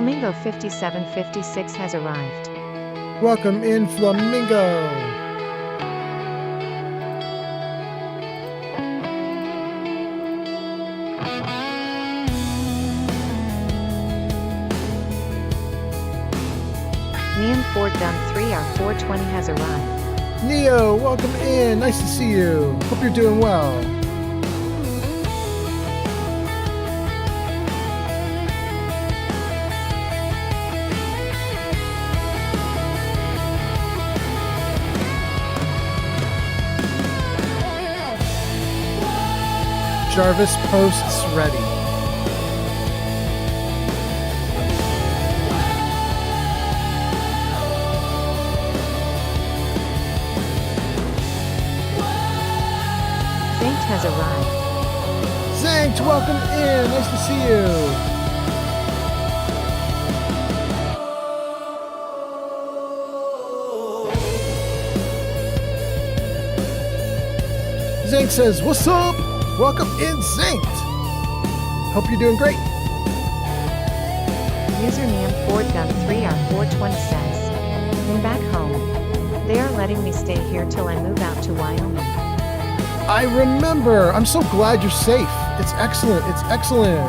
Flamingo 5756 has arrived. Welcome in, Flamingo. Neon Ford Gun 3R420 has arrived. Neo, welcome in. Nice to see you. Hope you're doing well. Jarvis posts ready. Saint has arrived. Zankt, welcome in. Nice to see you. Zankt says, what's up? Welcome in, Zankt. Hope you're doing great. Username Ford Gun 3R420 says, I'm back home. They are letting me stay here till I move out to Wyoming. I remember. I'm so glad you're safe. It's excellent. It's excellent.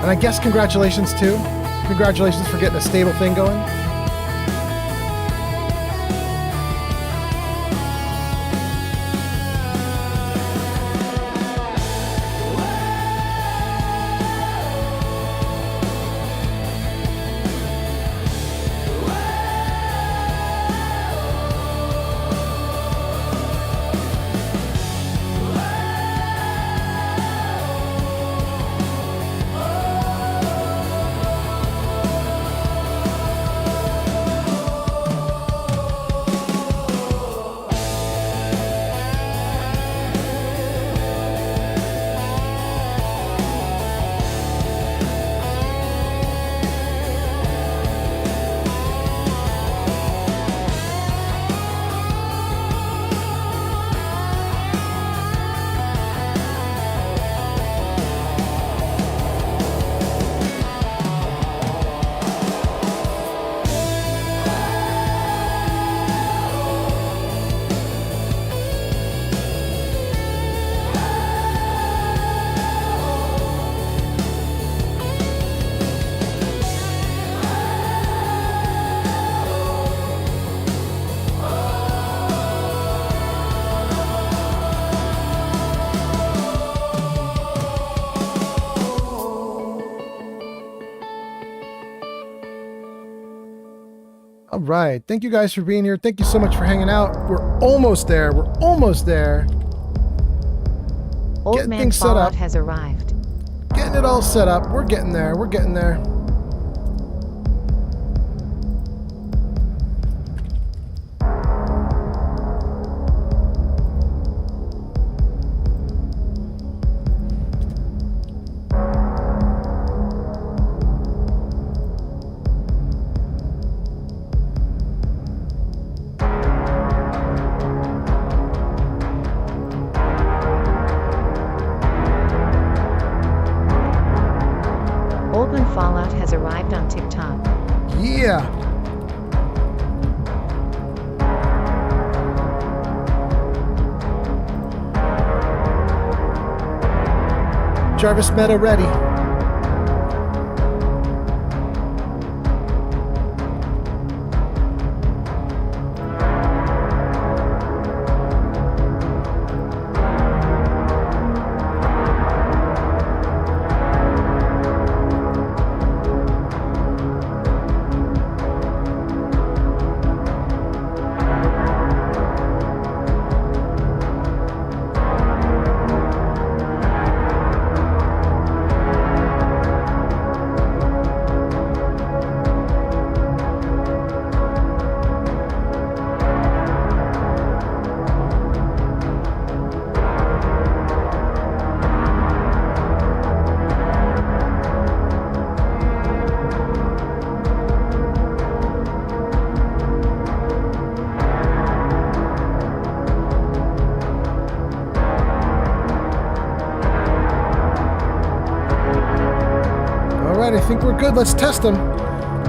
And I guess congratulations too. Congratulations for getting a stable thing going. All right. Thank you guys for being here. Thank you so much for hanging out. We're almost there. We're almost there. Old Getting Man things set Fallout up. has arrived. Getting it all set up. We're getting there. We're getting there. Old Man Fallout has arrived on TikTok. Yeah. Jarvis Meta ready. right, I think we're good. Let's test them.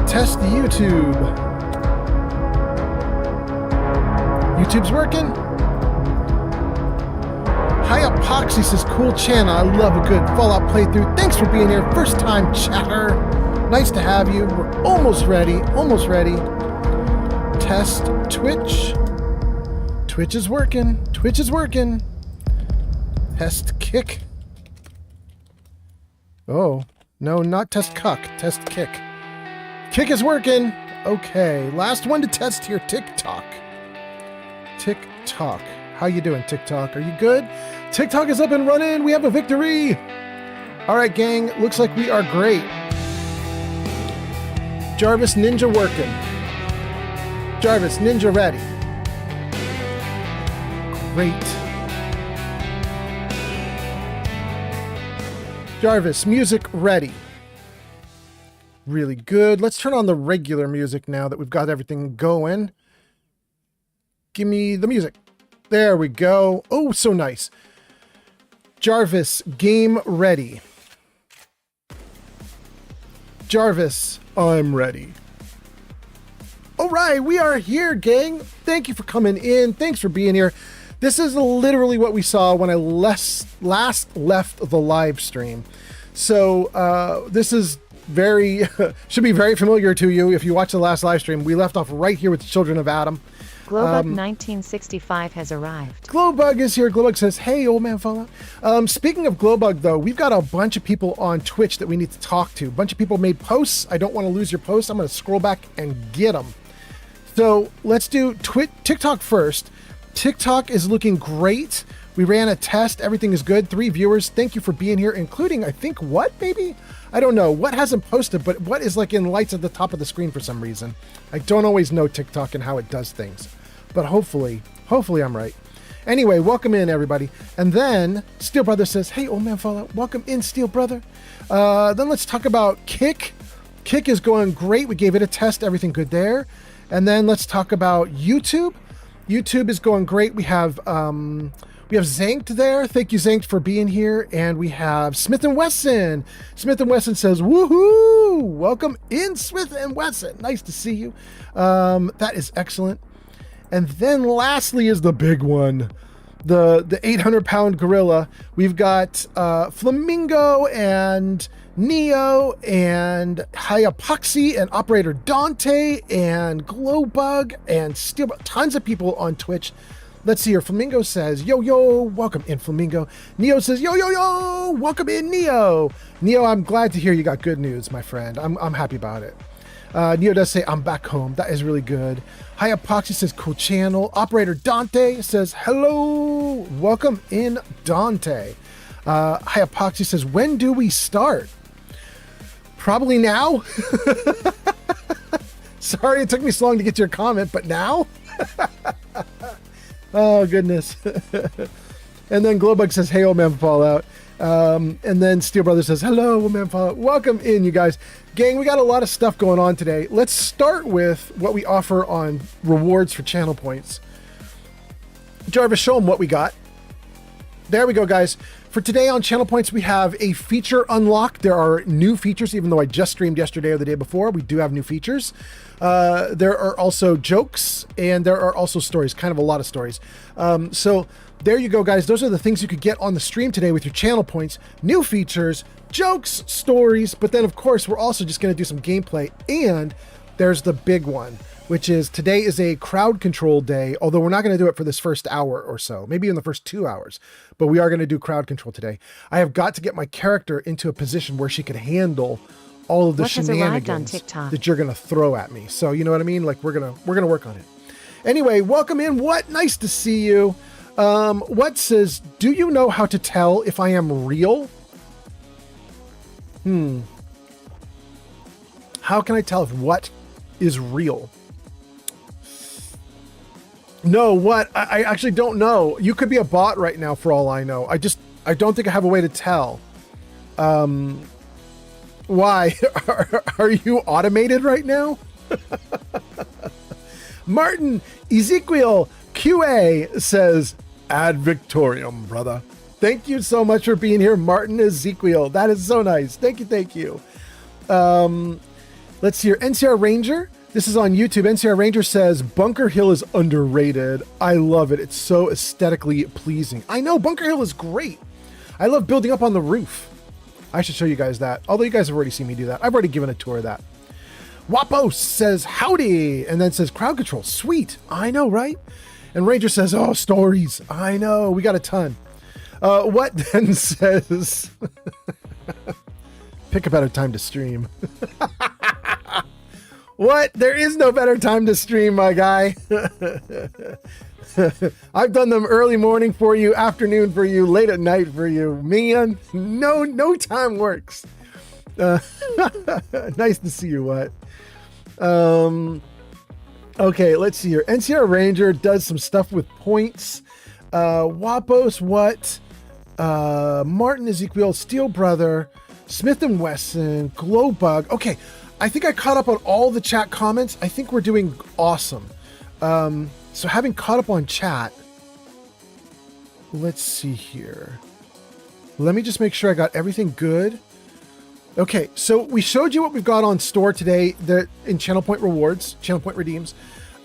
Test YouTube. YouTube's working. High Epoxy says, cool channel. I love a good Fallout playthrough. Thanks for being here. First time chatter. Nice to have you. We're almost ready. Almost ready. Test Twitch. Twitch is working. Twitch is working. Test Kick. Oh, no, not test cuck. Test Kick. Kick is working. Okay, last one to test here. TikTok. TikTok. How you doing, TikTok? Are you good? TikTok is up and running. We have a victory. All right, gang. Looks like we are great. Jarvis Ninja working. Jarvis Ninja ready. Great. Jarvis, music ready. Really good. Let's turn on the regular music now that we've got everything going. Give me the music. There we go. Oh, so nice. Jarvis, game ready. Jarvis, I'm ready. All right, we are here, gang. Thank you for coming in. Thanks for being here. This is literally what we saw when I last left the live stream. So this is very, should be very familiar to you if you watch the last live stream. We left off right here with the Children of Adam. Glowbug 1965 has arrived. Glowbug is here. Glowbug says, hey, old man Fallout. Speaking of Glowbug, though, we've got a bunch of people on Twitch that we need to talk to. A bunch of people made posts. I don't want to lose your posts. I'm going to scroll back and get them. So let's do TikTok first. TikTok is looking great. We ran a test. Everything is good. 3 viewers. Thank you for being here, including, I think, what, maybe? I don't know. What hasn't posted, but what is like in lights at the top of the screen for some reason. I don't always know TikTok and how it does things. But hopefully I'm right. Anyway, welcome in, everybody. And then Steel Brother says, hey, old man Fallout, welcome in, Steel Brother. Then let's talk about Kick. Kick is going great. We gave it a test. Everything good there. And then let's talk about YouTube. YouTube is going great. We have Zanked there. Thank you, Zanked, for being here. And we have Smith & Wesson. Smith & Wesson says, woohoo! Welcome in, Smith & Wesson. Nice to see you. That is excellent. And then lastly is the big one, the 800-pound gorilla. We've got Flamingo and Neo and High Epoxy and Operator Dante and Glowbug and Steel. Tons of people on Twitch. Let's see here. Flamingo says, yo, yo, welcome in, Flamingo. Neo says, yo, yo, yo, welcome in, Neo. Neo, I'm glad to hear you got good news, my friend. I'm happy about it. Neo does say, I'm back home. That is really good. High Epoxy says, cool channel. Operator Dante says, hello. Welcome in, Dante. High Epoxy says, when do we start? Probably now. Sorry it took me so long to get to your comment, but now? Oh, goodness. And then Glowbug says, hey, old man Fallout. And then Steel Brother says, hello, old man Fallout. Welcome in, you guys. Gang, we got a lot of stuff going on today. Let's start with what we offer on rewards for channel points. Jarvis, show them what we got. There we go, guys. For today on channel points, we have a feature unlocked. There are new features, even though I just streamed yesterday or the day before. We do have new features. There are also jokes, and there are also stories, kind of a lot of stories. So there you go, guys. Those are the things you could get on the stream today with your channel points. New features, jokes, stories, but then, of course, we're also just going to do some gameplay. And there's the big one, which is today is a crowd control day, although we're not going to do it for this first hour or so, maybe in the first 2 hours, but we are going to do crowd control today. I have got to get my character into a position where she could handle all of the shenanigans that you're going to throw at me. So you know what I mean? Like we're going to work on it. Anyway, welcome in. What? Nice to see you. What says, do you know how to tell if I am real? How can I tell if what is real? No, what? I actually don't know. You could be a bot right now for all I know. I don't think I have a way to tell. Why? Are you automated right now? Martin Ezekiel QA says, ad Victorium, brother. Thank you so much for being here, Martin Ezekiel. That is so nice. Thank you, thank you. Let's see here. NCR Ranger. This is on YouTube. NCR Ranger says, Bunker Hill is underrated. I love it. It's so aesthetically pleasing. I know, Bunker Hill is great. I love building up on the roof. I should show you guys that. Although you guys have already seen me do that. I've already given a tour of that. Wapos says, howdy. And then says, crowd control. Sweet. I know, right? And Ranger says, oh, stories. I know. We got a ton. What then says, pick a better time to stream. What? There is no better time to stream, my guy. I've done them early morning for you, afternoon for you, late at night for you. Man, no time works. Nice to see you, what? Okay, let's see here. NCR Ranger does some stuff with points. Wapos, what? Martin Ezekiel, Steel Brother, Smith & Wesson, Glowbug. Okay, I think I caught up on all the chat comments. I think we're doing awesome. So having caught up on chat, let's see here. Let me just make sure I got everything good. Okay, so we showed you what we've got on store today in Channel Point Rewards, Channel Point Redeems.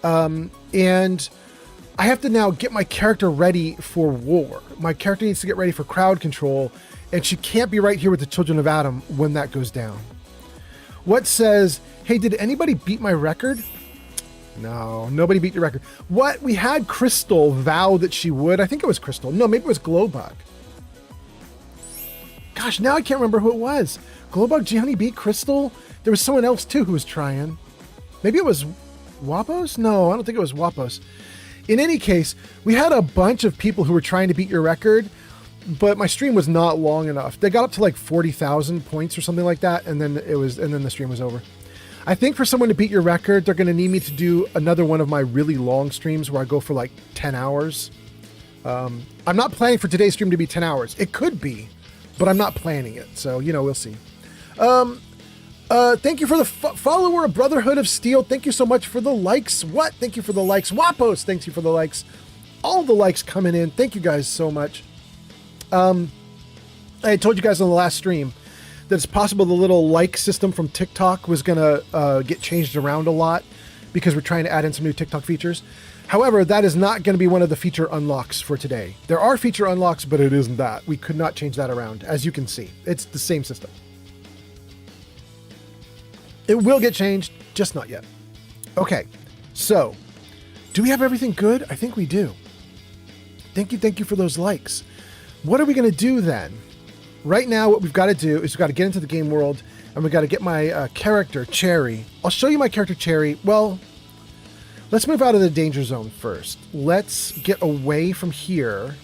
And I have to now get my character ready for war. My character needs to get ready for crowd control, and she can't be right here with the Children of Adam when that goes down. What says, hey, did anybody beat my record? No, nobody beat your record. What? We had Crystal vow that she would. I think it was Crystal. No, maybe it was Glowbug. Gosh, now I can't remember who it was. Glowbug, Gianni beat Crystal? There was someone else too who was trying. Maybe it was Wapos? No, I don't think it was Wapos. In any case, we had a bunch of people who were trying to beat your record, but my stream was not long enough. They got up to like 40,000 points or something like that, and then the stream was over. I think for someone to beat your record, they're going to need me to do another one of my really long streams where I go for like 10 hours. I'm not planning for today's stream to be 10 hours. It could be, but I'm not planning it. So, we'll see. Thank you for the follower of Brotherhood of Steel. Thank you so much for the likes. What? Thank you for the likes. Wapos, thank you for the likes. All the likes coming in. Thank you guys so much. I had told you guys on the last stream that it's possible the little like system from TikTok was going to get changed around a lot because we're trying to add in some new TikTok features. However, that is not going to be one of the feature unlocks for today. There are feature unlocks, but it isn't that. We could not change that around, as you can see. It's the same system. It will get changed, just not yet. Okay, so do we have everything good? I think we do. Thank you for those likes. What are we going to do then? Right now, what we've got to do is we've got to get into the game world, and we've got to get my character, Cherry. I'll show you my character, Cherry. Well, let's move out of the danger zone first. Let's get away from here.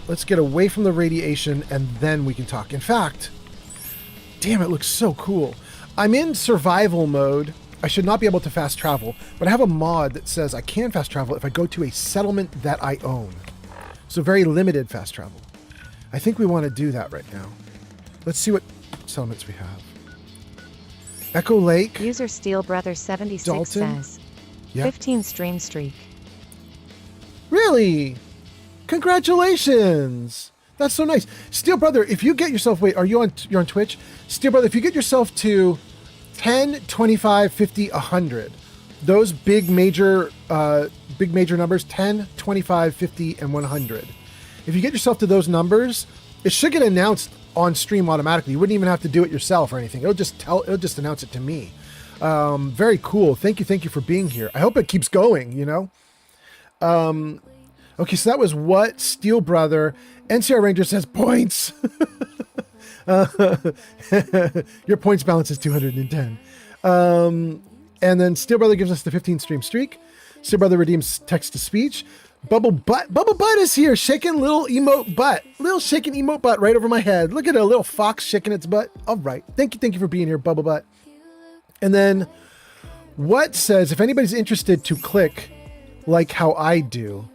Let's get away from the radiation, and then we can talk. In fact, damn, it looks so cool. I'm in survival mode. I should not be able to fast travel, but I have a mod that says I can fast travel if I go to a settlement that I own. So very limited fast travel. I think we want to do that right now. Let's see what settlements we have. Echo Lake. User Steel Brother 76 Dalton. says, Yep. 15 stream streak. Really? Congratulations. That's so nice. Steel Brother, if you get yourself, wait, you're on Twitch? Steel Brother, if you get yourself to 10, 25, 50, 100, those big major numbers, 10, 25, 50, and 100. If you get yourself to those numbers, it should get announced on stream automatically. You wouldn't even have to do it yourself or anything. It'll just announce it to me. Very cool. Thank you for being here. I hope it keeps going, Okay, so that was what Steel Brother. NCR Ranger says points. Your points balance is 210. And then Steel Brother gives us the 15 stream streak. Steel Brother redeems text to speech. Bubble Butt is here, shaking little emote butt. Little shaking emote butt right over my head. Look at a little fox shaking its butt. All right. Thank you for being here, Bubble Butt. And then what says, if anybody's interested to click like how I do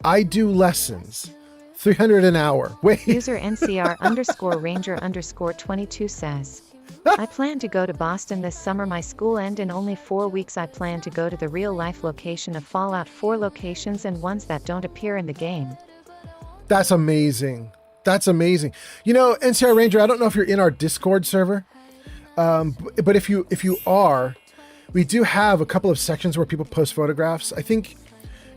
lessons. 300 an hour. Wait. User NCR_Ranger_22 says, I plan to go to Boston this summer. My school end in only 4 weeks. I plan to go to the real life location of Fallout 4 locations and ones that don't appear in the game. That's amazing. That's amazing. You know, NCR Ranger, I don't know if you're in our Discord server, but if you are, we do have a couple of sections where people post photographs. I think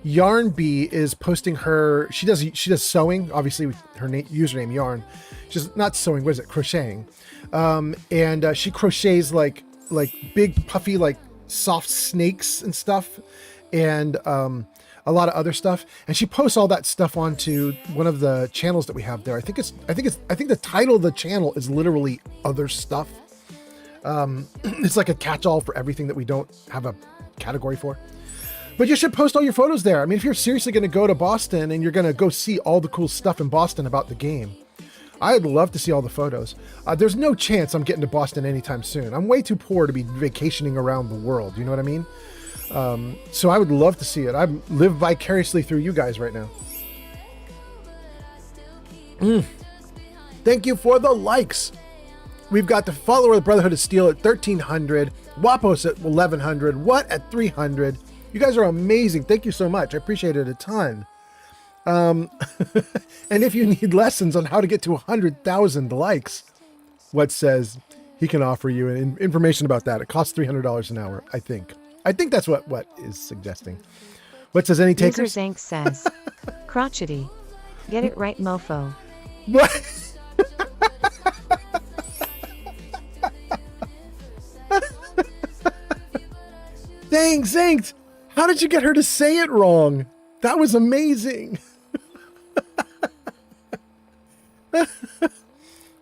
Yarn Bee is posting her. She does sewing. Obviously, with her username Yarn. She's not sewing. What is it? Crocheting. And she crochets like big puffy like soft snakes and stuff, and a lot of other stuff. And she posts all that stuff onto one of the channels that we have there. I think the title of the channel is literally Other Stuff. It's like a catch-all for everything that we don't have a category for. But you should post all your photos there. I mean, if you're seriously going to go to Boston and you're going to go see all the cool stuff in Boston about the game, I'd love to see all the photos. There's no chance I'm getting to Boston anytime soon. I'm way too poor to be vacationing around the world. You know what I mean? So I would love to see it. I live vicariously through you guys right now. Thank you for the likes. We've got the follower of the Brotherhood of Steel at 1,300. Wapos at 1,100. What at 300. You guys are amazing. Thank you so much. I appreciate it a ton. And if you need lessons on how to get to 100,000 likes, What says he can offer you information about that. It costs $300 an hour, I think. I think that's what is suggesting. What says any takers? User Zank says, crotchety. Get it right, mofo. What? Dang, Zanked! How did you get her to say it wrong? That was amazing.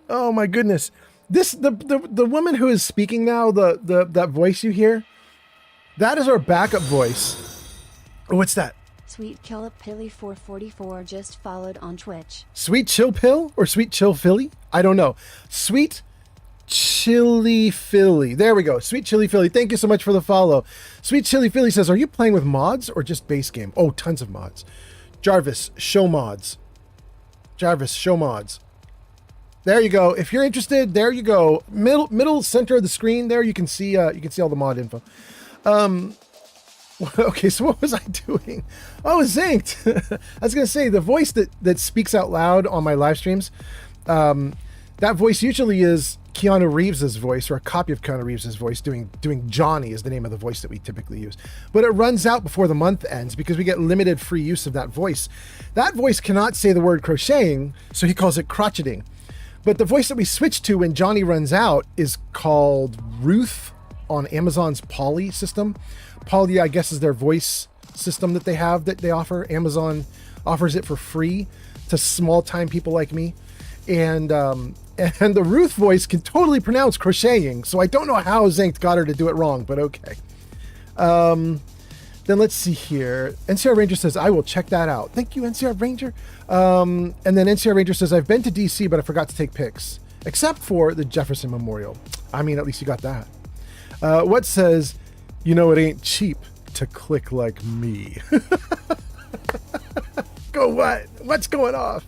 Oh my goodness. The woman who is speaking now, that voice you hear, that is our backup voice. Oh, what's that? Sweet Kill Pilly 444 just followed on Twitch. Sweet Chill Pill or Sweet Chill Philly? I don't know. Sweet Chili Philly. There we go. Sweet Chili Philly. Thank you so much for the follow. Sweet Chili Philly says, are you playing with mods or just base game? Oh, tons of mods. Jarvis, show mods. Jarvis, show mods. There you go. If you're interested, there you go. Middle center of the screen there, you can see all the mod info. Okay, so what was I doing? Oh, Zanked. I was going to say, the voice that speaks out loud on my live streams, that voice usually is Keanu Reeves' voice, or a copy of Keanu Reeves' voice. Doing Johnny is the name of the voice that we typically use. But it runs out before the month ends because we get limited free use of that voice. That voice cannot say the word crocheting, so he calls it crotcheting. But the voice that we switch to when Johnny runs out is called Ruth on Amazon's Polly system. Polly, I guess, is their voice system that they have that they offer. Amazon offers it for free to small-time people like me. And the Ruth voice can totally pronounce crocheting, so I don't know how Zanked got her to do it wrong, but okay. Then let's see here. NCR Ranger says, I will check that out. Thank you, NCR Ranger. And then NCR Ranger says, I've been to DC, but I forgot to take pics, except for the Jefferson Memorial. I mean, at least you got that. What says, you know, it ain't cheap to click like me. Go what? What's going off?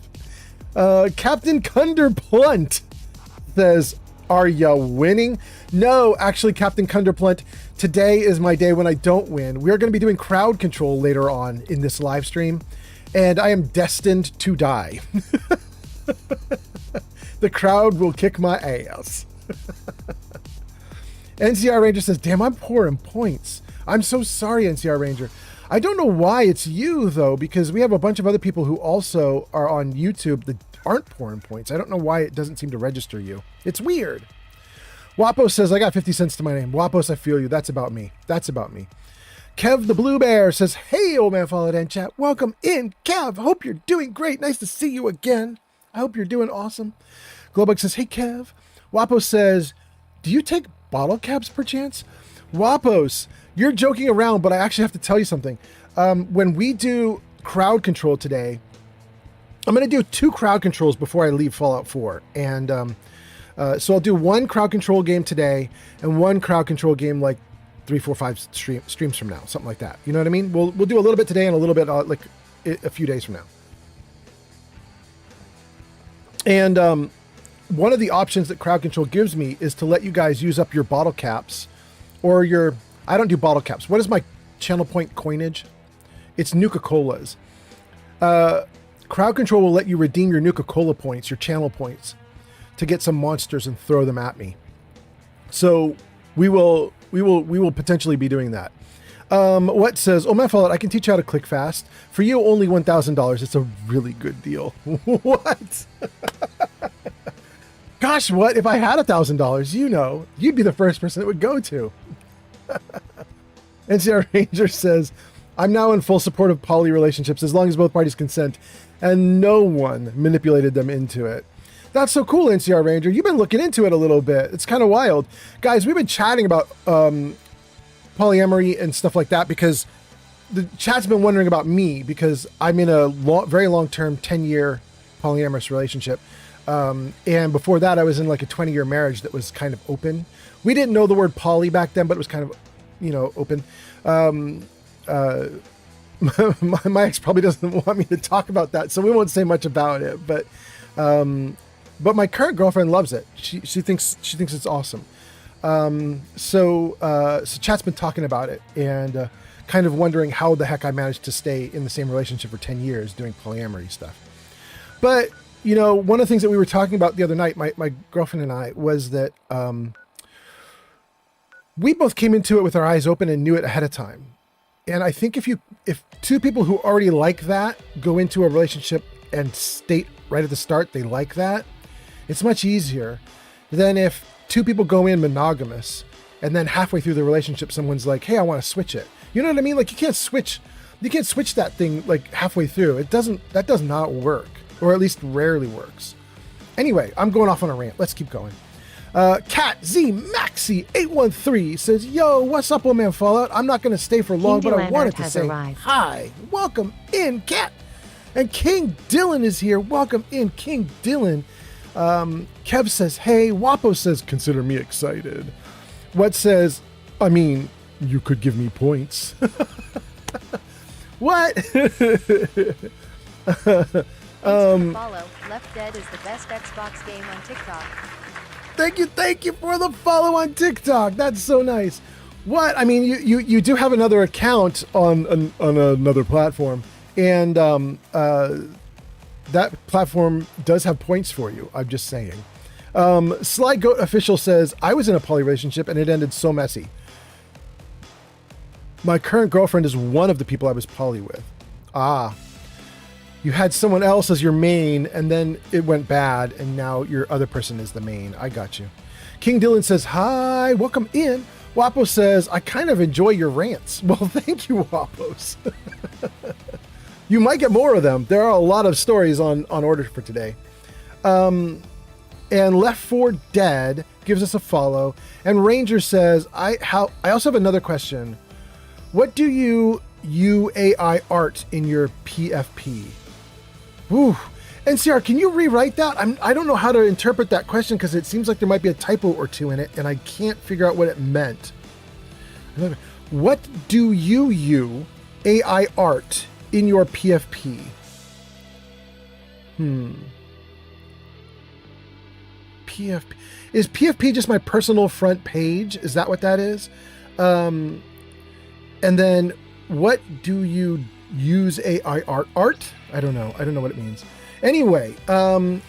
Captain Cunderplunt says, are ya winning? No, actually, Captain Cunderplunt, today is my day when I don't win. We're going to be doing crowd control later on in this live stream, and I am destined to die. The crowd will kick my ass. NCR Ranger says, damn, I'm poor in points. I'm so sorry, NCR Ranger. I don't know why it's you, though, because we have a bunch of other people who also are on YouTube that aren't poor in points. I don't know why it doesn't seem to register you. It's weird. Wapos says, I got 50 cents to my name. Wapos, I feel you. That's about me. That's about me. Kev the Blue Bear says, hey, old man followed in chat. Welcome in, Kev. Hope you're doing great. Nice to see you again. I hope you're doing awesome. Glowbug says, hey, Kev. Wapos says, do you take bottle caps perchance? Wapos, you're joking around, but I actually have to tell you something. When we do crowd control today, I'm going to do 2 crowd controls before I leave Fallout 4. And so I'll do 1 crowd control game today and 1 crowd control game like 3, 4, 5 streams from now, something like that. You know what I mean? We'll do a little bit today and a little bit like a few days from now. And one of the options that crowd control gives me is to let you guys use up your bottle caps or your... I don't do bottle caps. What is my channel point coinage? It's Nuka-Colas. Crowd control will let you redeem your Nuka-Cola points, your channel points, to get some monsters and throw them at me. So we will potentially be doing that. What says, oh, man, Fallout, I can teach you how to click fast. For you, only $1,000. It's a really good deal. What? Gosh, what? If I had $1,000, you'd be the first person it would go to. NCR Ranger says, I'm now in full support of poly relationships as long as both parties consent, and no one manipulated them into it. That's so cool, NCR Ranger. You've been looking into it a little bit. It's kind of wild. Guys, we've been chatting about polyamory and stuff like that because the chat's been wondering about me because I'm in a very long-term 10-year polyamorous relationship. And before that, I was in like a 20-year marriage that was kind of open. We didn't know the word poly back then, but it was kind of, open. My ex probably doesn't want me to talk about that, so we won't say much about it. But my current girlfriend loves it. She thinks it's awesome. So chat's been talking about it and kind of wondering how the heck I managed to stay in the same relationship for 10 years doing polyamory stuff. But one of the things that we were talking about the other night, my girlfriend and I, was that we both came into it with our eyes open and knew it ahead of time. And I think if two people who already like that go into a relationship and state right at the start they like that, it's much easier than if two people go in monogamous and then halfway through the relationship someone's like, hey, I want to switch it. You know what I mean? Like you can't switch that thing like halfway through. That does not work, or at least rarely works. Anyway, I'm going off on a rant. Let's keep going. Cat Z Maxi 813 says, yo, what's up, old man Fallout? I'm not going to stay for long, but I wanted to say hi. Welcome in, Cat. And King Dylan is here. Welcome in, King Dylan. Kev says, hey. Wapo says, consider me excited. What says, I mean, you could give me points. What? Follow. Left Dead is the best Xbox game on TikTok. Thank you for the follow on TikTok. That's so nice. What? I mean, you do have another account on another platform, and that platform does have points for you. I'm just saying. Sly Goat Official says, I was in a poly relationship and it ended so messy. My current girlfriend is one of the people I was poly with. You had someone else as your main, and then it went bad, and now your other person is the main. I got you. King Dylan says, hi, welcome in. Wapo says, I kind of enjoy your rants. Well, thank you, Wapos. You might get more of them. There are a lot of stories on order for today. And Left 4 Dead gives us a follow. And Ranger says, I also have another question. What do you UAI art in your PFP? Ooh, NCR, can you rewrite that? I don't know how to interpret that question because it seems like there might be a typo or two in it, and I can't figure out what it meant. What do you AI art in your PFP? PFP. Is PFP just my personal front page? Is that what that is? And then what do you use AI art? I don't know what it means. Anyway,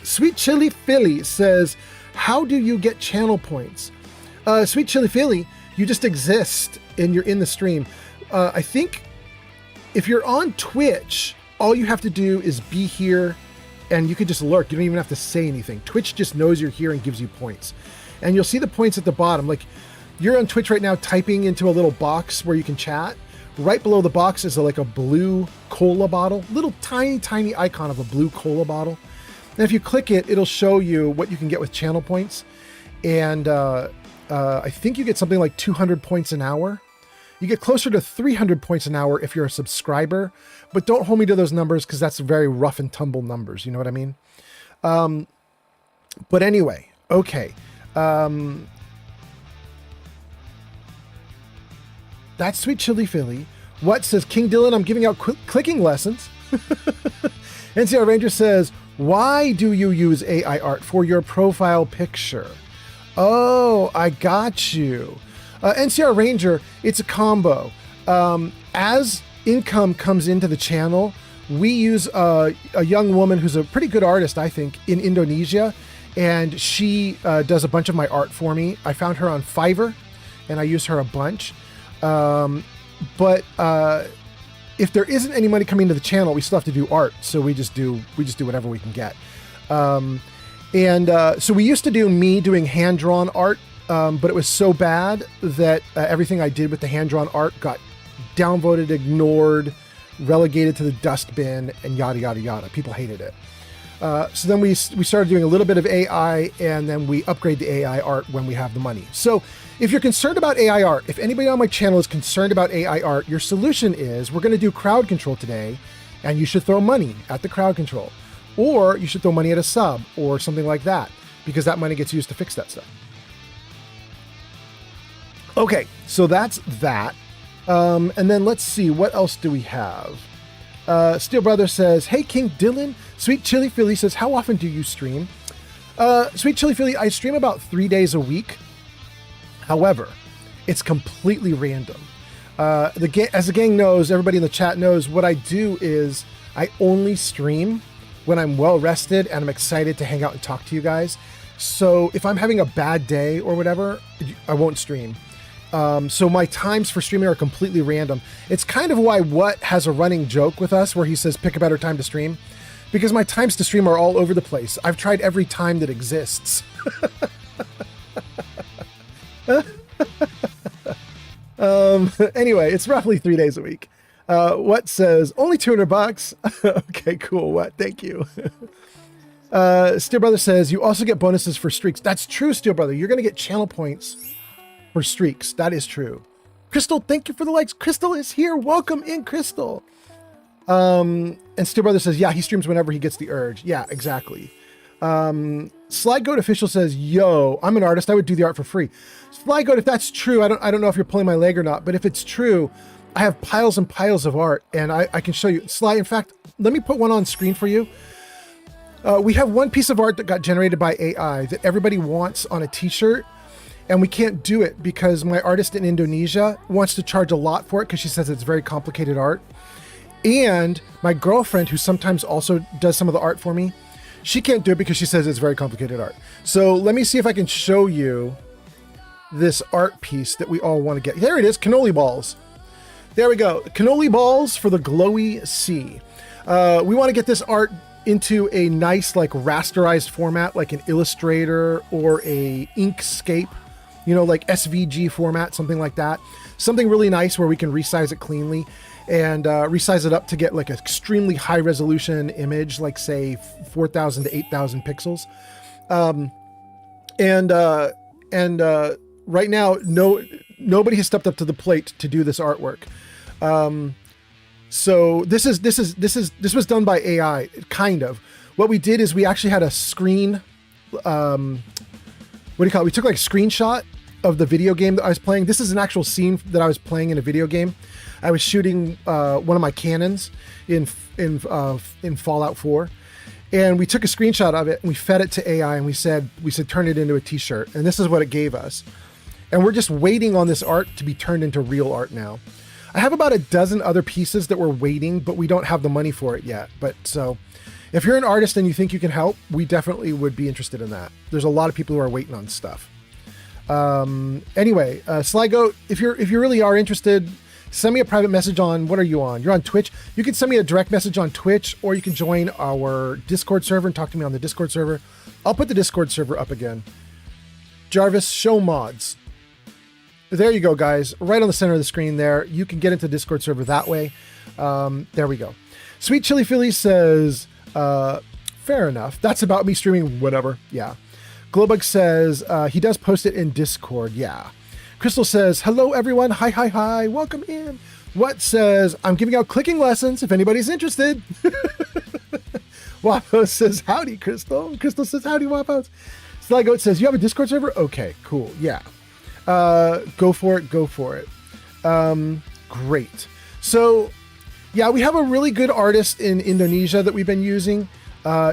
Sweet Chili Philly says, how do you get channel points? Sweet Chili Philly, you just exist and you're in the stream. I think if you're on Twitch, all you have to do is be here and you can just lurk. You don't even have to say anything. Twitch just knows you're here and gives you points. And you'll see the points at the bottom. Like you're on Twitch right now typing into a little box where you can chat. Right below the box is like a blue cola bottle, little tiny icon of a blue cola bottle. And if you click it, it'll show you what you can get with channel points. And I think you get something like 200 points an hour. You get closer to 300 points an hour if you're a subscriber, but don't hold me to those numbers because that's very rough and tumble numbers. You know what I mean? But anyway, okay. That's Sweet Chili Philly. What says King Dylan? I'm giving out clicking lessons. NCR Ranger says, why do you use AI art for your profile picture? Oh, I got you. NCR Ranger, it's a combo. As income comes into the channel, We use a young woman who's a pretty good artist, I think, in Indonesia, and she does a bunch of my art for me. I found her on Fiverr, and I use her a bunch. But if there isn't any money coming to the channel, we still have to do art, so we just do whatever we can get. So we used to do me doing hand-drawn art, but it was so bad that everything I did with the hand-drawn art got downvoted, ignored, relegated to the dustbin, and yada, yada, yada. People hated it. So then we started doing a little bit of AI, and then we upgrade the AI art when we have the money. So if you're concerned about AI art, if anybody on my channel is concerned about AI art, your solution is we're going to do crowd control today, and you should throw money at the crowd control. Or you should throw money at a sub or something like that, because that money gets used to fix that stuff. Okay, so that's that. And then let's see, what else do we have? Steel Brother says, hey, King Dylan. Sweet Chili Philly says, how often do you stream? Sweet Chili Philly, I stream about 3 days a week. However, it's completely random. As the gang knows, everybody in the chat knows, what I do is I only stream when I'm well rested and I'm excited to hang out and talk to you guys. So if I'm having a bad day or whatever, I won't stream. So my times for streaming are completely random. It's kind of why What has a running joke with us where he says, pick a better time to stream. Because my times to stream are all over the place. I've tried every time that exists. Anyway, it's roughly 3 days a week. What says, only $200? Okay, cool. What? Thank you. Steel Brother says, you also get bonuses for streaks. That's true, Steel Brother. You're going to get channel points for streaks. That is true. Crystal, thank you for the likes. Crystal is here. Welcome in, Crystal. And Steel Brother says, yeah, he streams whenever he gets the urge. Yeah, exactly. Sly Goat Official says, yo, I'm an artist. I would do the art for free. Sly Goat, if that's true, I don't know if you're pulling my leg or not, but if it's true, I have piles and piles of art, and I can show you. Sly, in fact, let me put one on screen for you. We have one piece of art that got generated by AI that everybody wants on a t-shirt, and we can't do it because my artist in Indonesia wants to charge a lot for it because she says it's very complicated art. And my girlfriend, who sometimes also does some of the art for me, she can't do it because she says it's very complicated art. So let me see if I can show you this art piece that we all want to get. There it is, cannoli balls. There we go, cannoli balls for the glowy sea. We want to get this art into a nice, like, rasterized format, like an Illustrator or a Inkscape, you know, like SVG format, something like that. Something really nice where we can resize it cleanly and resize it up to get like an extremely high resolution image, like say 4,000 to 8,000 pixels. Right now, nobody has stepped up to the plate to do this artwork. So this was done by AI, kind of. What we did is we actually had a screen, what do you call it? We took like a screenshot of the video game that I was playing. This is an actual scene that I was playing in a video game. I was shooting one of my cannons in Fallout 4, and we took a screenshot of it and we fed it to AI and we said turn it into a t-shirt, and this is what it gave us. And we're just waiting on this art to be turned into real art now. I have about a dozen other pieces that we're waiting, but we don't have the money for it yet. But so if you're an artist and you think you can help, we definitely would be interested in that. There's a lot of people who are waiting on stuff. Anyway, Sly Goat, if you really are interested, send me a private message on, what are you on? You're on Twitch. You can send me a direct message on Twitch, or you can join our Discord server and talk to me on the Discord server. I'll put the Discord server up again. Jarvis, show mods. There you go, guys. Right on the center of the screen there. You can get into the Discord server that way. There we go. Sweet Chili Philly says, fair enough. That's about me streaming whatever. Yeah. Glowbug says, he does post it in Discord. Yeah. Crystal says, hello, everyone. Hi, hi, hi. Welcome in. What says, I'm giving out clicking lessons if anybody's interested. Wapos says, howdy, Crystal. Crystal says, howdy, Wapos. Sly Goat says, you have a Discord server? Okay, cool. Yeah. Go for it. Go for it. Great. So yeah, we have a really good artist in Indonesia that we've been using.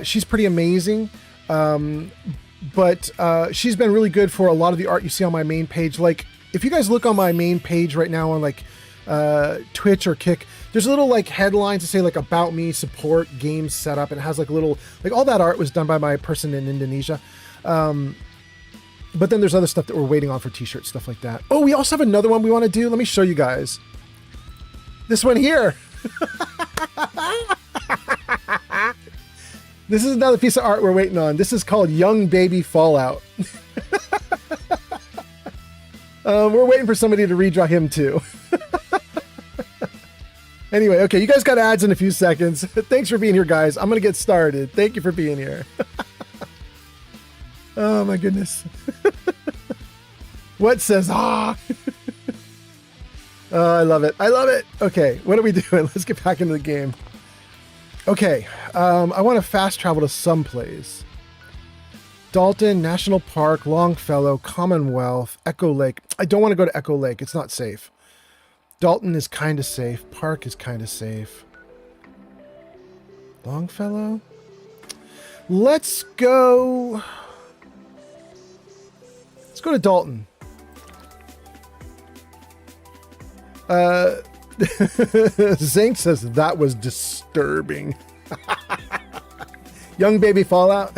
She's pretty amazing. But she's been really good for a lot of the art you see on my main page. Like if you guys look on my main page right now on like Twitch or Kick, there's a little like headlines to say like about me, support, games setup, and it has like little, like all that art was done by my person in Indonesia. But then there's other stuff that we're waiting on for t-shirts, stuff like that. Oh, we also have another one we want to do. Let me show you guys. This one here. This is another piece of art we're waiting on. This is called Young Baby Fallout. We're waiting for somebody to redraw him too. Anyway, okay, you guys got ads in a few seconds. Thanks for being here, guys. I'm going to get started. Thank you for being here. Oh my goodness. What says ah? Oh, I love it. I love it. Okay, what are we doing? Let's get back into the game. Okay, I want to fast travel to someplace. Dalton, National Park, Longfellow, Commonwealth, Echo Lake. I don't want to go to Echo Lake. It's not safe. Dalton is kind of safe. Park is kind of safe. Longfellow? Let's go... Let's go to Dalton. Zink says that was disturbing. Young Baby Fallout.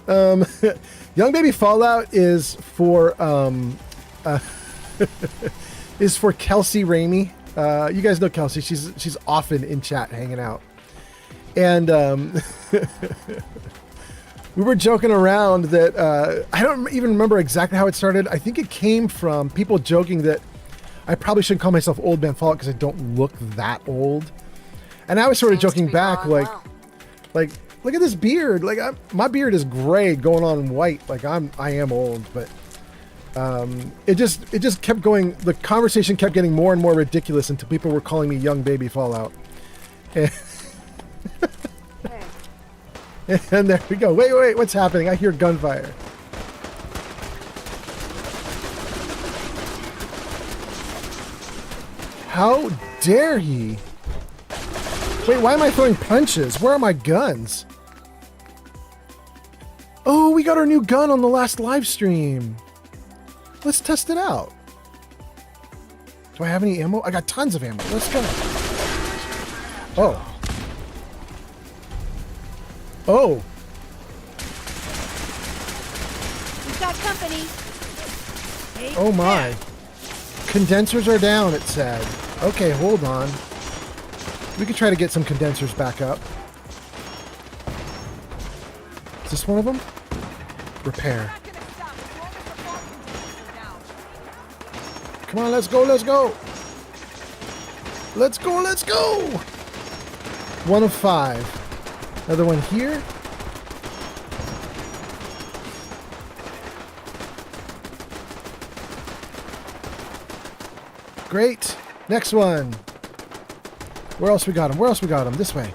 Young Baby Fallout is for is for Kelsey Ramey. You guys know Kelsey. She's often in chat hanging out, and we were joking around that I don't even remember exactly how it started. I think it came from people joking that I probably shouldn't call myself Old Man Fallout because I don't look that old. And I was sort of joking back, like, look at this beard. Like, my beard is gray going on white. Like I am old, but it just kept going. The conversation kept getting more and more ridiculous until people were calling me Young Baby Fallout. And, and there we go. Wait, what's happening? I hear gunfire. How dare he? Wait, why am I throwing punches? Where are my guns? Oh, we got our new gun on the last live stream. Let's test it out. Do I have any ammo? I got tons of ammo. Let's go. Oh. Oh. We've got company. Oh my. Condensers are down, it said. Okay, hold on. We could try to get some condensers back up. Is this one of them? Repair. Come on, let's go, let's go. Let's go, let's go. 1 of 5. Another one here. Great. Next one. Where else we got him? Where else we got him? This way.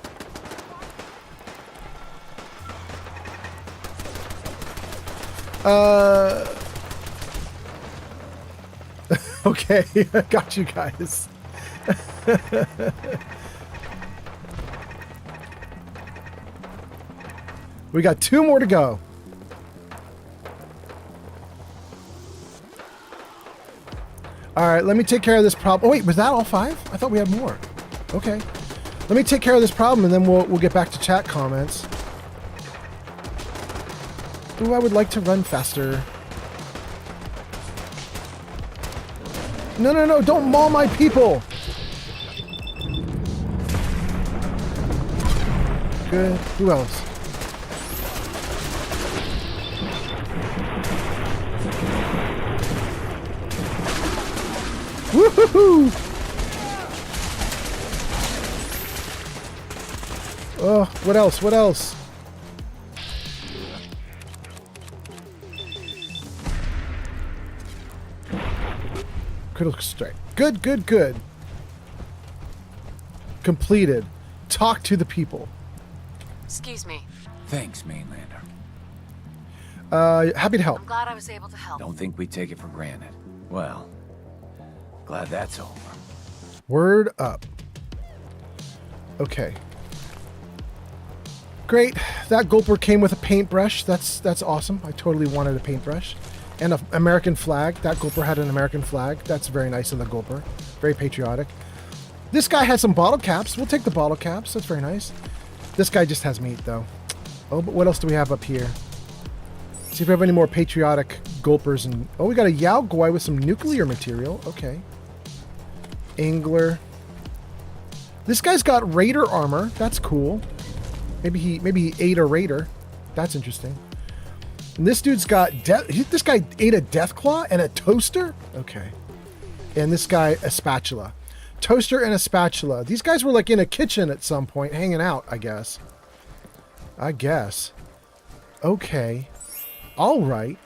Okay, I got you guys. We got 2 more to go. All right, let me take care of this problem. Oh wait, was that all 5? I thought we had more. Okay, let me take care of this problem and then we'll get back to chat comments. Ooh, I would like to run faster. No, don't maul my people. Good. Who else? Woohoo! Oh, what else? What else? Critical strike. Good, good, good. Completed. Talk to the people. Excuse me. Thanks, Mainlander. Happy to help. I'm glad I was able to help. Don't think we take it for granted. Well, glad that's over. Word up. Okay. Great. That gulper came with a paintbrush. That's awesome. I totally wanted a paintbrush. And an American flag. That Gulper had an American flag. That's very nice in the Gulper. Very patriotic. This guy has some bottle caps. We'll take the bottle caps. That's very nice. This guy just has meat, though. Oh, but what else do we have up here? See if we have any more patriotic Gulpers. And oh, we got a Yao Guai with some nuclear material. Okay. Angler. This guy's got Raider armor. That's cool. Maybe he ate a Raider. That's interesting. And this dude's got this guy ate a Deathclaw and a toaster? Okay. And this guy a spatula. Toaster and a spatula. These guys were like in a kitchen at some point, hanging out, I guess. Okay. All right.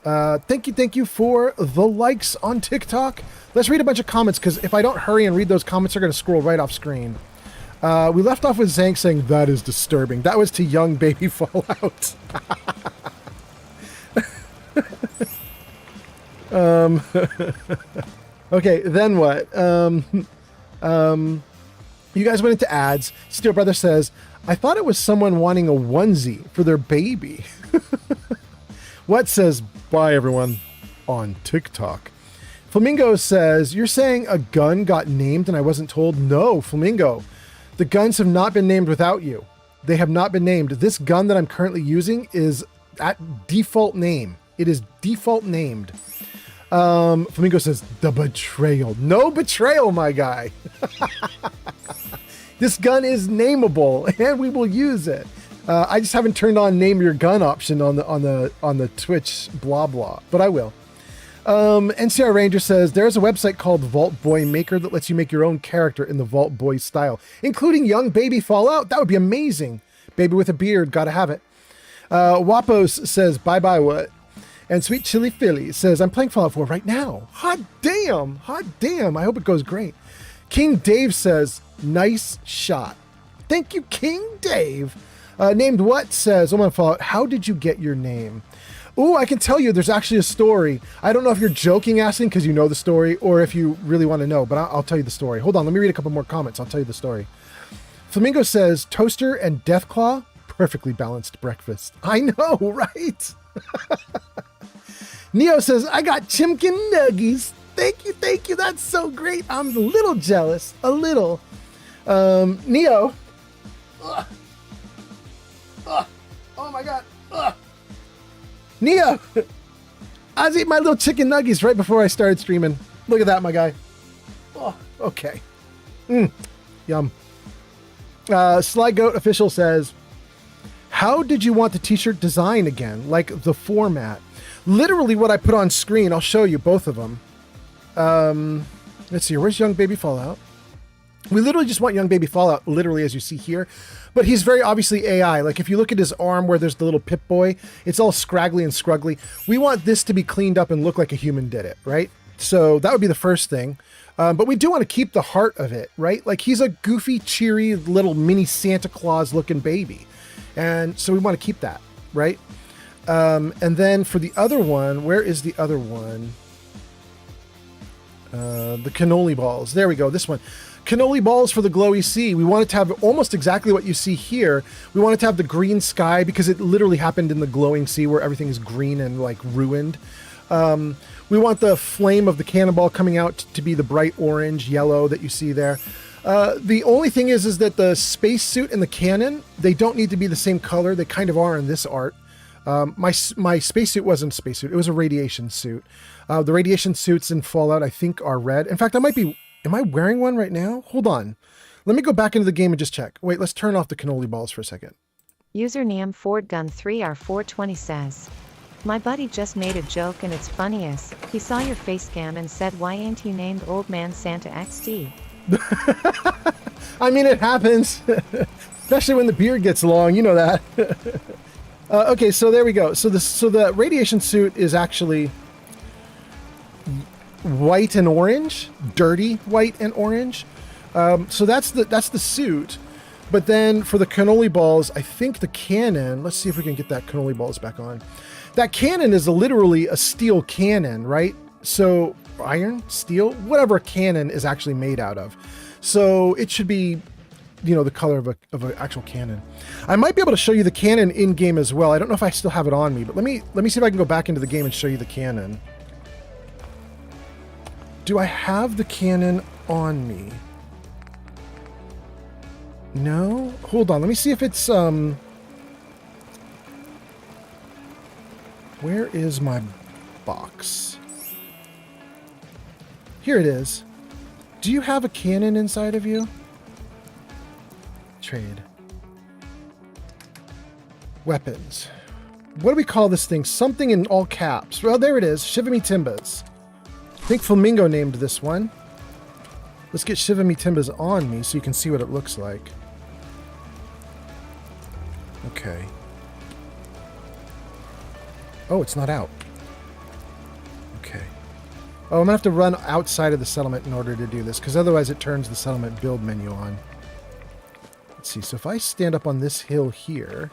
Thank you for the likes on TikTok. Let's read a bunch of comments, because if I don't hurry and read those comments, they're going to scroll right off screen. We left off with Zank saying, that is disturbing. That was to young baby Fallout. Okay, then what? You guys went into ads. Steel Brother says, I thought it was someone wanting a onesie for their baby. What says, bye everyone on TikTok. Flamingo says, you're saying a gun got named and I wasn't told? No, Flamingo. The guns have not been named without you. They have not been named. This gun that I'm currently using is at default name. It is default named. Flamingo says, the betrayal. No betrayal, my guy. This gun is nameable and we will use it. I just haven't turned on name your gun option on the Twitch blah blah, but I will. NCR Ranger says there's a website called Vault Boy Maker that lets you make your own character in the Vault Boy style, including young baby Fallout. That would be amazing. Baby with a beard, gotta have it. Wapos says bye bye what? And Sweet Chili Philly says I'm playing Fallout 4 right now. Hot damn. I hope it goes great. King Dave says nice shot. Thank you, King Dave. Named What says, oh my Fallout, how did you get your name? Ooh, I can tell you there's actually a story. I don't know if you're joking asking because you know the story or if you really want to know, but I'll tell you the story. Hold on, let me read a couple more comments. I'll tell you the story. Flamingo says, toaster and Deathclaw, perfectly balanced breakfast. I know, right? Neo says, I got chimkin nuggies. Thank you. That's so great. I'm a little jealous. A little. Neo. Oh my God. Neo. I was eating my little chicken nuggies right before I started streaming. Look at that, my guy. Oh, okay. Yum. Sly Goat Official says, how did you want the t-shirt design again? Like the format? Literally what I put on screen. I'll show you both of them. Let's see. Where's Young Baby Fallout? We literally just want Young Baby Fallout, literally, as you see here. But he's very obviously AI. Like, if you look at his arm where there's the little Pip-Boy, it's all scraggly and scruggly. We want this to be cleaned up and look like a human did it, right? So that would be the first thing. But we do want to keep the heart of it, right? Like, he's a goofy, cheery, little mini Santa Claus-looking baby. And so we want to keep that, right? And then for the other one, where is the other one? The cannoli balls. There we go, this one. Cannoli balls for the glowy sea. We wanted to have almost exactly what you see here. We wanted to have the green sky because it literally happened in the glowing sea where everything is green and like ruined. We want the flame of the cannonball coming out to be the bright orange, yellow that you see there. The only thing is that the spacesuit and the cannon, they don't need to be the same color. They kind of are in this art. My spacesuit wasn't a spacesuit. It was a radiation suit. The radiation suits in Fallout, I think, are red. In fact, am I wearing one right now? Hold on. Let me go back into the game and just check. Wait, let's turn off the cannoli balls for a second. Username FordGun3R420 says, my buddy just made a joke and it's funny as he saw your face cam and said, why ain't you named Old Man Santa XD? I mean, it happens. Especially when the beard gets long, you know that. Okay, so there we go. So the radiation suit is actually white and orange, dirty white and orange. So that's the suit. But then for the cannoli balls, I think the cannon, let's see if we can get that cannoli balls back on. That cannon is literally a steel cannon, right? So iron, steel, whatever a cannon is actually made out of. So it should be the color of an actual cannon. I might be able to show you the cannon in game as well. I don't know if I still have it on me, but let me see if I can go back into the game and show you the cannon. Do I have the cannon on me? No? Hold on. Let me see if it's, where is my box? Here it is. Do you have a cannon inside of you? Trade. Weapons. What do we call this thing? Something in all caps. Well, there it is. Shiva Me Timbas. I think Flamingo named this one. Let's get Shiva Me Timbas on me so you can see what it looks like. Okay. Oh, it's not out. Okay. Oh, I'm gonna have to run outside of the settlement in order to do this, because otherwise it turns the settlement build menu on. Let's see. So if I stand up on this hill here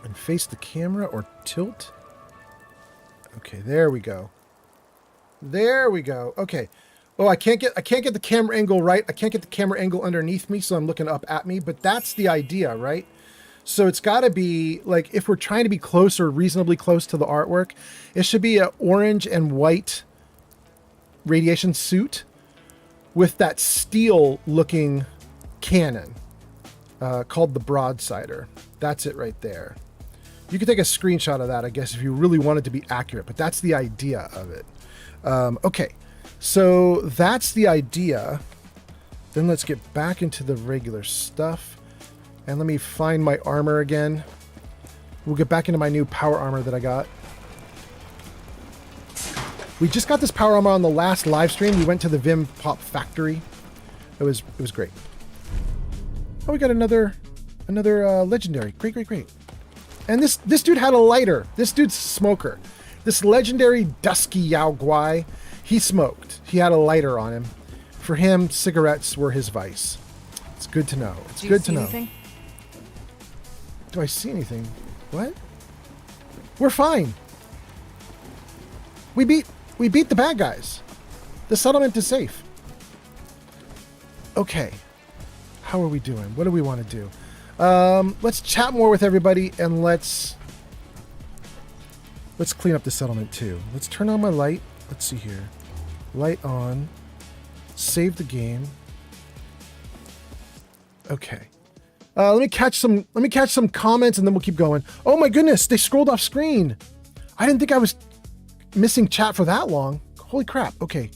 and face the camera or tilt. Okay, there we go. There we go. Okay. Oh, I can't get the camera angle right. I can't get the camera angle underneath me, so I'm looking up at me, but that's the idea, right? So it's got to be, like, if we're trying to be close or reasonably close to the artwork, it should be an orange and white radiation suit with that steel-looking cannon called the Broadsider. That's it right there. You could take a screenshot of that, I guess, if you really wanted to be accurate, but that's the idea of it. Okay, so that's the idea. Then let's get back into the regular stuff. And let me find my armor again. We'll get back into my new power armor that I got. We just got this power armor on the last live stream. We went to the Vim Pop factory. It was great. Oh, we got another legendary. Great. And this dude had a lighter. This dude's a smoker. This legendary Dusky Yao Guai, he smoked. He had a lighter on him. For him, cigarettes were his vice. It's good to know. It's good to know. Anything? Do I see anything? What? We're fine. We beat the bad guys. The settlement is safe. Okay. How are we doing? What do we want to do? Let's chat more with everybody, and let's clean up the settlement too. Let's turn on my light. Let's see here. Light on. Save the game. Okay. Let me catch some comments, and then we'll keep going. Oh my goodness, they scrolled off screen. I didn't think I was missing chat for that long. Holy crap. Okay.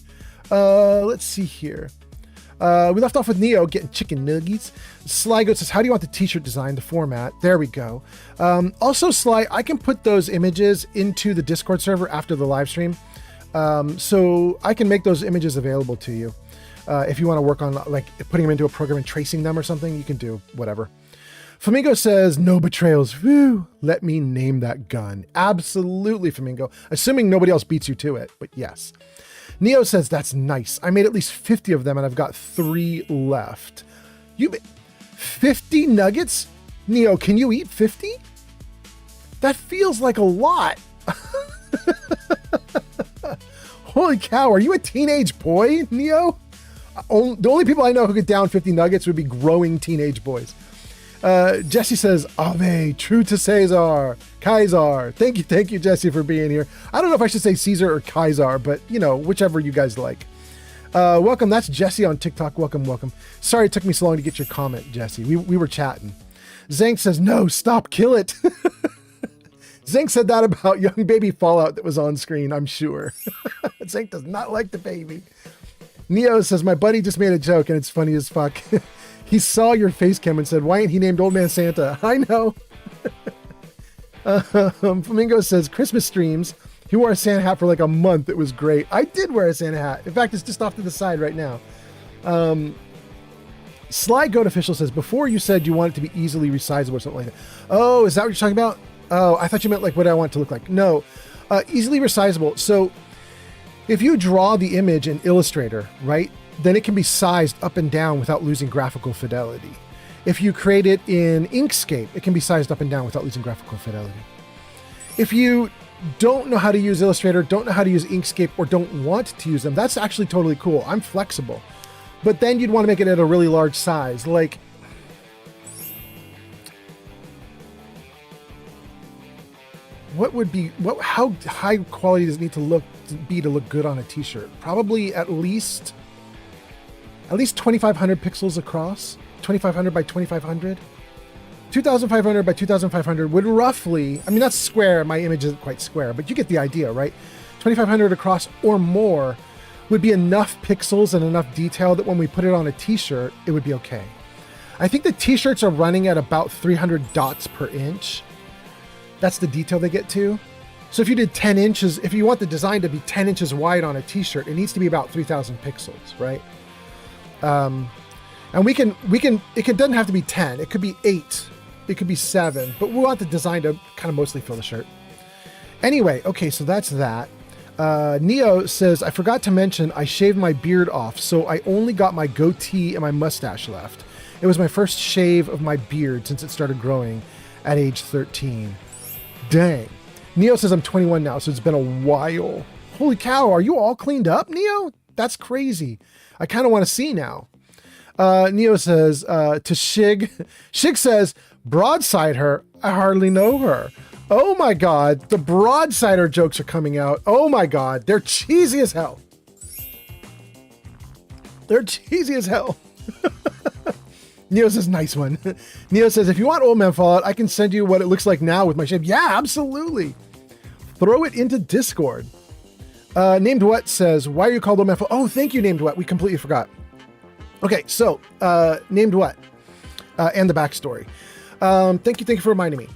Let's see here. We left off with Neo getting chicken nuggets. Sly Goat says, how do you want the t-shirt design, the format? There we go. Also, Sly, I can put those images into the Discord server after the live stream. So I can make those images available to you. If you want to work on, like, putting them into a program and tracing them or something, you can do whatever. Flamingo says, no betrayals. Woo! Let me name that gun. Absolutely, Flamingo. Assuming nobody else beats you to it, but yes. Neo says, that's nice. I made at least 50 of them, and I've got 3 left. 50 nuggets? Neo, can you eat 50? That feels like a lot. Holy cow, are you a teenage boy, Neo? The only people I know who get down 50 nuggets would be growing teenage boys. Jesse says, Ave, true to Caesar, Kaiser. Thank you, Jesse, for being here. I don't know if I should say Caesar or Kaiser, but, whichever you guys like. Welcome, that's Jesse on TikTok. Welcome. Sorry it took me so long to get your comment, Jesse. We were chatting. Zank says, no, stop, kill it. Zank said that about young baby Fallout that was on screen, I'm sure. Zank does not like the baby. Neo says, my buddy just made a joke and it's funny as fuck. He saw your face cam and said, why ain't he named Old Man Santa? I know. Flamingo says, Christmas streams. He wore a Santa hat for like a month. It was great. I did wear a Santa hat. In fact, it's just off to the side right now. Sly Goat Official says, before you said you want it to be easily resizable or something like that. Oh, is that what you're talking about? Oh, I thought you meant like what I want it to look like. No, easily resizable. So if you draw the image in Illustrator, right, then it can be sized up and down without losing graphical fidelity. If you create it in Inkscape, it can be sized up and down without losing graphical fidelity. If you don't know how to use Illustrator, don't know how to use Inkscape, or don't want to use them, that's actually totally cool. I'm flexible. but then you'd want to make it at a really large size. Like, how high quality does it need to look good on a t-shirt? Probably at least 2,500 pixels across, 2,500 by 2,500. 2,500 by 2,500 would roughly, I mean, that's square. My image isn't quite square, but you get the idea, right? 2,500 across or more would be enough pixels and enough detail that when we put it on a t-shirt, it would be okay. I think the t-shirts are running at about 300 dots per inch. That's the detail they get to. So if you did 10 inches, if you want the design to be 10 inches wide on a t-shirt, it needs to be about 3,000 pixels, right? And it doesn't have to be 10. It could be 8. It could be 7, but we want the design to kind of mostly fill the shirt. Anyway, okay, so that's that. Neo says, I forgot to mention I shaved my beard off, so I only got my goatee and my mustache left. It was my first shave of my beard since it started growing at age 13. Dang. Neo says I'm 21 now, so it's been a while. Holy cow, are you all cleaned up, Neo? That's crazy. I kind of want to see now. Neo says to Shig. Shig says, broadside her. I hardly know her. Oh my God. The broadsider jokes are coming out. Oh my God. They're cheesy as hell. They're cheesy as hell. Neo says, nice one. Neo says, if you want Old Man Fallout, I can send you what it looks like now with my shape. Yeah, absolutely. Throw it into Discord. Named What says, why are you called Old Man Fallout? Oh, thank you, Named What. We completely forgot. Okay, so Named What and the backstory. Thank you for reminding me.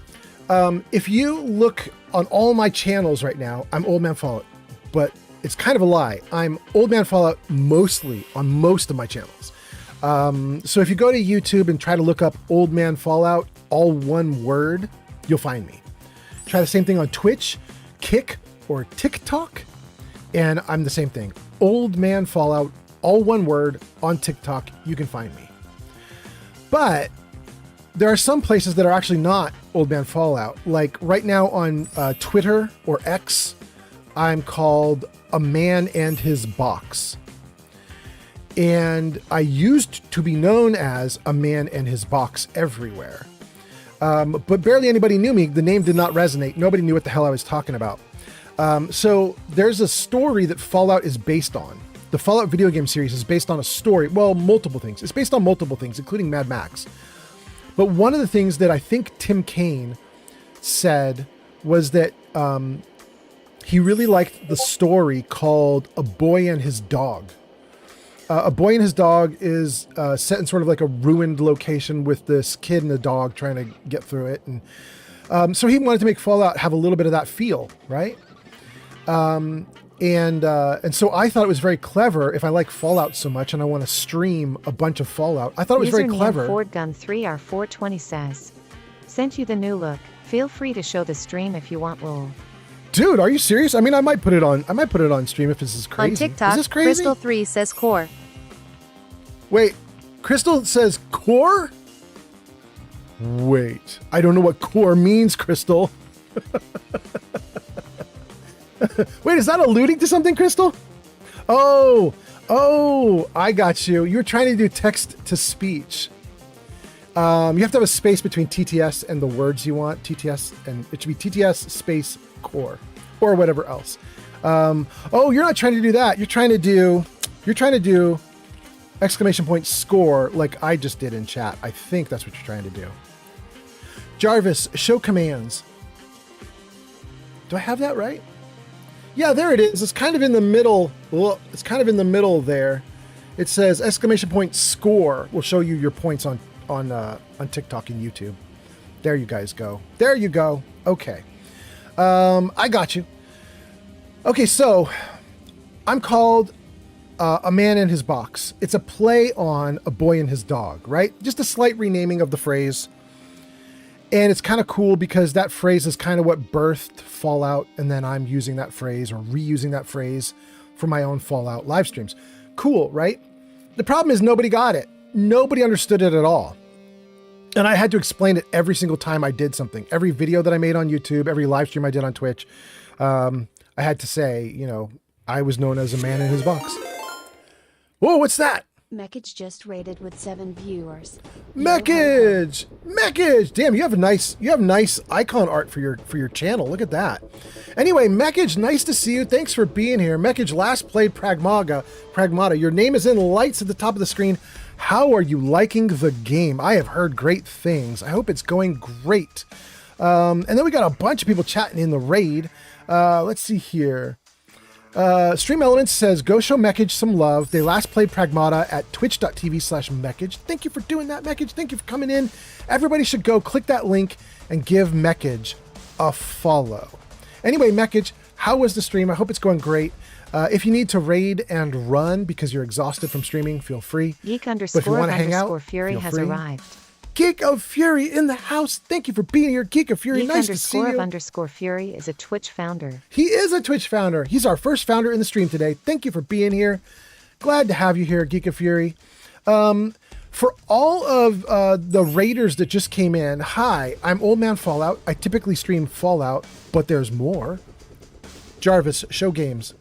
If you look on all my channels right now, I'm Old Man Fallout, but it's kind of a lie. I'm Old Man Fallout mostly on most of my channels. So if you go to YouTube and try to look up Old Man Fallout, all one word, you'll find me. Try the same thing on Twitch, Kick, or TikTok, and I'm the same thing. Old Man Fallout, all one word, on TikTok, you can find me. But there are some places that are actually not Old Man Fallout. Like right now on Twitter or X, I'm called A Man and His Box. And I used to be known as A Man and His Box everywhere. But barely anybody knew me. The name did not resonate. Nobody knew what the hell I was talking about. So there's a story that Fallout is based on. The Fallout video game series is based on a story. Well, multiple things. It's based on multiple things, including Mad Max. But one of the things that I think Tim Kaine said was that he really liked the story called A Boy and His Dog. A Boy and His Dog is set in sort of like a ruined location with this kid and a dog trying to get through it. And so he wanted to make Fallout have a little bit of that feel, right? And so I thought it was very clever. If I like Fallout so much and I want to stream a bunch of Fallout, I thought it was very clever. Ford Gun 3R420 says, sent you the new look. Feel free to show the stream if you want, lol. Dude, are you serious? I mean, I might put it on stream if this is crazy. On TikTok, is this crazy? Crystal3 says core. Wait, Crystal says core? Wait, I don't know what core means, Crystal. Wait, is that alluding to something, Crystal? Oh, I got you. You were trying to do text to speech. You have to have a space between TTS and the words you want. TTS, and it should be TTS space core or whatever else. Oh, you're not trying to do that. You're trying to do exclamation point score like I just did in chat. I think that's what you're trying to do. Jarvis, show commands. Do I have that right? Yeah, there it is. It's kind of in the middle. Well, it's kind of in the middle there. It says exclamation point score will show you your points on TikTok and YouTube. There you guys go. There you go. Okay. I got you. Okay, so I'm called A Man and His Box. It's a play on A Boy and His Dog, right? Just a slight renaming of the phrase. And it's kind of cool because that phrase is kind of what birthed Fallout, and then I'm using that phrase or reusing that phrase for my own Fallout live streams. Cool, right? The problem is nobody got it. Nobody understood it at all. And I had to explain it every single time I did something. Every video that I made on YouTube, every live stream I did on Twitch, I had to say, I was known as A Man in His Box. Whoa, what's that? Mekage just rated with 7 viewers. Mekage! Mekage! Damn, you have nice icon art for your channel. Look at that. Anyway, Mekage, nice to see you. Thanks for being here. Mekage last played Pragmata. Your name is in lights at the top of the screen. How are you liking the game? I have heard great things. I hope it's going great. And then we got a bunch of people chatting in the raid. Let's see here. Stream Elements says, go show Mekage some love. They last played Pragmata at twitch.tv/Mekage. Thank you for doing that, Mekage. Thank you for coming in. Everybody should go click that link and give Mekage a follow. Anyway, Mekage, how was the stream? I hope it's going great. If you need to raid and run because you're exhausted from streaming, feel free. Geek__Fury has arrived. Geek of Fury in the house. Thank you for being here, Geek of Fury. Nice to see you. Geek__Fury is a Twitch founder. He is a Twitch founder. He's our first founder in the stream today. Thank you for being here. Glad to have you here, Geek of Fury. For all of the raiders that just came in, hi, I'm Old Man Fallout. I typically stream Fallout, but there's more. Jarvis, show games.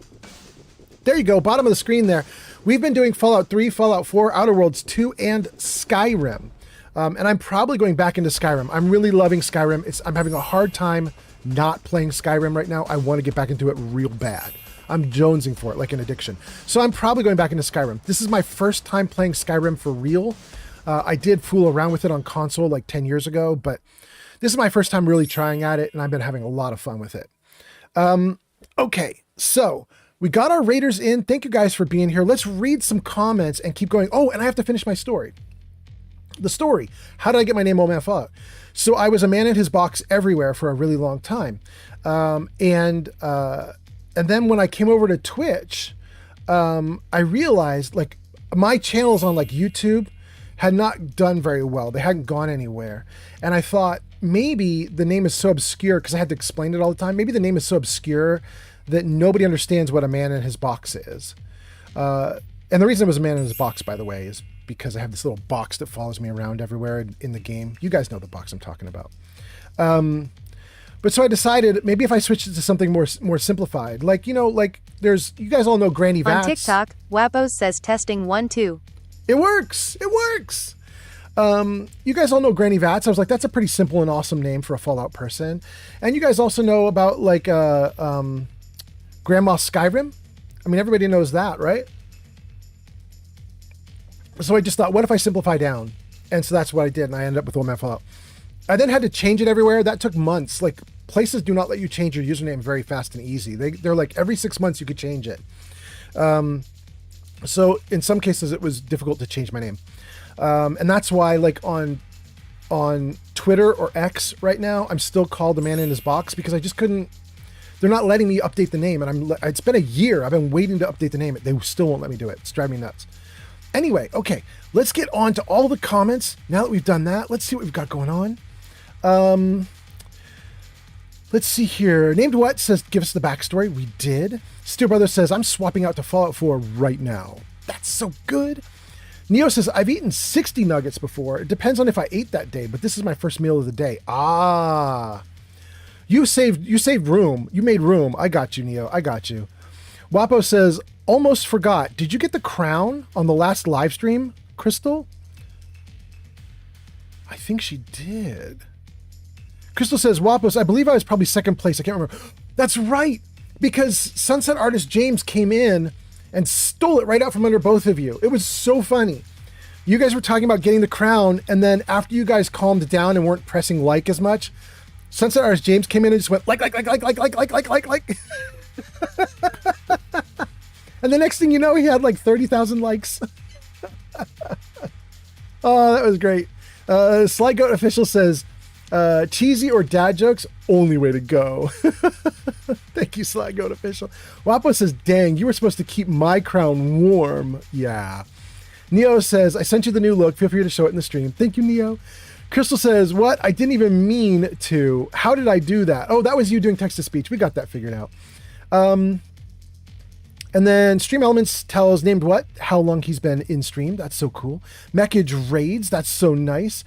There you go, bottom of the screen there. We've been doing Fallout 3, Fallout 4, Outer Worlds 2, and Skyrim. And I'm probably going back into Skyrim. I'm really loving Skyrim. I'm having a hard time not playing Skyrim right now. I want to get back into it real bad. I'm jonesing for it like an addiction. So I'm probably going back into Skyrim. This is my first time playing Skyrim for real. I did fool around with it on console like 10 years ago, but this is my first time really trying at it, and I've been having a lot of fun with it. Okay, so we got our raiders in. Thank you guys for being here. Let's read some comments and keep going. Oh, and I have to finish my story. The story. How did I get my name Old Man Fallout? So I was a man in his box everywhere for a really long time. And then when I came over to Twitch, I realized like my channels on like YouTube had not done very well. They hadn't gone anywhere. And I thought maybe the name is so obscure because I had to explain it all the time. Maybe the name is so obscure that nobody understands what a man in his box is. And the reason it was a man in his box, by the way, is because I have this little box that follows me around everywhere in the game. You guys know the box I'm talking about. But so I decided maybe if I switched it to something more simplified, like, you know, like there's, you guys all know Granny Vats. On TikTok, Wappos says testing 1 2. It works. It works. You guys all know Granny Vats. I was like, that's a pretty simple and awesome name for a Fallout person. And you guys also know about like Grandma Skyrim. I mean, everybody knows that, right? So I just thought, what if I simplify down? And so that's what I did, and I ended up with Old Man Fallout. I then had to change it everywhere. That took months. Like, places do not let you change your username very fast and easy. They're like, every 6 months you could change it. So in some cases, it was difficult to change my name. And that's why, like, on Twitter or X right now, I'm still called the man in his box because I just couldn't. They're not letting me update the name, and it's been a year. I've been waiting to update the name. They still won't let me do it. It's driving me nuts. Anyway, okay, let's get on to all the comments. Now that we've done that, let's see what we've got going on. Let's see here. Named What says, give us the backstory. We did. Steel Brother says, I'm swapping out to Fallout 4 right now. That's so good. Neo says, I've eaten 60 nuggets before. It depends on if I ate that day, but this is my first meal of the day. Ah. You saved room. You made room. I got you, Neo. I got you. Wapo says, almost forgot. Did you get the crown on the last live stream, Crystal? I think she did. Crystal says, Wapos, I believe I was probably second place. I can't remember. That's right. Because Sunset Artist James came in and stole it right out from under both of you. It was so funny. You guys were talking about getting the crown, and then after you guys calmed down and weren't pressing like as much, Sunset Artist James came in and just went like. And the next thing you know, he had like 30,000 likes. Oh, that was great. Sly Goat Official says, cheesy or dad jokes, only way to go. Thank you, Sly Goat Official. Wapo says, dang, you were supposed to keep my crown warm. Yeah. Neo says, I sent you the new look. Feel free to show it in the stream. Thank you, Neo. Crystal says, what? I didn't even mean to. How did I do that? Oh, that was you doing text-to-speech. We got that figured out. And then Stream Elements tells Named What how long he's been in stream. That's so cool. Mekage raids. That's so nice.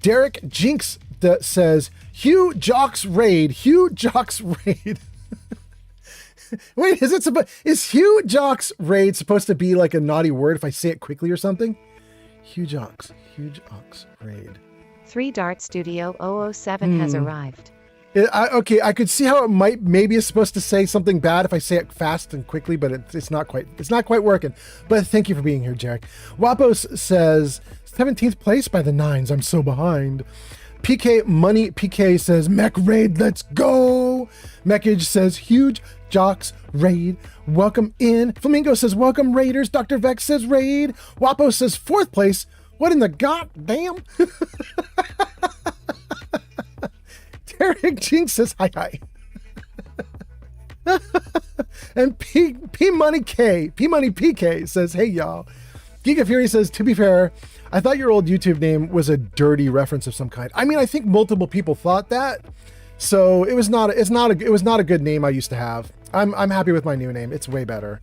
Derek Jinx says, Hugh Jocks raid. Hugh Jocks raid. Wait, is Hugh Jocks raid supposed to be like a naughty word if I say it quickly or something? Hugh Jocks raid. 3 Dart Studio 007 has arrived. Okay, I could see how maybe it's supposed to say something bad if I say it fast and quickly, but it's not quite working. But thank you for being here, Jarek. Wapos says 17th place by the Nines. I'm so behind. PK says Mech raid, let's go. Mechage says huge Jocks raid, welcome in. Flamingo says welcome Raiders. Dr. Vex says raid. Wapo says 4th place. What in the goddamn? Derek Jinx says hi. And P Money PK says hey y'all. Giga Fury says, to be fair, I thought your old YouTube name was a dirty reference of some kind. I mean, I think multiple people thought that, so it was not a good name I used to have. I'm happy with my new name. It's way better.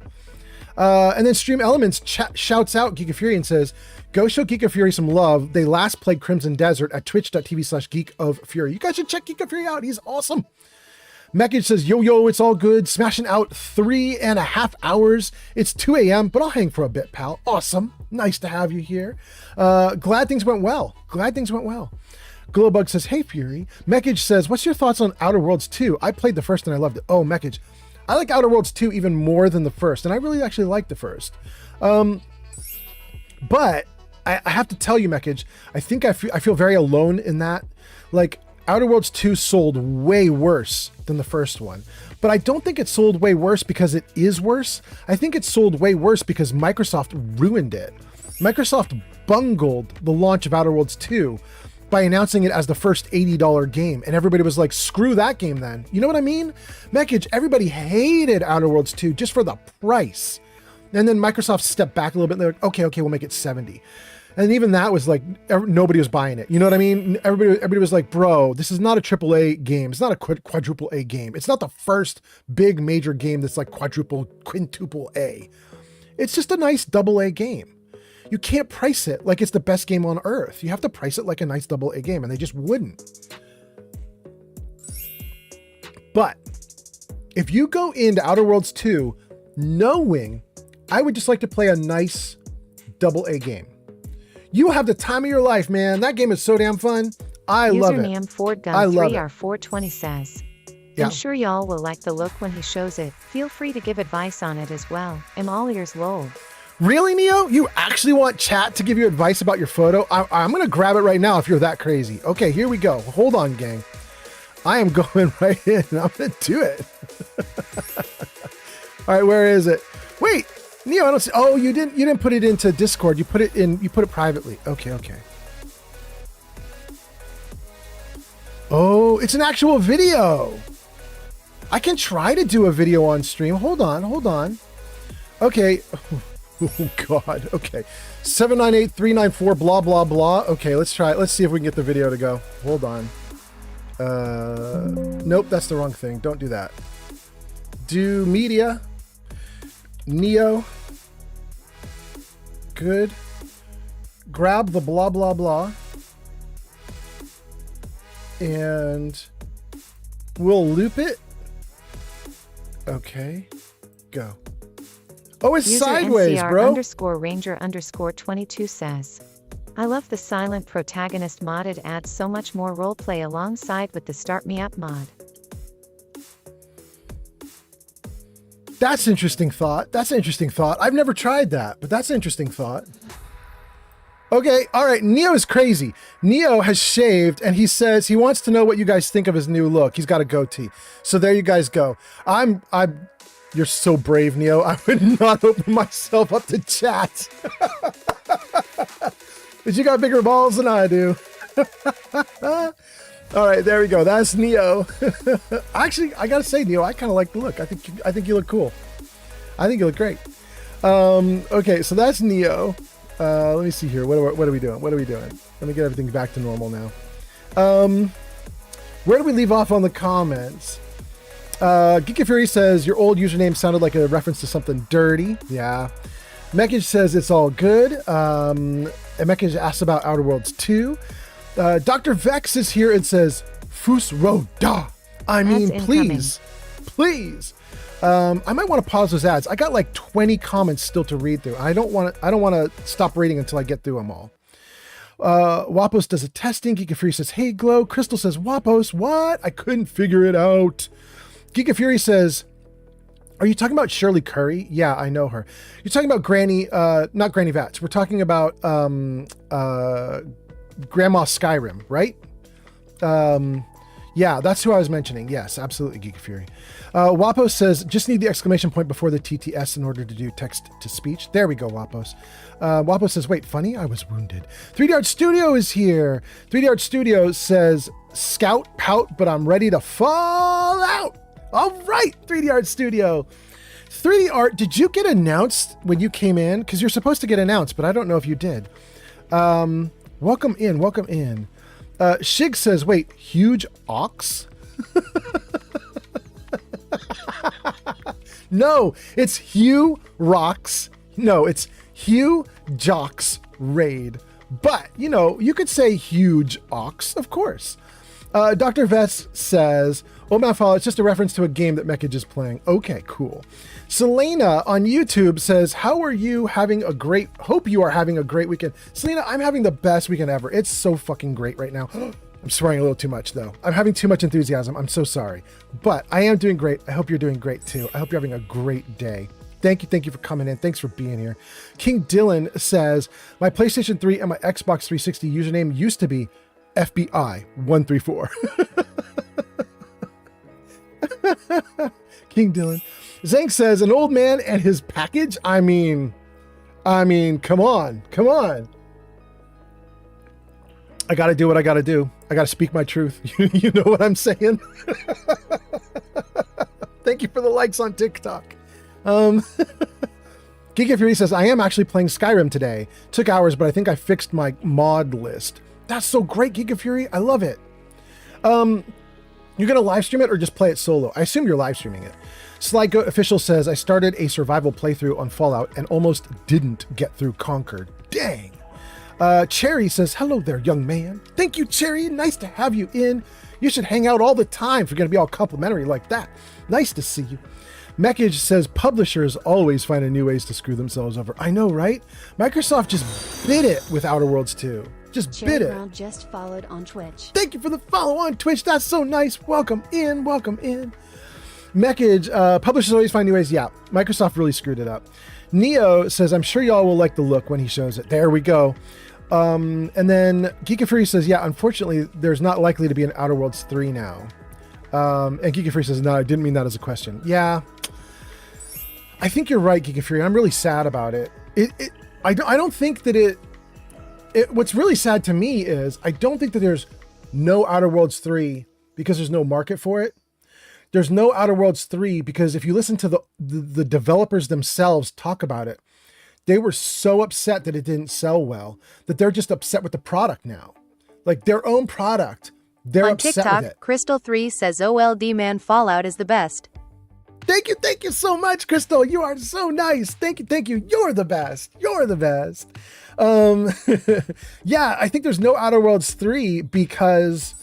And then Stream Elements shouts out Giga Fury and says, go show Giga Fury some love. They last played Crimson Desert at twitch.tv/Geek of Fury. You guys should check Giga Fury out. He's awesome. Mechage says, yo, it's all good. Smashing out 3.5 hours. It's 2 a.m., but I'll hang for a bit, pal. Awesome. Nice to have you here. Glad things went well. Glowbug says, hey, Fury. Mechage says, what's your thoughts on Outer Worlds 2? I played the first and I loved it. Oh, Mechage. I like Outer Worlds 2 even more than the first, and I really actually like the first. But I have to tell you, Mechage, I think I feel very alone in that. Like, Outer Worlds 2 sold way worse than the first one. But I don't think it sold way worse because it is worse. I think it sold way worse because Microsoft ruined it. Microsoft bungled the launch of Outer Worlds 2 by announcing it as the first $80 game. And everybody was like, screw that game then. You know what I mean? Mechage, everybody hated Outer Worlds 2 just for the price. And then Microsoft stepped back a little bit and they're like, okay, we'll make it 70. And even that was like, nobody was buying it. You know what I mean? Everybody was like, bro, this is not a AAA game. It's not a quadruple A game. It's not the first big major game that's like quintuple A. It's just a nice double A game. You can't price it like it's the best game on earth. You have to price it like a nice double A game, and they just wouldn't. But if you go into Outer Worlds 2 knowing I would just like to play a nice double A game, you have the time of your life, man. That game is so damn fun. I love it. Username FordGun3R420 says, Yeah. I'm sure y'all will like the look when he shows it. Feel free to give advice on it as well. I'm all ears, lol. Really, Neo? You actually want chat to give you advice about your photo? I'm going to grab it right now if you're that crazy. Okay, here we go. Hold on, gang. I am going right in. I'm going to do it. All right, where is it? Wait, Neo, I don't see. Oh, you didn't put it into Discord. You put it privately. Okay. Oh, it's an actual video. I can try to do a video on stream. Hold on. Okay. Oh God. Okay. 798-394 blah blah blah. Okay, let's try it. Let's see if we can get the video to go. Hold on. Nope, that's the wrong thing. Don't do that. Do media. Neo. Good. Grab the blah blah blah. And we'll loop it. Okay. Go. Oh, it's User sideways, NCR bro. _Ranger_22 says, I love the silent protagonist modded, adds so much more roleplay alongside with the Start Me Up mod. That's interesting thought. I've never tried that, but that's interesting thought. Okay, all right. Neo is crazy. Neo has shaved, and he says he wants to know what you guys think of his new look. He's got a goatee. So there you guys go. You're so brave, Neo. I would not open myself up to chat. But you got bigger balls than I do. All right, there we go. That's Neo. Actually, I gotta say, Neo, I kind of like the look. I think you look cool. I think you look great. Okay, so that's Neo. Let me see here. What are we doing? Let me get everything back to normal now. Where do we leave off on the comments? Geeky Fury says your old username sounded like a reference to something dirty. Yeah. Mechage says it's all good. And Mechage asks about Outer Worlds 2. Dr. Vex is here and says, Fus Ro Da. I mean, please. please. I might want to pause those ads. I got like 20 comments still to read through. I don't want to stop reading until I get through them all. Wapos does a testing. Geek of Fury says, hey, Glow. Crystal says, Wapos, what? I couldn't figure it out. Geek of Fury says, are you talking about Shirley Curry? Yeah, I know her. You're talking about Granny, not Granny Vats. We're talking about Grandma Skyrim, right? Yeah, that's who I was mentioning. Yes, absolutely, Geek of Fury. Wapos says, just need the exclamation point before the TTS in order to do text to speech. There we go, Wapos. Wapos says, wait, funny? I was wounded. 3D Art Studio is here. 3D Art Studio says, scout, pout, but I'm ready to fall out. All right, 3D Art Studio. 3D Art, did you get announced when you came in? Because you're supposed to get announced, but I don't know if you did. Welcome in, welcome in. Shig says, wait, huge ox? No, it's Hugh Rocks. No, it's Hugh Jocks Raid. But, you know, you could say huge ox, of course. Dr. Vest says, oh, man, follow, it's just a reference to a game that Mekage is playing. Okay, cool. Selena on YouTube says, how are you having a great, hope you are having a great weekend. Selena, I'm having the best weekend ever. It's so fucking great right now. I'm swearing a little too much though. I'm having too much enthusiasm. I'm so sorry, but I am doing great. I hope you're doing great too. I hope you're having a great day. Thank you for coming in. Thanks for being here. King Dylan says, my PlayStation 3 and my Xbox 360 username used to be FBI 134. King Dylan. Zank says, an old man and his package? I mean, come on. I got to do what I got to do. I got to speak my truth. You know what I'm saying? Thank you for the likes on TikTok. Geek of Fury says, I am actually playing Skyrim today. Took hours, but I think I fixed my mod list. That's so great, Geek of Fury. I love it. You're going to live stream it or just play it solo? I assume you're live streaming it. Slygoat Official says, I started a survival playthrough on Fallout and almost didn't get through Conquered. Dang. Cherry says, hello there, young man. Thank you, Cherry. Nice to have you in. You should hang out all the time if you're going to be all complimentary like that. Nice to see you. Mekage says, publishers always find new ways to screw themselves over. I know, right? Microsoft just bit it with Outer Worlds 2. Just Cherry bit it. Brown just followed on Twitch. Thank you for the follow on Twitch. That's so nice. Welcome in. Welcome in. Mekage, publishers always find new ways. Yeah, Microsoft really screwed it up. Neo says, I'm sure y'all will like the look when he shows it. There we go. And then Geek of Fury says, yeah, unfortunately, there's not likely to be an Outer Worlds 3 now. And Geek of Fury says, no, I didn't mean that as a question. Yeah, I think you're right, Geek of Fury. I'm really sad about it. I don't think that what's really sad to me is I don't think that there's no Outer Worlds 3 because there's no market for it. There's no Outer Worlds 3 because if you listen to the developers themselves talk about it, they were so upset that it didn't sell well that they're just upset with the product now. Like their own product, they're On upset TikTok, with it. Crystal3 says OLD man Fallout is the best. Thank you so much, Crystal. You are so nice. Thank you. You're the best. Yeah, I think there's no Outer Worlds 3 because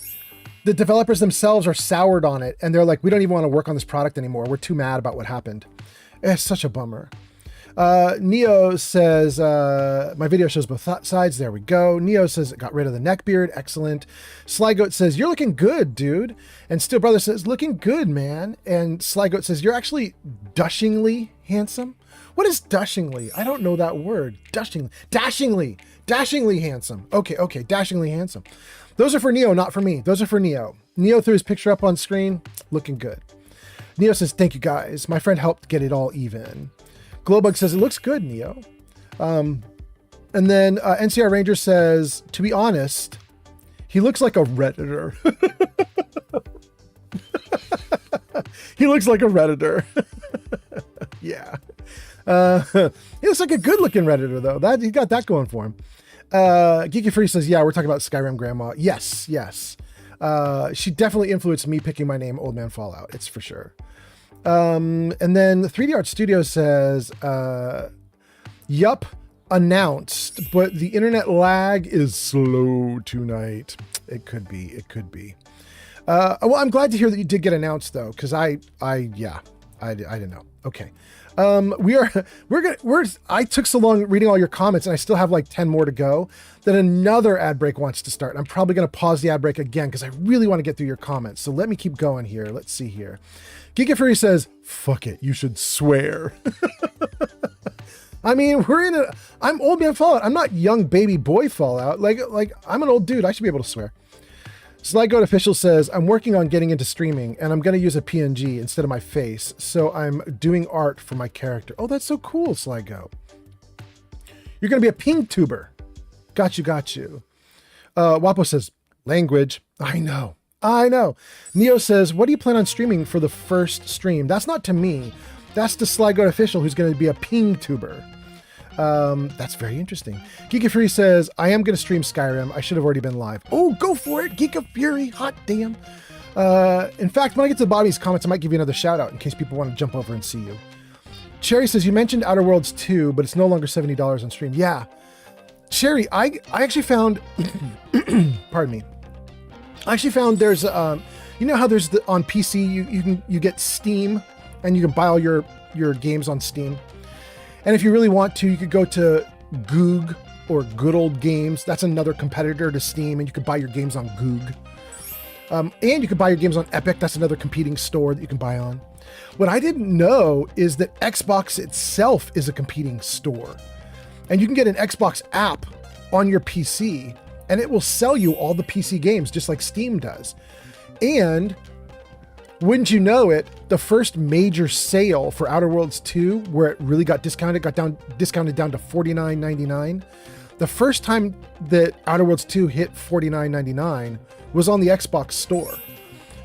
the developers themselves are soured on it and they're like, we don't even want to work on this product anymore. We're too mad about what happened. It's such a bummer. Neo says, my video shows both sides. There we go. Neo says it got rid of the neck beard. Excellent. Slygoat says, you're looking good, dude. And Steel Brother says, looking good, man. And Slygoat says, you're actually dashingly handsome. What is dashingly? I don't know that word. Dashingly handsome. Okay. Dashingly handsome. Those are for Neo, not for me. Those are for Neo. Neo threw his picture up on screen. Looking good. Neo says, thank you guys. My friend helped get it all even. Glowbug says, it looks good, Neo. And then NCR Ranger says, to be honest, he looks like a Redditor. He looks like a Redditor. Yeah. He looks like a good looking Redditor though. He got that going for him. Geeky Free says, yeah, we're talking about Skyrim Grandma. Yes. She definitely influenced me picking my name, Old Man Fallout. It's for sure. And then 3D Art Studio says, yup, announced, but the internet lag is slow tonight. It could be. Well, I'm glad to hear that you did get announced though, because I didn't know. Okay. I took so long reading all your comments and I still have like 10 more to go that another ad break wants to start. I'm probably going to pause the ad break again because I really want to get through your comments. So let me keep going here. Let's see here. Giga Fury says, fuck it. You should swear. I mean, I'm old man Fallout. I'm not young baby boy Fallout. Like I'm an old dude. I should be able to swear. Slygoat Official says, I'm working on getting into streaming and I'm going to use a PNG instead of my face. So I'm doing art for my character. Oh, that's so cool, Slygoat. You're going to be a ping tuber. Got you. Wapo says, language. I know. Neo says, what do you plan on streaming for the first stream? That's not to me. That's to Slygoat Official, who's going to be a ping tuber. That's very interesting. Geeka Fury says, I am going to stream Skyrim. I should have already been live. Oh, go for it, Geeka Fury. Hot damn. In fact, when I get to the bottom of these comments, I might give you another shout out in case people want to jump over and see you. Cherry says, you mentioned Outer Worlds 2, but it's no longer $70 on stream. Yeah. Cherry, I actually found, pardon me. I actually found there's, you know how there's on PC, you get Steam and you can buy all your games on Steam. And if you really want to, you could go to Goog or Good Old Games. That's another competitor to Steam, and you could buy your games on Goog. And you could buy your games on Epic. That's another competing store that you can buy on. What I didn't know is that Xbox itself is a competing store. And you can get an Xbox app on your PC, and it will sell you all the PC games just like Steam does. And wouldn't you know it, the first major sale for Outer Worlds 2, where it really got discounted down to $49.99. The first time that Outer Worlds 2 hit $49.99 was on the Xbox store.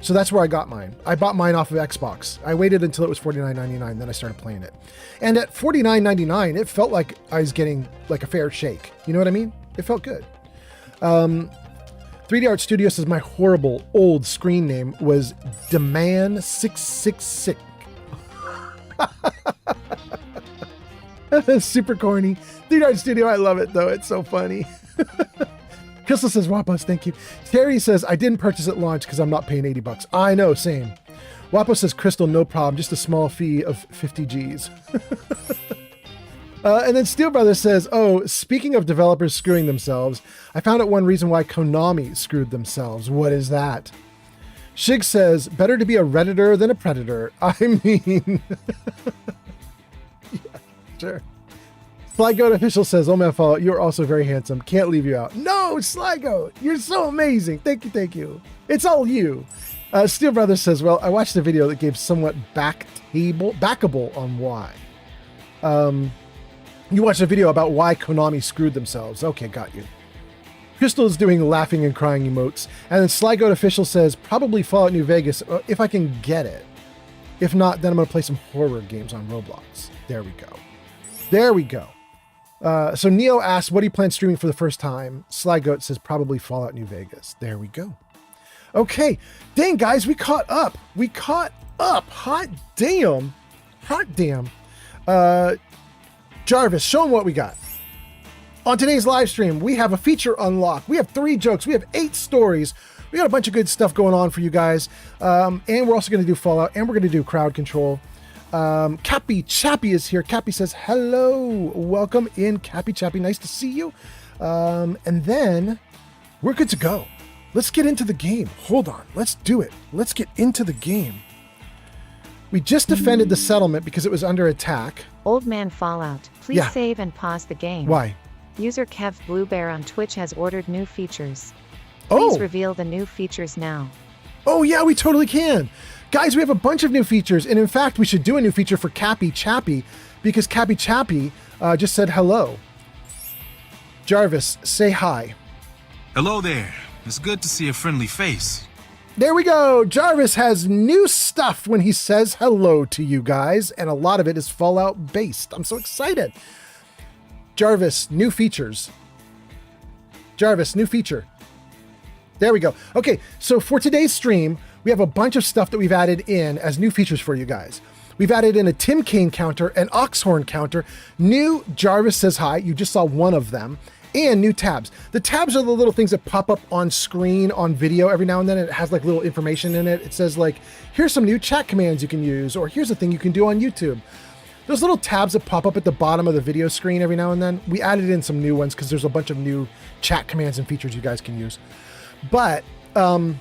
So that's where I got mine. I bought mine off of Xbox. I waited until it was $49.99, then I started playing it. And at $49.99, it felt like I was getting like a fair shake. You know what I mean? It felt good. 3D Art Studio says my horrible old screen name was Deman666. Super corny. 3D Art Studio, I love it though. It's so funny. Crystal says, Wapos, thank you. Terry says, I didn't purchase at launch because I'm not paying $80. I know, same. Wapo says, Crystal, no problem. Just a small fee of 50 G's. And then Steel Brothers says, oh, speaking of developers screwing themselves, I found out one reason why Konami screwed themselves. What is that? Shig says, better to be a Redditor than a Predator. I mean, yeah, sure. Slygoat Official says, oh man, Fallout, you're also very handsome. Can't leave you out. No, Slygoat, you're so amazing. Thank you. It's all you. Steel Brothers says, well, I watched a video that gave somewhat backable on why. You watched a video about why Konami screwed themselves. Okay, got you. Crystal is doing laughing and crying emotes. And then Slygoat Official says, probably Fallout New Vegas, if I can get it. If not, then I'm going to play some horror games on Roblox. There we go. So Neo asks, what do you plan streaming for the first time? Slygoat says, probably Fallout New Vegas. There we go. Okay. Dang, guys, we caught up. Hot damn. Jarvis, show them what we got. On today's live stream, we have a feature unlock. We have 3 jokes. We have 8 stories. We got a bunch of good stuff going on for you guys. And we're also going to do Fallout, and we're going to do crowd control. Cappy Chappy is here. Cappy says, hello. Welcome in, Cappy Chappy. Nice to see you. And then we're good to go. Let's get into the game. Hold on. Let's do it. Let's get into the game. We just defended the settlement because it was under attack. Old man Fallout, please save and pause the game. Why? User Kev Bluebear on Twitch has ordered new features. Please reveal the new features now. Oh yeah, we totally can. Guys, we have a bunch of new features, and in fact, we should do a new feature for Cappy Chappy because Cappy Chappy just said hello. Jarvis, say hi. Hello there. It's good to see a friendly face. There we go. Jarvis has new stuff when he says hello to you guys, and a lot of it is Fallout based. I'm so excited. Jarvis, new features. Jarvis, new feature. There we go. Okay, so for today's stream, we have a bunch of stuff that we've added in as new features for you guys. We've added in a Tim Kaine counter, an Oxhorn counter, new Jarvis says hi. You just saw one of them. and new tabs. The tabs are the little things that pop up on screen on video every now and then. It has like little information in it. It says like, here's some new chat commands you can use, or here's a thing you can do on YouTube. Those little tabs that pop up at the bottom of the video screen every now and then, we added in some new ones because there's a bunch of new chat commands and features you guys can use. But the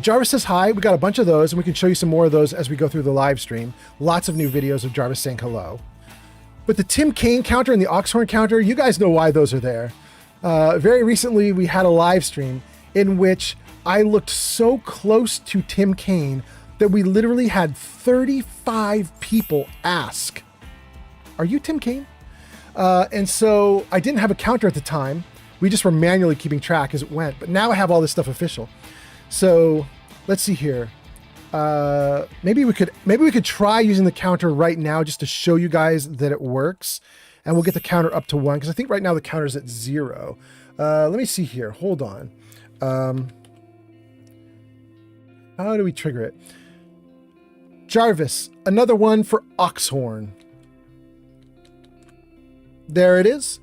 Jarvis says hi, we got a bunch of those, and we can show you some more of those as we go through the live stream. Lots of new videos of Jarvis saying hello. But the Tim Kaine counter and the Oxhorn counter, you guys know why those are there. Very recently, we had a live stream in which I looked so close to Tim Kaine that we literally had 35 people ask, are you Tim Kaine? And so I didn't have a counter at the time. We just were manually keeping track as it went, but now I have all this stuff official. So let's see here. Maybe we could try using the counter right now just to show you guys that it works, and we'll get the counter up to 1 because I think right now the counter is at 0. Let me see here. Hold on. How do we trigger it? Jarvis, another one for Oxhorn. There it is.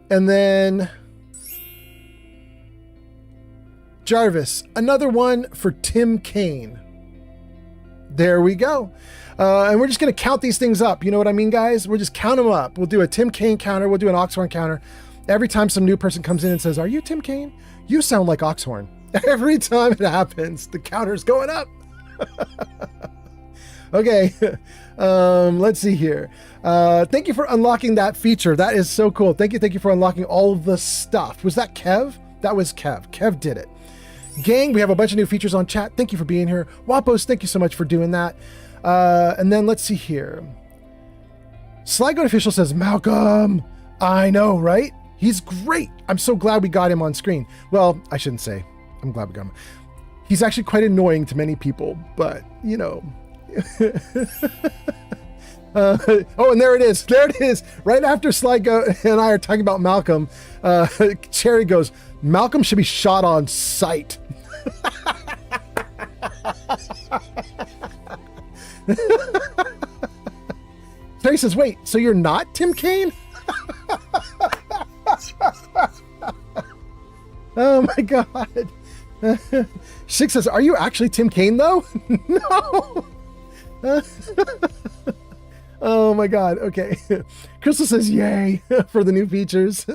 And then Jarvis, another one for Tim Kaine. There we go. And we're just going to count these things up. You know what I mean, guys? We'll just count them up. We'll do a Tim Kaine counter. We'll do an Oxhorn counter. Every time some new person comes in and says, are you Tim Kaine? You sound like Oxhorn. Every time it happens, the counter's going up. Okay. Let's see here. Thank you for unlocking that feature. That is so cool. Thank you for unlocking all of the stuff. Was that Kev? That was Kev. Kev did it. Gang, we have a bunch of new features on chat. Thank you for being here. Wapos, thank you so much for doing that. And then let's see here. Sligo Official says, Malcolm. I know, right? He's great. I'm so glad we got him on screen. Well, I shouldn't say I'm glad we got him. He's actually quite annoying to many people, but you know. Oh, and there it is. There it is. Right after Sligo and I are talking about Malcolm, Cherry goes, Malcolm should be shot on sight. Cherry says, wait, so you're not Tim Kaine? Oh my God. Shik says, are you actually Tim Kaine though? No. Oh my God. Okay. Crystal says, yay for the new features.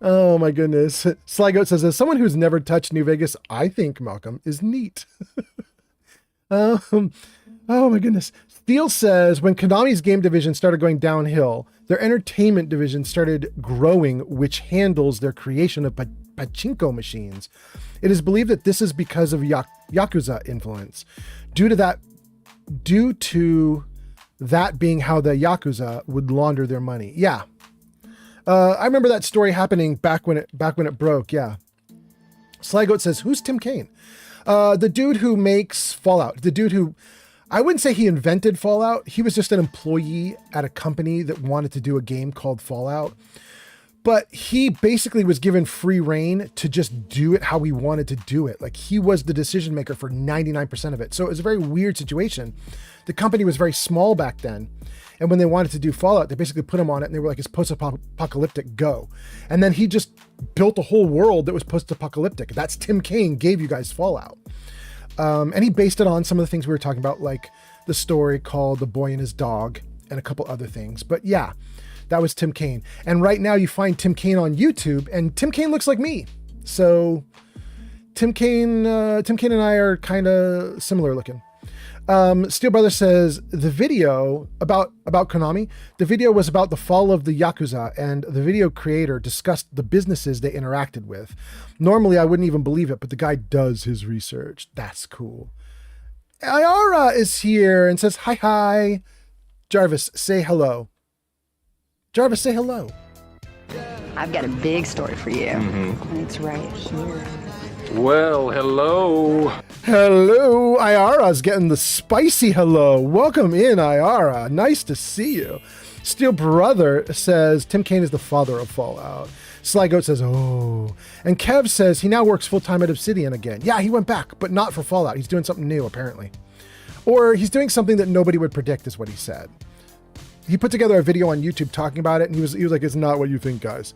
Oh my goodness. Slygoat says, as someone who's never touched New Vegas, I think Malcolm is neat. Oh my goodness. Steele says, when Konami's game division started going downhill, their entertainment division started growing, which handles their creation of pachinko machines. It is believed that this is because of Yakuza influence. Due to that being how the Yakuza would launder their money. Yeah. I remember that story happening back when it broke. Yeah. Slygoat says, who's Tim Kaine? The dude who makes Fallout. The dude who, I wouldn't say he invented Fallout. He was just an employee at a company that wanted to do a game called Fallout. But he basically was given free reign to just do it how he wanted to do it. Like, he was the decision maker for 99% of it. So it was a very weird situation. The company was very small back then. And when they wanted to do Fallout, they basically put him on it and they were like, it's post-apocalyptic, go. And then he just built a whole world that was post-apocalyptic. That's Tim Kaine gave you guys Fallout. And he based it on some of the things we were talking about, like the story called The Boy and His Dog and a couple other things. But yeah, that was Tim Kaine. And right now you find Tim Kaine on YouTube, and Tim Kaine looks like me. So Tim Kaine and I are kind of similar looking. Steel Brother says the video about Konami, the video was about the fall of the Yakuza, and the video creator discussed the businesses they interacted with. Normally I wouldn't even believe it, but the guy does his research. That's cool. Ayara is here and says, hi. Jarvis, say hello. Jarvis, say hello. I've got a big story for you. And it's right here. Well, hello. Hello, Ayara's getting the spicy hello. Welcome in, Ayara. Nice to see you. Steel Brother says, Tim Kaine is the father of Fallout. Slygoat says, oh. And Kev says he now works full-time at Obsidian again. Yeah, he went back, but not for Fallout. He's doing something new, apparently. Or he's doing something that nobody would predict, is what he said. he put together a video on YouTube talking about it, and he was like, it's not what you think, guys.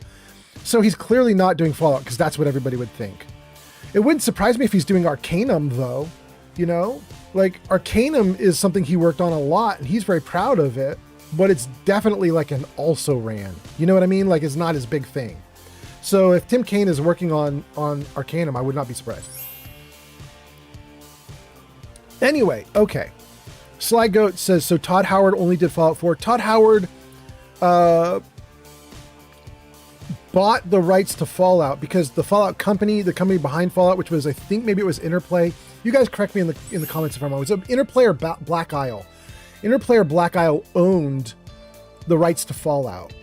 So he's clearly not doing Fallout, because that's what everybody would think. It wouldn't surprise me if he's doing Arcanum, though. You know, like Arcanum is something he worked on a lot, and he's very proud of it, but it's definitely like an also ran. You know what I mean? Like, it's not his big thing. So if Tim Kaine is working on Arcanum, I would not be surprised. Anyway, okay. Sly Goat says, so Todd Howard only did Fallout 4. Todd Howard bought the rights to Fallout because the Fallout company, the company behind Fallout, which was, I think maybe it was Interplay. You guys correct me in the comments if I'm wrong. Was it Interplay or Black Isle? Interplay or Black Isle owned the rights to Fallout.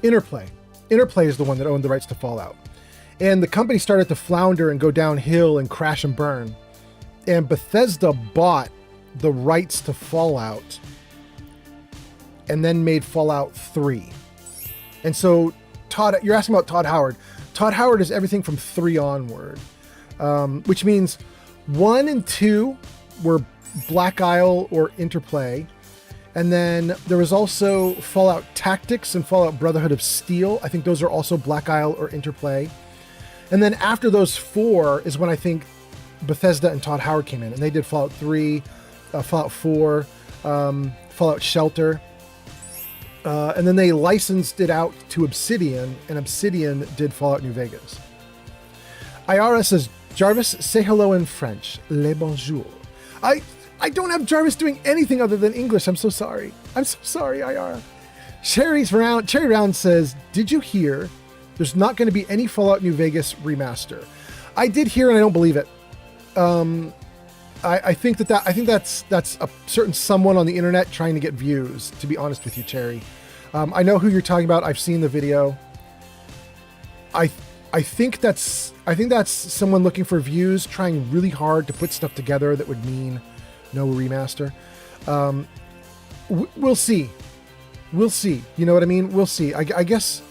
Interplay is the one that owned the rights to Fallout. And the company started to flounder and go downhill and crash and burn. And Bethesda bought the rights to Fallout and then made Fallout 3. And so Todd, you're asking about Todd Howard. Todd Howard is everything from 3 onward, which means 1 and 2 were Black Isle or Interplay. And then there was also Fallout Tactics and Fallout Brotherhood of Steel. I think those are also Black Isle or Interplay. And then after those 4 is when I think Bethesda and Todd Howard came in, and they did Fallout 3, Fallout 4, Fallout Shelter. And then they licensed it out to Obsidian, and Obsidian did Fallout New Vegas. Ayara says, Jarvis, say hello in French. Le bonjour. I don't have Jarvis doing anything other than English. I'm so sorry. I'm so sorry, Ayara. Cherry Round says, did you hear there's not going to be any Fallout New Vegas remaster? I did hear, and I don't believe it. I think that's a certain someone on the internet trying to get views, to be honest with you, Cherry. I know who you're talking about. I've seen the video. I think that's someone looking for views, trying really hard to put stuff together that would mean no remaster. We'll see. We'll see. You know what I mean? We'll see. I guess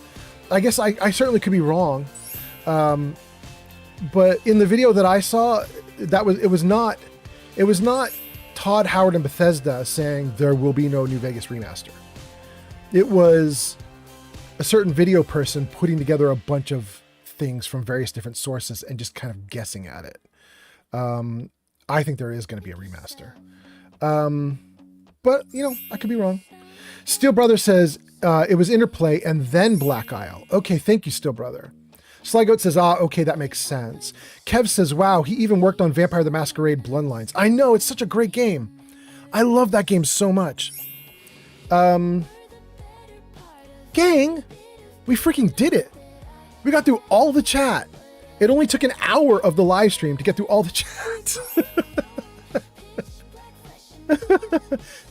I certainly could be wrong. But in the video that I saw, it was not Todd Howard and Bethesda saying there will be no New Vegas remaster. It was a certain video person putting together a bunch of things from various different sources and just kind of guessing at it. I think there is going to be a remaster. But, you know, I could be wrong. Steel Brother says it was Interplay and then Black Isle. Okay, thank you, Steel Brother. Slygoat says, okay, that makes sense. Kev says, wow, he even worked on Vampire the Masquerade Bloodlines. I know, it's such a great game. I love that game so much. Gang, we freaking did it. We got through all the chat. It only took an hour of the live stream to get through all the chat.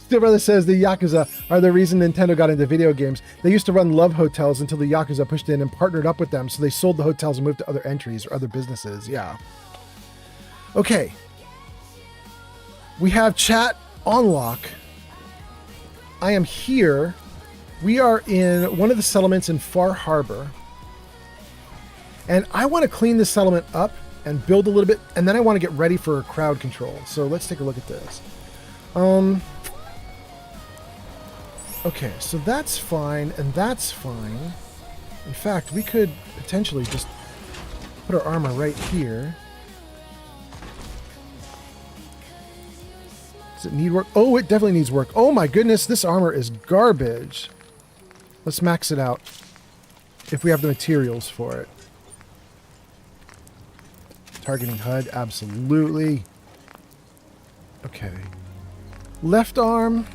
Steel Brother says the Yakuza are the reason Nintendo got into video games. They used to run love hotels until the Yakuza pushed in and partnered up with them, so they sold the hotels and moved to other entries or other businesses. Yeah. Okay. We have chat on lock. I am here. We are in one of the settlements in Far Harbor. And I want to clean this settlement up and build a little bit, and then I want to get ready for crowd control. So let's take a look at this. Okay, so that's fine, and that's fine. In fact, we could potentially just put our armor right here. Does it need work? Oh, it definitely needs work. Oh my goodness, this armor is garbage. Let's max it out if we have the materials for it. Targeting HUD, absolutely. Okay. Left arm.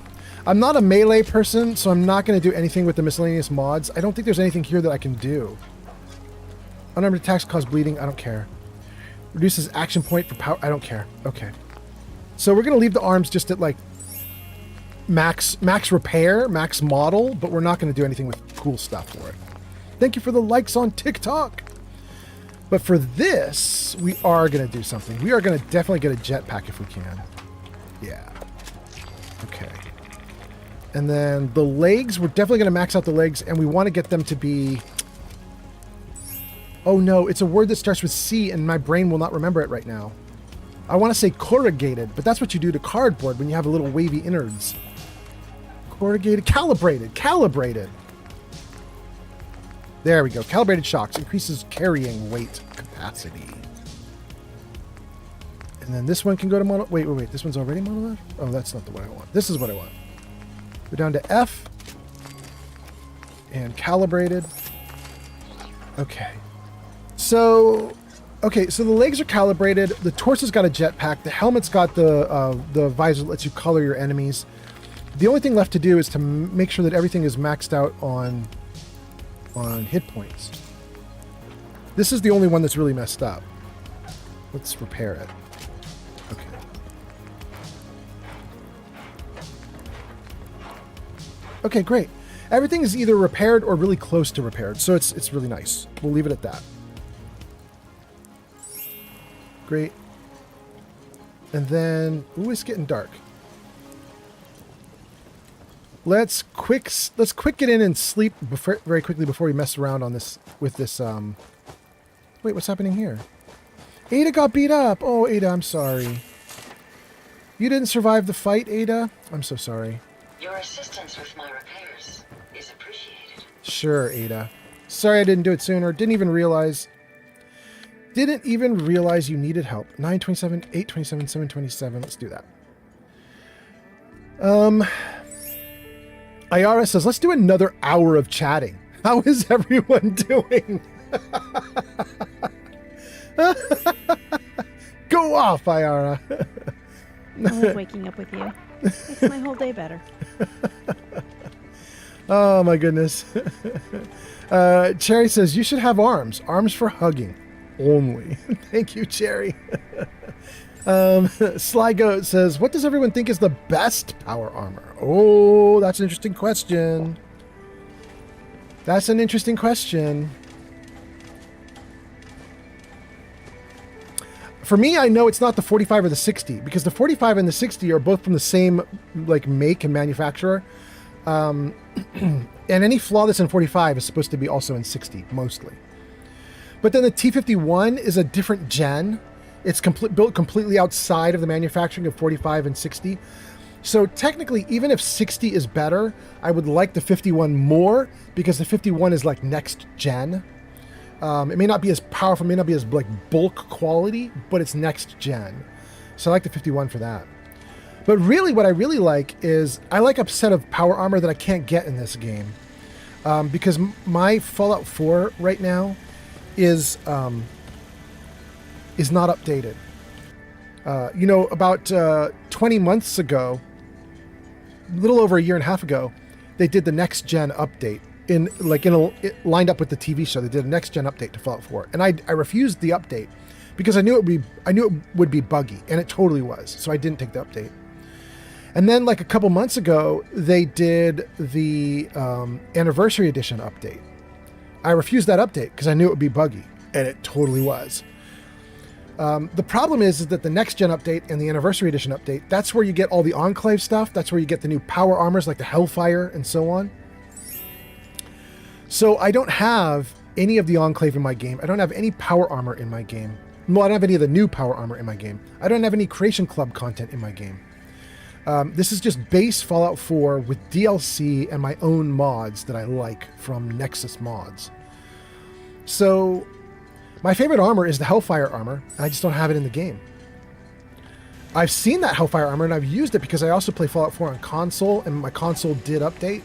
I'm not a melee person, so I'm not going to do anything with the miscellaneous mods. I don't think there's anything here that I can do. Unarmed attacks cause bleeding. I don't care. Reduces action point for power. I don't care. Okay. So we're going to leave the arms just at like max repair, max model, but we're not going to do anything with cool stuff for it. Thank you for the likes on TikTok. But for this, we are going to do something. We are going to definitely get a jetpack if we can. Yeah. Okay. And then the legs, we're definitely going to max out the legs, and we want to get them to be... Oh no, it's a word that starts with C, and my brain will not remember it right now. I want to say corrugated, but that's what you do to cardboard when you have a little wavy innards. Corrugated, calibrated. There we go. Calibrated shocks increases carrying weight capacity. And then this one can go to mono. Wait. This one's already monolith? Oh, that's not the one I want. This is what I want. Go down to F. And calibrated. Okay. So the legs are calibrated. The torso's got a jetpack. The helmet's got the visor that lets you color your enemies. The only thing left to do is to make sure that everything is maxed out on hit points. This is the only one that's really messed up. Let's repair it. Okay. Okay, great. Everything is either repaired or really close to repaired, so it's really nice. We'll leave it at that. Great. And then, ooh, it's getting dark. Let's quick get in and sleep very quickly before we mess around on this with this. Wait, what's happening here? Ada got beat up. Oh, Ada, I'm sorry. You didn't survive the fight, Ada. I'm so sorry. Your assistance with my repairs is appreciated. Sure, Ada. Sorry I didn't do it sooner. Didn't even realize you needed help. 927, 827, 727. Let's do that. Ayara says, let's do another hour of chatting. How is everyone doing? Go off, Ayara. I love waking up with you. Makes my whole day better. Oh, my goodness. Cherry says, you should have arms. Arms for hugging only. Thank you, Cherry. Sly Goat says, what does everyone think is the best power armor? Oh, that's an interesting question. That's an interesting question. For me, I know it's not the 45 or the 60, because the 45 and the 60 are both from the same like make and manufacturer. And any flaw that's in 45 is supposed to be also in 60, mostly. But then the T51 is a different gen. It's built completely outside of the manufacturing of 45 and 60. So technically, even if 60 is better, I would like the 51 more, because the 51 is like next gen. It may not be as powerful, may not be as like bulk quality, but it's next gen. So I like the 51 for that. But really, what I really like is I like a set of power armor that I can't get in this game. Because my Fallout 4 right now is not updated. About 20 months ago, a little over a year and a half ago, they did the next gen update it lined up with the TV show. They did a next gen update to Fallout 4, and I refused the update because I knew it would be buggy, and it totally was. So I didn't take the update. And then like a couple months ago, they did the anniversary edition update. I refused that update because I knew it would be buggy, and it totally was. The problem is that the next gen update and the anniversary edition update, that's where you get all the Enclave stuff. That's where you get the new power armors like the Hellfire and so on. So I don't have any of the Enclave in my game. I don't have any power armor in my game. Well, I don't have any of the new power armor in my game. I don't have any Creation Club content in my game. This is just base Fallout 4 with DLC and my own mods that I like from Nexus Mods. So my favorite armor is the Hellfire armor, and I just don't have it in the game. I've seen that Hellfire armor, and I've used it because I also play Fallout 4 on console, and my console did update.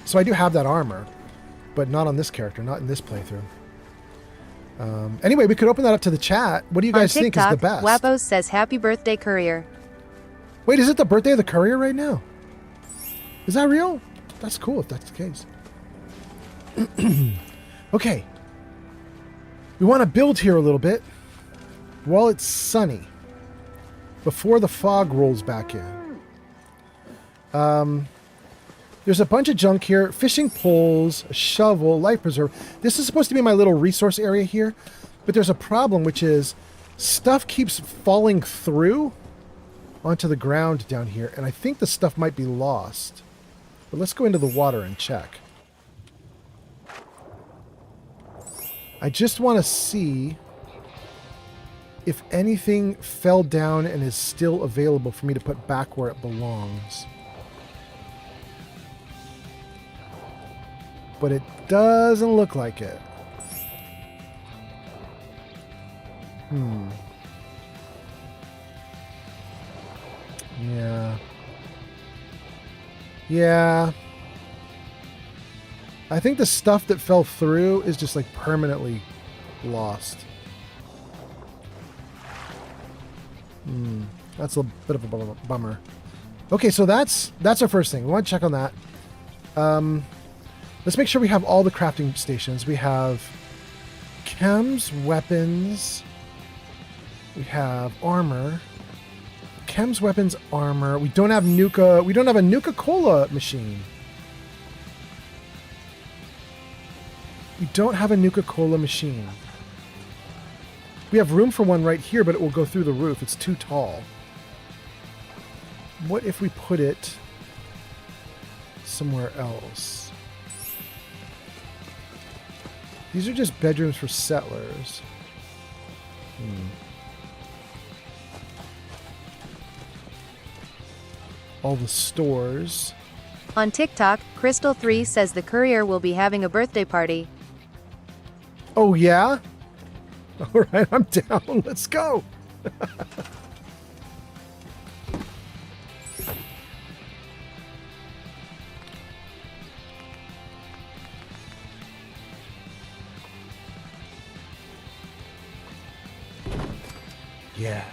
So I do have that armor, but not on this character, not in this playthrough. Anyway, we could open that up to the chat. What do you guys think is the best? Wappos says, happy birthday, Courier. Wait, is it the birthday of the Courier right now? Is that real? That's cool if that's the case. Okay. We want to build here a little bit while it's sunny, before the fog rolls back in. There's a bunch of junk here. Fishing poles, a shovel, life preserver. This is supposed to be my little resource area here, but there's a problem, which is stuff keeps falling through onto the ground down here, and I think the stuff might be lost. But let's go into the water and check. I just want to see if anything fell down and is still available for me to put back where it belongs. but it doesn't look like it. Yeah. Yeah. I think the stuff that fell through is just like permanently lost. That's a bit of a bummer. Okay, so that's our first thing. We want to check on that. Let's make sure we have all the crafting stations. We have chems, weapons. We have armor. Chems, weapons, armor. We don't have Nuka. We don't have a Nuka-Cola machine. We don't have a Nuka-Cola machine. We have room for one right here, but it will go through the roof. It's too tall. What if we put it somewhere else? These are just bedrooms for settlers. All the stores. On TikTok, Crystal3 says the courier will be having a birthday party. Oh, yeah? All right, I'm down. Let's go. Yeah.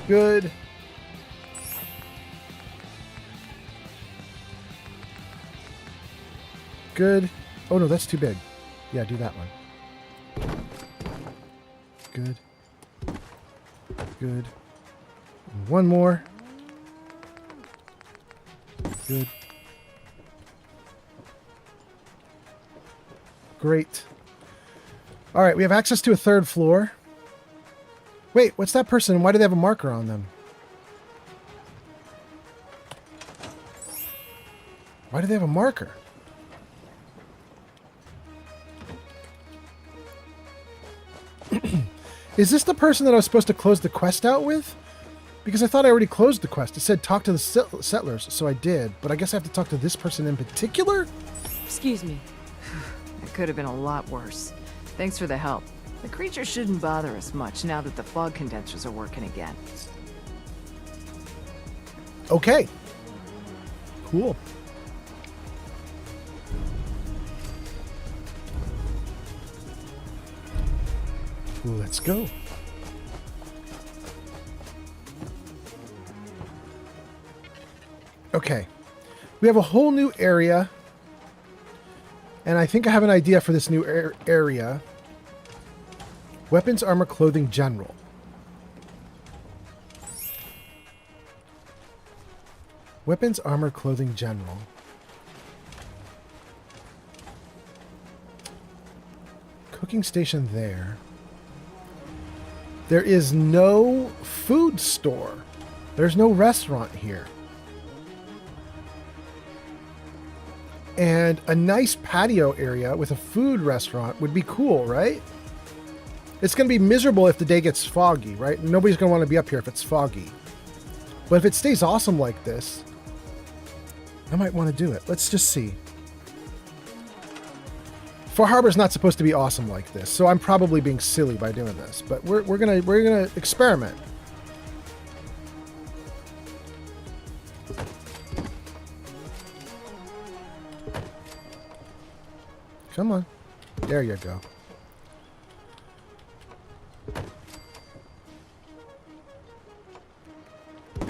Good. Good. Oh, no, that's too big. Yeah, do that one. Good. Good. One more. Good. Great. All right, we have access to a third floor. Wait, what's that person? Why do they have a marker on them? Why do they have a marker? Is this the person that I was supposed to close the quest out with? Because I thought I already closed the quest. It said talk to the settlers, so I did. But I guess I have to talk to this person in particular? Excuse me. It could have been a lot worse. Thanks for the help. The creature shouldn't bother us much now that the fog condensers are working again. Okay. Cool. Let's go. Okay. We have a whole new area. And I think I have an idea for this new area. Weapons, armor, clothing, general. Weapons, armor, clothing, general. Cooking station there. There is no food store. There's no restaurant here. And a nice patio area with a food restaurant would be cool, right? It's going to be miserable if the day gets foggy, right? Nobody's going to want to be up here if it's foggy. But if it stays awesome like this, I might want to do it. Let's just see. Far Harbor's not supposed to be awesome like this, so I'm probably being silly by doing this. But we're gonna experiment. Come on. There you go.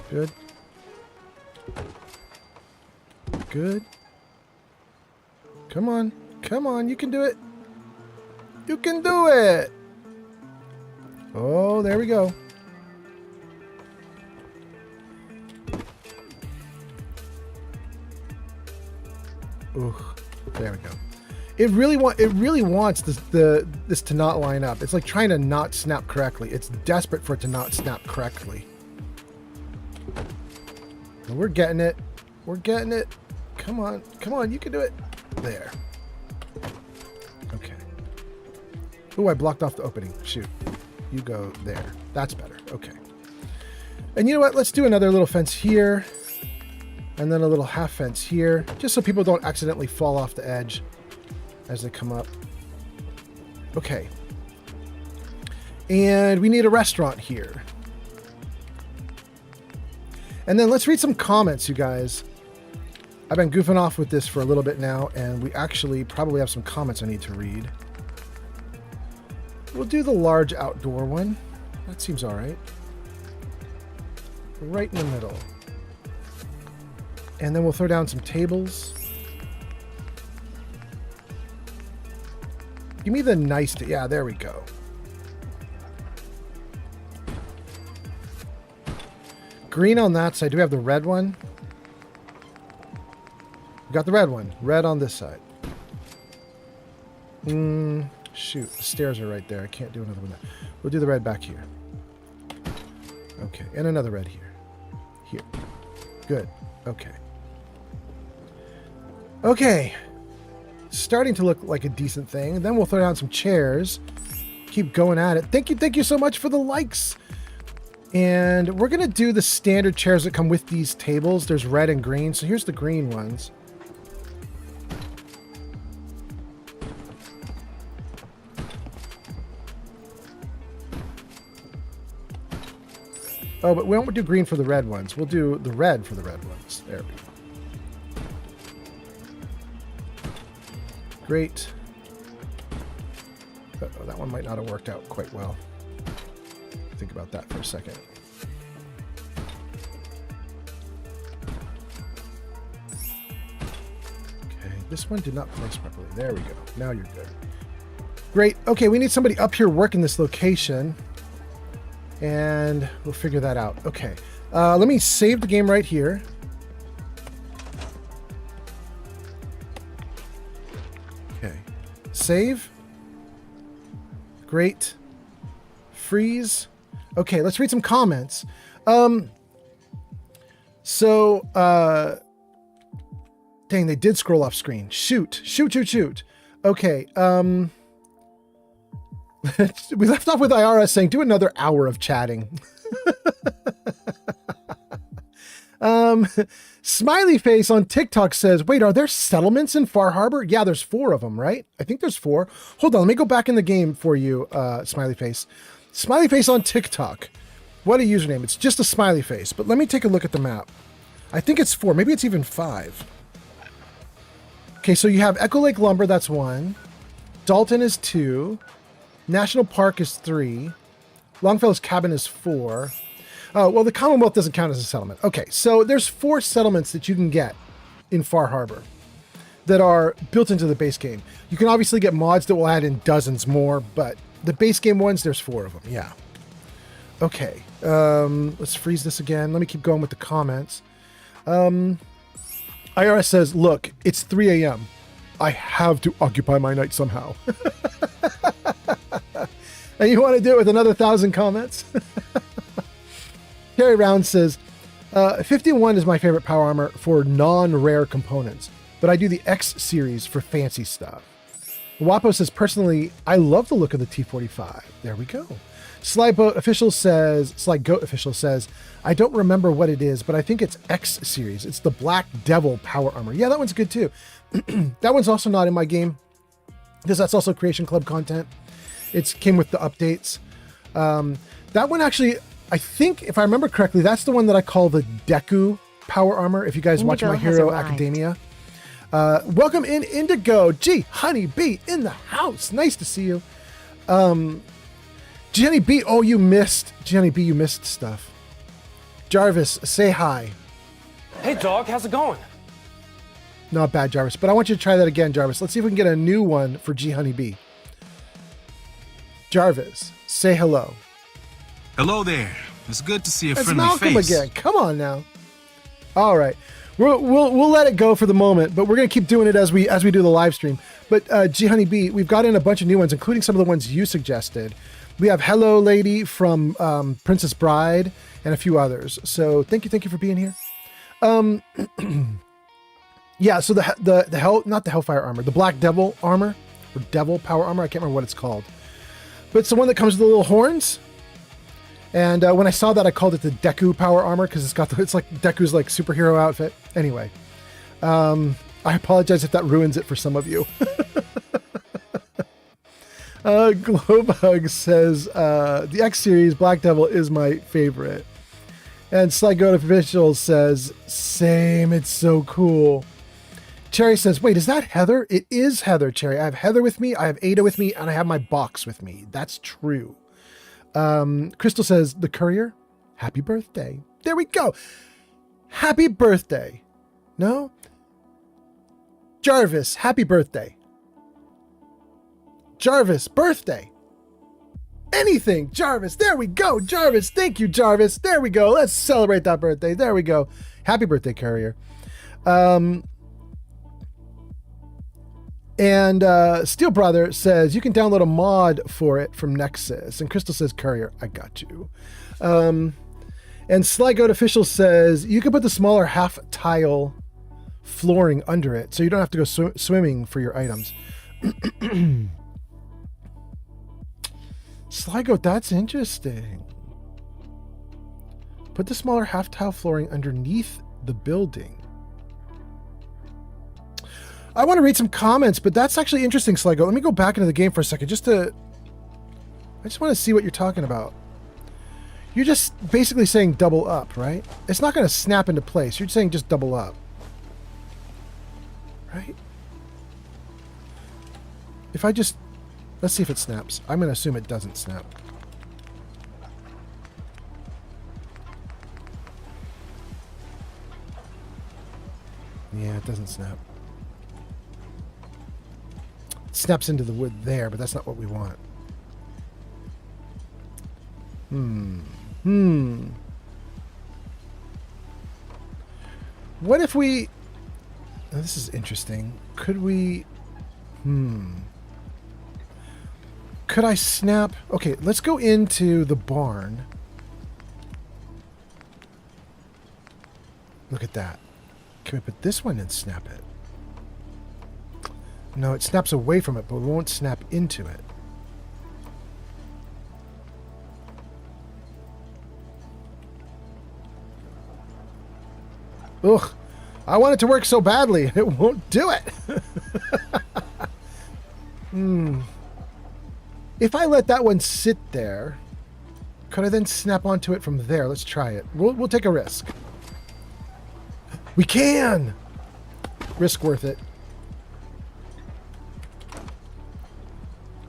Good. Good. Come on. Come on, you can do it. You can do it. Oh, there we go. Ooh, there we go. It really wants this to not line up. It's like trying to not snap correctly. It's desperate for it to not snap correctly. And we're getting it. We're getting it. Come on. Come on, you can do it. There. Okay. Oh, I blocked off the opening. Shoot. You go there. That's better. Okay. And you know what? Let's do another little fence here. And then a little half fence here, just so people don't accidentally fall off the edge as they come up. Okay. And we need a restaurant here. And then let's read some comments, you guys. I've been goofing off with this for a little bit now, and we actually probably have some comments I need to read. We'll do the large outdoor one. That seems all right. Right in the middle. And then we'll throw down some tables. Give me the nice... Yeah, there we go. Green on that side. Do we have the red one? We got the red one. Red on this side. Shoot. The stairs are right there. I can't do another one there. We'll do the red back here. Okay. And another red here. Here. Good. Okay. Okay. Starting to look like a decent thing. Then we'll throw down some chairs. Keep going at it. Thank you so much for the likes. And we're going to do the standard chairs that come with these tables. There's red and green. So here's the green ones. Oh, but we won't do green for the red ones. We'll do the red for the red ones. There we go. Great. Uh-oh, that one might not have worked out quite well. Think about that for a second. Okay, this one did not place properly. There we go. Now you're good. Great. Okay, we need somebody up here working this location. And we'll figure that out. Okay. Let me save the game right here. Okay. Save. Great. Freeze. Okay, let's read some comments. Dang, they did scroll off screen. Shoot. Okay, we left off with IRS saying, do another hour of chatting. Smiley Face on TikTok says, wait, are there settlements in Far Harbor? Yeah, there's 4 of them, right? I think there's 4. Hold on, let me go back in the game for you, Smiley Face. Smiley Face on TikTok. What a username. It's just a smiley face, but let me take a look at the map. I think it's 4. Maybe it's even 5. Okay, so you have Echo Lake Lumber, that's 1. Dalton is 2. National Park is 3. Longfellow's Cabin is 4. Well, the Commonwealth doesn't count as a settlement. Okay, so there's 4 settlements that you can get in Far Harbor that are built into the base game. You can obviously get mods that will add in dozens more, but the base game ones, there's 4 of them, yeah. Okay, let's freeze this again. Let me keep going with the comments. IRS says, look, it's 3 a.m. I have to occupy my night somehow. And you want to do it with another 1,000 comments? Terry Round says, 51 is my favorite power armor for non-rare components, but I do the X series for fancy stuff. Wapo says, personally, I love the look of the T-45. There we go. Sly Goat Official says, I don't remember what it is, but I think it's X series. It's the Black Devil power armor. Yeah, that one's good too. That one's also not in my game because that's also Creation Club content. It came with the updates. That one actually, I think, if I remember correctly, that's the one that I call the Deku power armor. If you guys watch My Hero Academia. Welcome in, Indigo. G Honey B in the house. Nice to see you. G Honey B, oh, you missed. G Honey B, you missed stuff. Jarvis, say hi. Hey, dog, how's it going? Not bad, Jarvis, but I want you to try that again, Jarvis. Let's see if we can get a new one for G Honey B. Jarvis, say hello. Hello there. It's good to see a It's friendly Malcolm face. again. Come on now. All right, we'll let it go for the moment, but we're gonna keep doing it as we do the live stream. But G Honey B, we've got in a bunch of new ones, including some of the ones you suggested. We have Hello Lady from Princess Bride and a few others. So thank you for being here. Yeah, so not the Hellfire armor, the Black Devil armor, or Devil power armor, I can't remember what it's called. But it's the one that comes with the little horns. And when I saw that, I called it the Deku power armor because it's like Deku's like superhero outfit. Anyway, I apologize if that ruins it for some of you. Glowbug says the X series Black Devil is my favorite, and Sligo Official says same. It's so cool. Cherry says, wait, is that Heather? It is Heather, Cherry. I have Heather with me, I have Ada with me, and I have my box with me. That's true. Crystal says, the courier, happy birthday. There we go. Happy birthday. No? Jarvis, happy birthday. Jarvis, birthday. Anything, Jarvis. There we go, Jarvis. Thank you, Jarvis. There we go. Let's celebrate that birthday. There we go. Happy birthday, courier. And Steel Brother says you can download a mod for it from Nexus. And Crystal says, courier, I got you. And Sly Goat Official says you can put the smaller half tile flooring under it so you don't have to go swimming for your items. Sly Goat, that's interesting. Put the smaller half tile flooring underneath the building. I want to read some comments, but that's actually interesting, Sligo. Let me go back into the game for a second I just want to see what you're talking about. You're just basically saying double up, right? It's not going to snap into place. You're saying just double up. Right? If I just... Let's see if it snaps. I'm going to assume it doesn't snap. Yeah, it doesn't snap. Snaps into the wood there, but that's not what we want. What if we... Oh, this is interesting. Could we... Could I snap... Okay, let's go into the barn. Look at that. Can we put this one and snap it? No, it snaps away from it, but it won't snap into it. Ugh. I want it to work so badly, and it won't do it. If I let that one sit there, could I then snap onto it from there? Let's try it. We'll take a risk. We can! Risk worth it.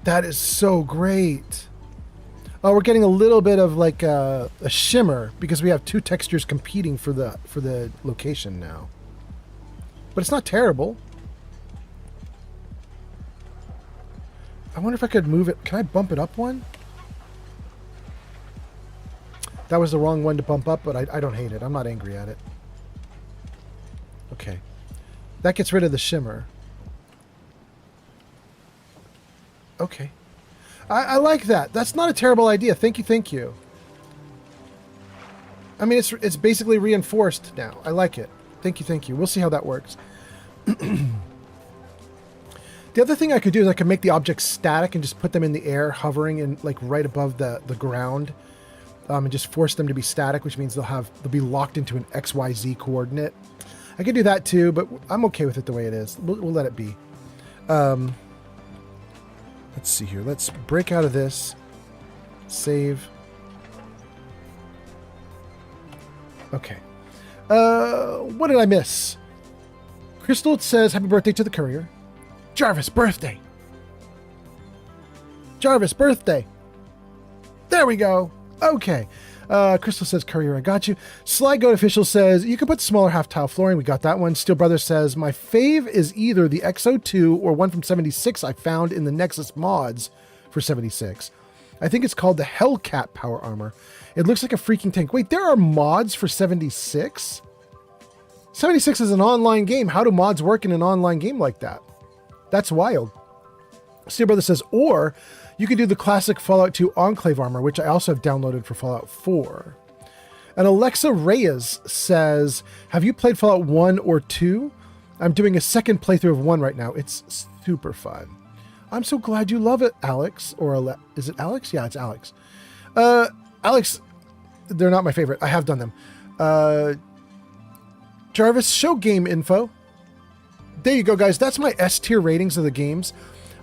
That is so great. Oh, we're getting a little bit of like a shimmer because we have two textures competing for the location now. But it's not terrible. I wonder if I could move it. Can I bump it up one? That was the wrong one to bump up, but I don't hate it. I'm not angry at it. Okay. That gets rid of the shimmer. Okay. I like that. That's not a terrible idea. Thank you, thank you. I mean, it's basically reinforced now. I like it. Thank you, thank you. We'll see how that works. The other thing I could do is I could make the objects static and just put them in the air, hovering and like right above the ground, and just force them to be static, which means they'll be locked into an XYZ coordinate. I could do that too, but I'm okay with it the way it is. We'll let it be. Let's see here. Let's break out of this. Save. Okay. What did I miss? Crystal says, happy birthday to the courier. Jarvis, birthday. Jarvis, birthday. There we go. Okay. Crystal says, courier, I got you. Sly Goat Official says, you can put smaller half tile flooring. We got that one. Steel Brother says, my fave is either the XO2 or one from 76 I found in the Nexus mods for 76. I think it's called the Hellcat power armor. It looks like a freaking tank. Wait, there are mods for 76? 76 is an online game. How do mods work in an online game like that? That's wild. Steel Brother says, or you can do the classic Fallout 2 Enclave armor, which I also have downloaded for Fallout 4. And Alexa Reyes says, have you played Fallout 1 or 2? I'm doing a second playthrough of 1 right now. It's super fun. I'm so glad you love it, Alex. Or is it Alex? Yeah, it's Alex. Alex, they're not my favorite. I have done them. Jarvis, show game info. There you go, guys. That's my S tier ratings of the games.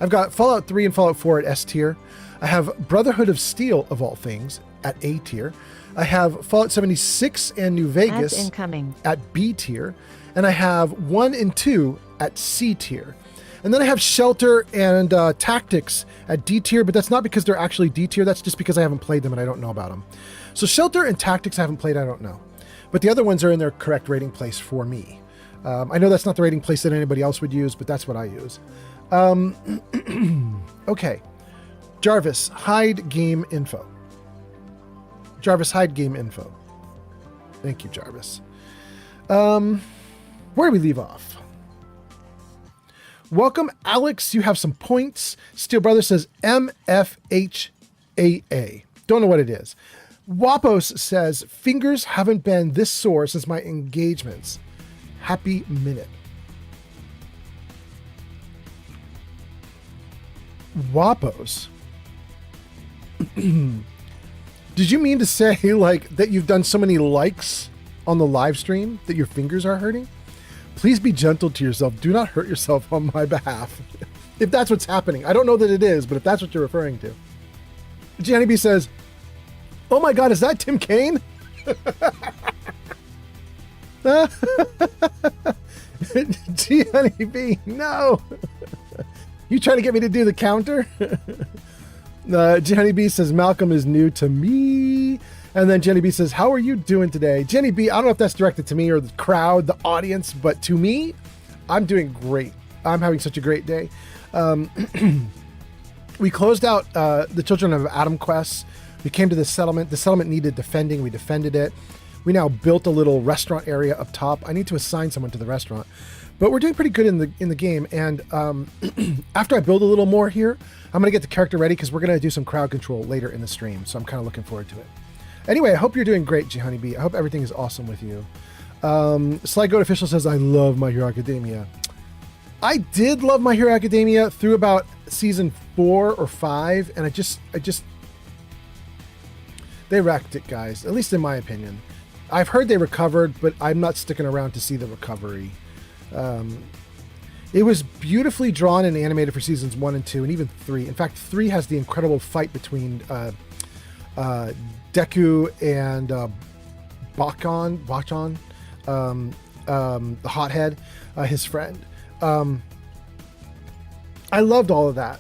I've got Fallout 3 and Fallout 4 at S tier. I have Brotherhood of Steel, of all things, at A tier. I have Fallout 76 and New Vegas Ads incoming. at B tier. And I have 1 and 2 at C tier. And then I have Shelter and Tactics at D tier, but that's not because they're actually D tier. That's just because I haven't played them and I don't know about them. So Shelter and Tactics I haven't played, I don't know. But the other ones are in their correct rating place for me. I know that's not the rating place that anybody else would use, but that's what I use. Okay. Jarvis, hide game info. Jarvis, hide game info. Thank you, Jarvis. Where do we leave off? Welcome, Alex. You have some points. Steel Brother says MFHAA. Don't know what it is. Wapos says, fingers haven't been this sore since my engagements. Happy minute. Wapos. Did you mean to say like that you've done so many likes on the live stream that your fingers are hurting? Please be gentle to yourself. Do not hurt yourself on my behalf. If that's what's happening. I don't know that it is, but if that's what you're referring to. Gianni B says, oh my God, is that Tim Kaine? Gianni B, no. You trying to get me to do the counter? Jenny B says, Malcolm is new to me. And then Jenny B says, how are you doing today? Jenny B, I don't know if that's directed to me or the crowd, the audience, but to me, I'm doing great. I'm having such a great day. We closed out the Children of Adam quests. We came to the settlement. The settlement needed defending. We defended it. We now built a little restaurant area up top. I need to assign someone to the restaurant. But we're doing pretty good in the game. And after I build a little more here, I'm going to get the character ready because we're going to do some crowd control later in the stream. So I'm kind of looking forward to it. Anyway, I hope you're doing great, G Honeybee. I hope everything is awesome with you. Sly Goat Official says, I love My Hero Academia. I did love My Hero Academia through about season 4 or 5. And I just, they wrecked it, guys. At least in my opinion. I've heard they recovered, but I'm not sticking around to see the recovery. It was beautifully drawn and animated for seasons 1 and 2 and even 3. In fact, 3 has the incredible fight between Deku and Bachon, the hothead, his friend. I loved all of that.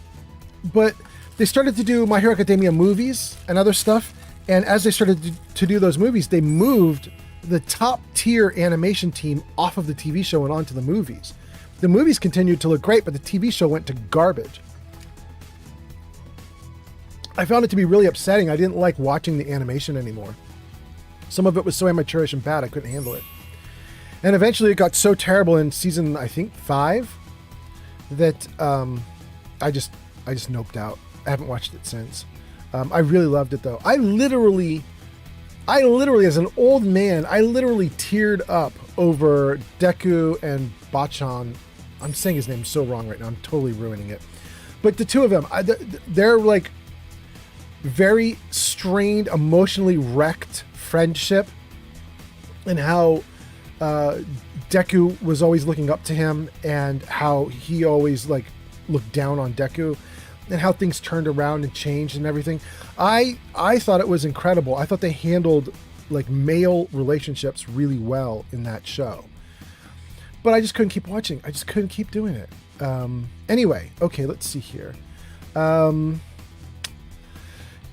But they started to do My Hero Academia movies and other stuff. And as they started to do those movies, they moved the top tier animation team off of the TV show and onto the movies. The movies continued to look great, but the TV show went to garbage. I found it to be really upsetting. I didn't like watching the animation anymore. Some of it was so amateurish and bad, I couldn't handle it. And eventually it got so terrible in season, I think, 5, that I just noped out. I haven't watched it since. I really loved it, though. I literally, as an old man, I literally teared up over Deku and Bachon. I'm saying his name so wrong right now. I'm totally ruining it. But the two of them, they're like very strained, emotionally wrecked friendship, and how Deku was always looking up to him, and how he always like looked down on Deku, and how things turned around and changed and everything. I thought it was incredible. I thought they handled like male relationships really well in that show. But I just couldn't keep watching. I just couldn't keep doing it. Anyway, okay, let's see here.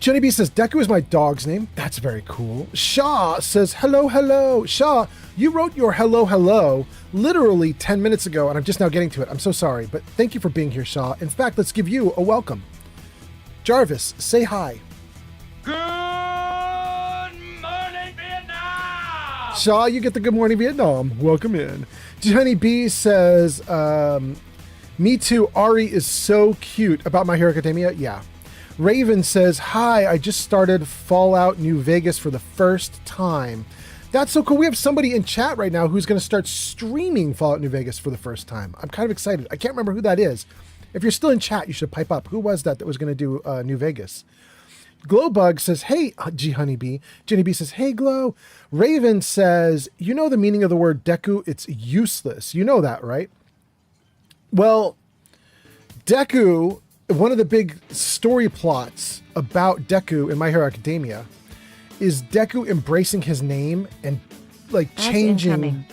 Jenny B says, Deku is my dog's name. That's very cool. Shaw says, hello, hello. Shaw, you wrote your hello, hello literally 10 minutes ago, and I'm just now getting to it. I'm so sorry, but thank you for being here, Shaw. In fact, let's give you a welcome. Jarvis, say hi. Good morning, Vietnam! Shaw, you get the good morning, Vietnam. Welcome in. Jenny B says, me too, Ari is so cute. About My Hero Academia? Yeah. Raven says, hi, I just started Fallout New Vegas for the first time. That's so cool. We have somebody in chat right now who's going to start streaming Fallout New Vegas for the first time. I'm kind of excited. I can't remember who that is. If you're still in chat, you should pipe up. Who was that was going to do New Vegas? Glowbug says, hey, G Honeybee. Jenny B says, hey, Glow. Raven says, you know the meaning of the word Deku? It's useless. You know that, right? Well, Deku, one of the big story plots about Deku in My Hero Academia is Deku embracing his name and like changing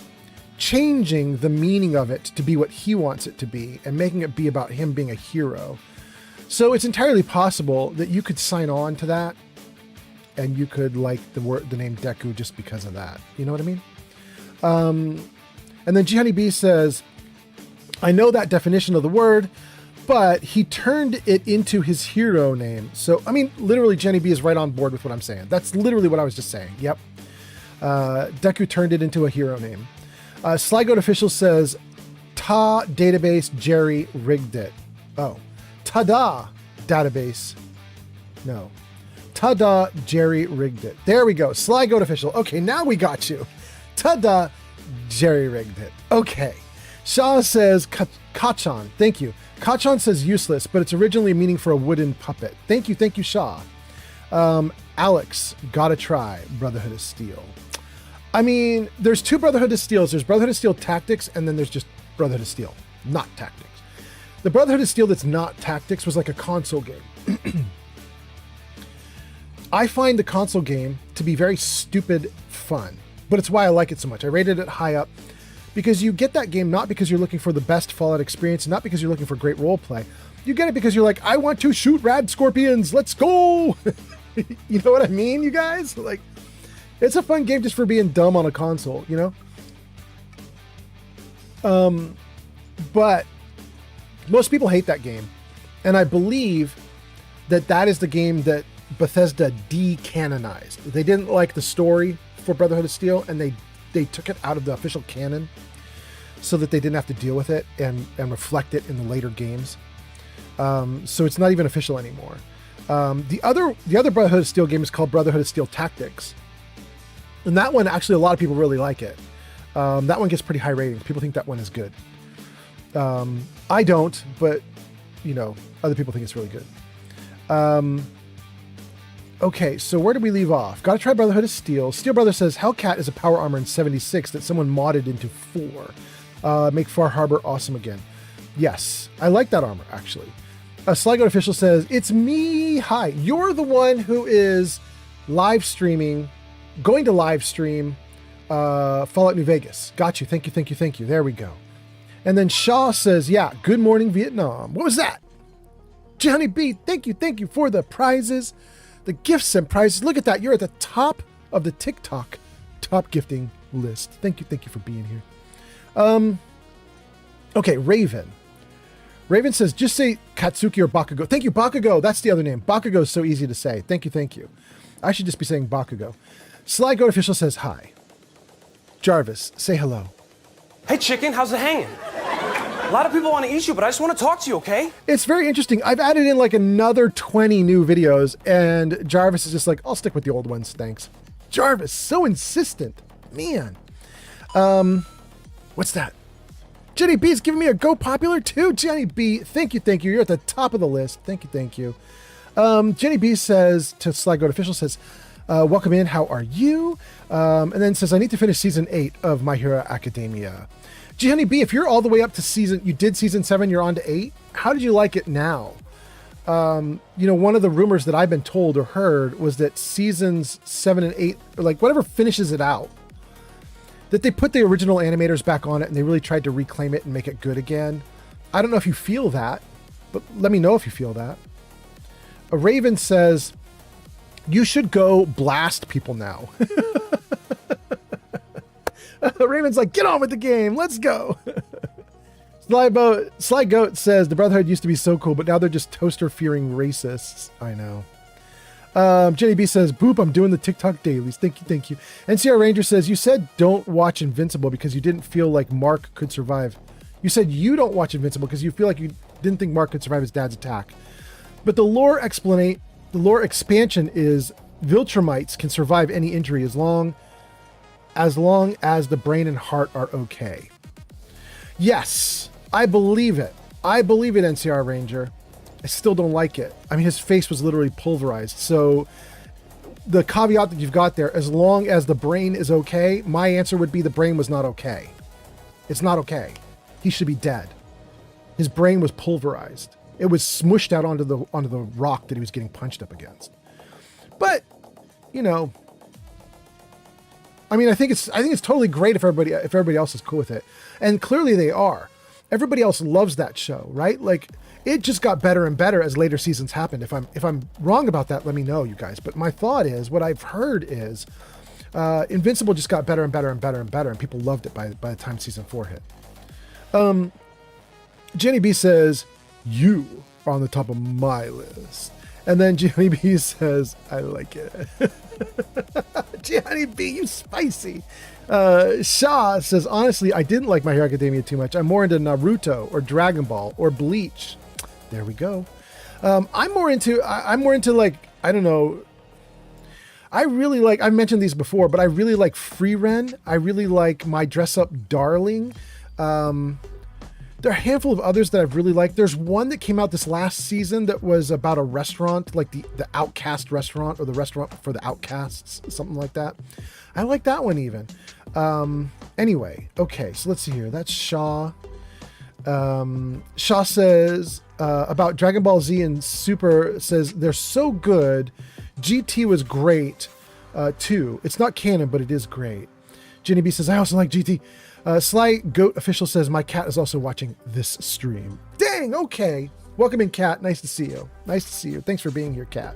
the meaning of it to be what he wants it to be and making it be about him being a hero. So it's entirely possible that you could sign on to that and you could like the name Deku just because of that. You know what I mean? And then G Honeybee says, I know that definition of the word, but he turned it into his hero name. So, I mean, literally Jenny B is right on board with what I'm saying. That's literally what I was just saying. Yep. Deku turned it into a hero name. Slygoat Official says, Ta database Jerry rigged it. Oh. Ta-da database. No. Ta-da Jerry rigged it. There we go. Slygoat Official. Okay, now we got you. Ta-da Jerry rigged it. Okay. Shaw says Kachan. Thank you. Kachan says useless, but it's originally meaning for a wooden puppet. Thank you, Shaw. Alex, gotta try Brotherhood of Steel. I mean, there's two Brotherhood of Steels. There's Brotherhood of Steel Tactics, and then there's just Brotherhood of Steel, not Tactics. The Brotherhood of Steel that's not Tactics was like a console game. I find the console game to be very stupid fun, but it's why I like it so much. I rated it high up because you get that game not because you're looking for the best Fallout experience, not because you're looking for great role play. You get it because you're like, I want to shoot rad scorpions. Let's go. You know what I mean, you guys? Like, it's a fun game just for being dumb on a console, you know? But most people hate that game. And I believe that that is the game that Bethesda decanonized. They didn't like the story for Brotherhood of Steel, and they took it out of the official canon so that they didn't have to deal with it and reflect it in the later games. So it's not even official anymore. The other Brotherhood of Steel game is called Brotherhood of Steel Tactics. And that one, actually, a lot of people really like it. That one gets pretty high ratings. People think that one is good. I don't, but, you know, other people think it's really good. Okay, so where did we leave off? Gotta try Brotherhood of Steel. Steel Brother says, Hellcat is a power armor in 76 that someone modded into 4. Make Far Harbor awesome again. Yes, I like that armor, actually. Slygoat Official says, it's me. Hi, you're the one who is live streaming, going to live stream Fallout New Vegas. Got you. Thank you. There we go. And then Shaw says, yeah, good morning, Vietnam. What was that? Johnny B, thank you for the prizes, the gifts and prizes. Look at that. You're at the top of the TikTok top gifting list. Thank you for being here. Okay, Raven. Raven says, just say Katsuki or Bakugo. Thank you, Bakugo. That's the other name. Bakugo is so easy to say. Thank you. I should just be saying Bakugo. Slygoat Official says hi. Jarvis, say hello. Hey, chicken, how's it hanging? A lot of people want to eat you, but I just want to talk to you, okay? It's very interesting. I've added in like another 20 new videos, and Jarvis is just like, I'll stick with the old ones, thanks. Jarvis, so insistent. Man. What's that? Jenny B's giving me a go popular too. Jenny B, thank you. You're at the top of the list. Thank you. Jenny B says to Slygoat Official says, welcome in. How are you? And then says, I need to finish season 8 of My Hero Academia. G Honey B, if you're all the way up to season 7, you're on to 8. How did you like it now? You know, one of the rumors that I've been told or heard was that seasons 7 and 8, or like whatever finishes it out, that they put the original animators back on it and they really tried to reclaim it and make it good again. I don't know if you feel that, but let me know if you feel that. A Raven says, you should go blast people now. Raven's like, get on with the game. Let's go. Sly Goat says, the Brotherhood used to be so cool, but now they're just toaster-fearing racists. I know. Jenny B says, boop, I'm doing the TikTok dailies. Thank you. NCR Ranger says, you said don't watch Invincible because you didn't feel like Mark could survive. You said you don't watch Invincible because you feel like you didn't think Mark could survive his dad's attack. But the lore expansion is Viltrumites can survive any injury as long as the brain and heart are okay. Yes, I believe it. NCR Ranger. I still don't like it. I mean, his face was literally pulverized. So the caveat that you've got there, as long as the brain is okay, my answer would be the brain was not okay. It's not okay. He should be dead. His brain was pulverized. It was smushed out onto the rock that he was getting punched up against. But, you know, I mean, I think it's totally great if everybody else is cool with it. And clearly they are. Everybody else loves that show, right? Like, it just got better and better as later seasons happened. If I'm wrong about that, let me know, you guys. But my thought is, what I've heard is, Invincible just got better and better and better and better, and people loved it by the time season 4 hit. Jenny B says, you are on the top of my list. And then Jenny B says, I like it. Jenny B, you spicy. Shaw says, honestly, I didn't like My Hero Academia too much. I'm more into Naruto or Dragon Ball or Bleach. There we go. I'm more into like, I don't know. I really like, I've mentioned these before, but I really like Free Ren. I really like My Dress Up Darling. There are a handful of others that I've really liked. There's one that came out this last season that was about a restaurant, like the Outcast restaurant, or the restaurant for the outcasts, something like that. I like that one even. Anyway, okay, so let's see here. That's Shaw. Shaw says about Dragon Ball Z and Super, says they're so good. GT was great too. It's not canon, but it is great. Jenny B says, I also like GT. Sly Goat Official says, my cat is also watching this stream. Dang, okay. Welcome in, Cat. Nice to see you. Nice to see you. Thanks for being here, Cat.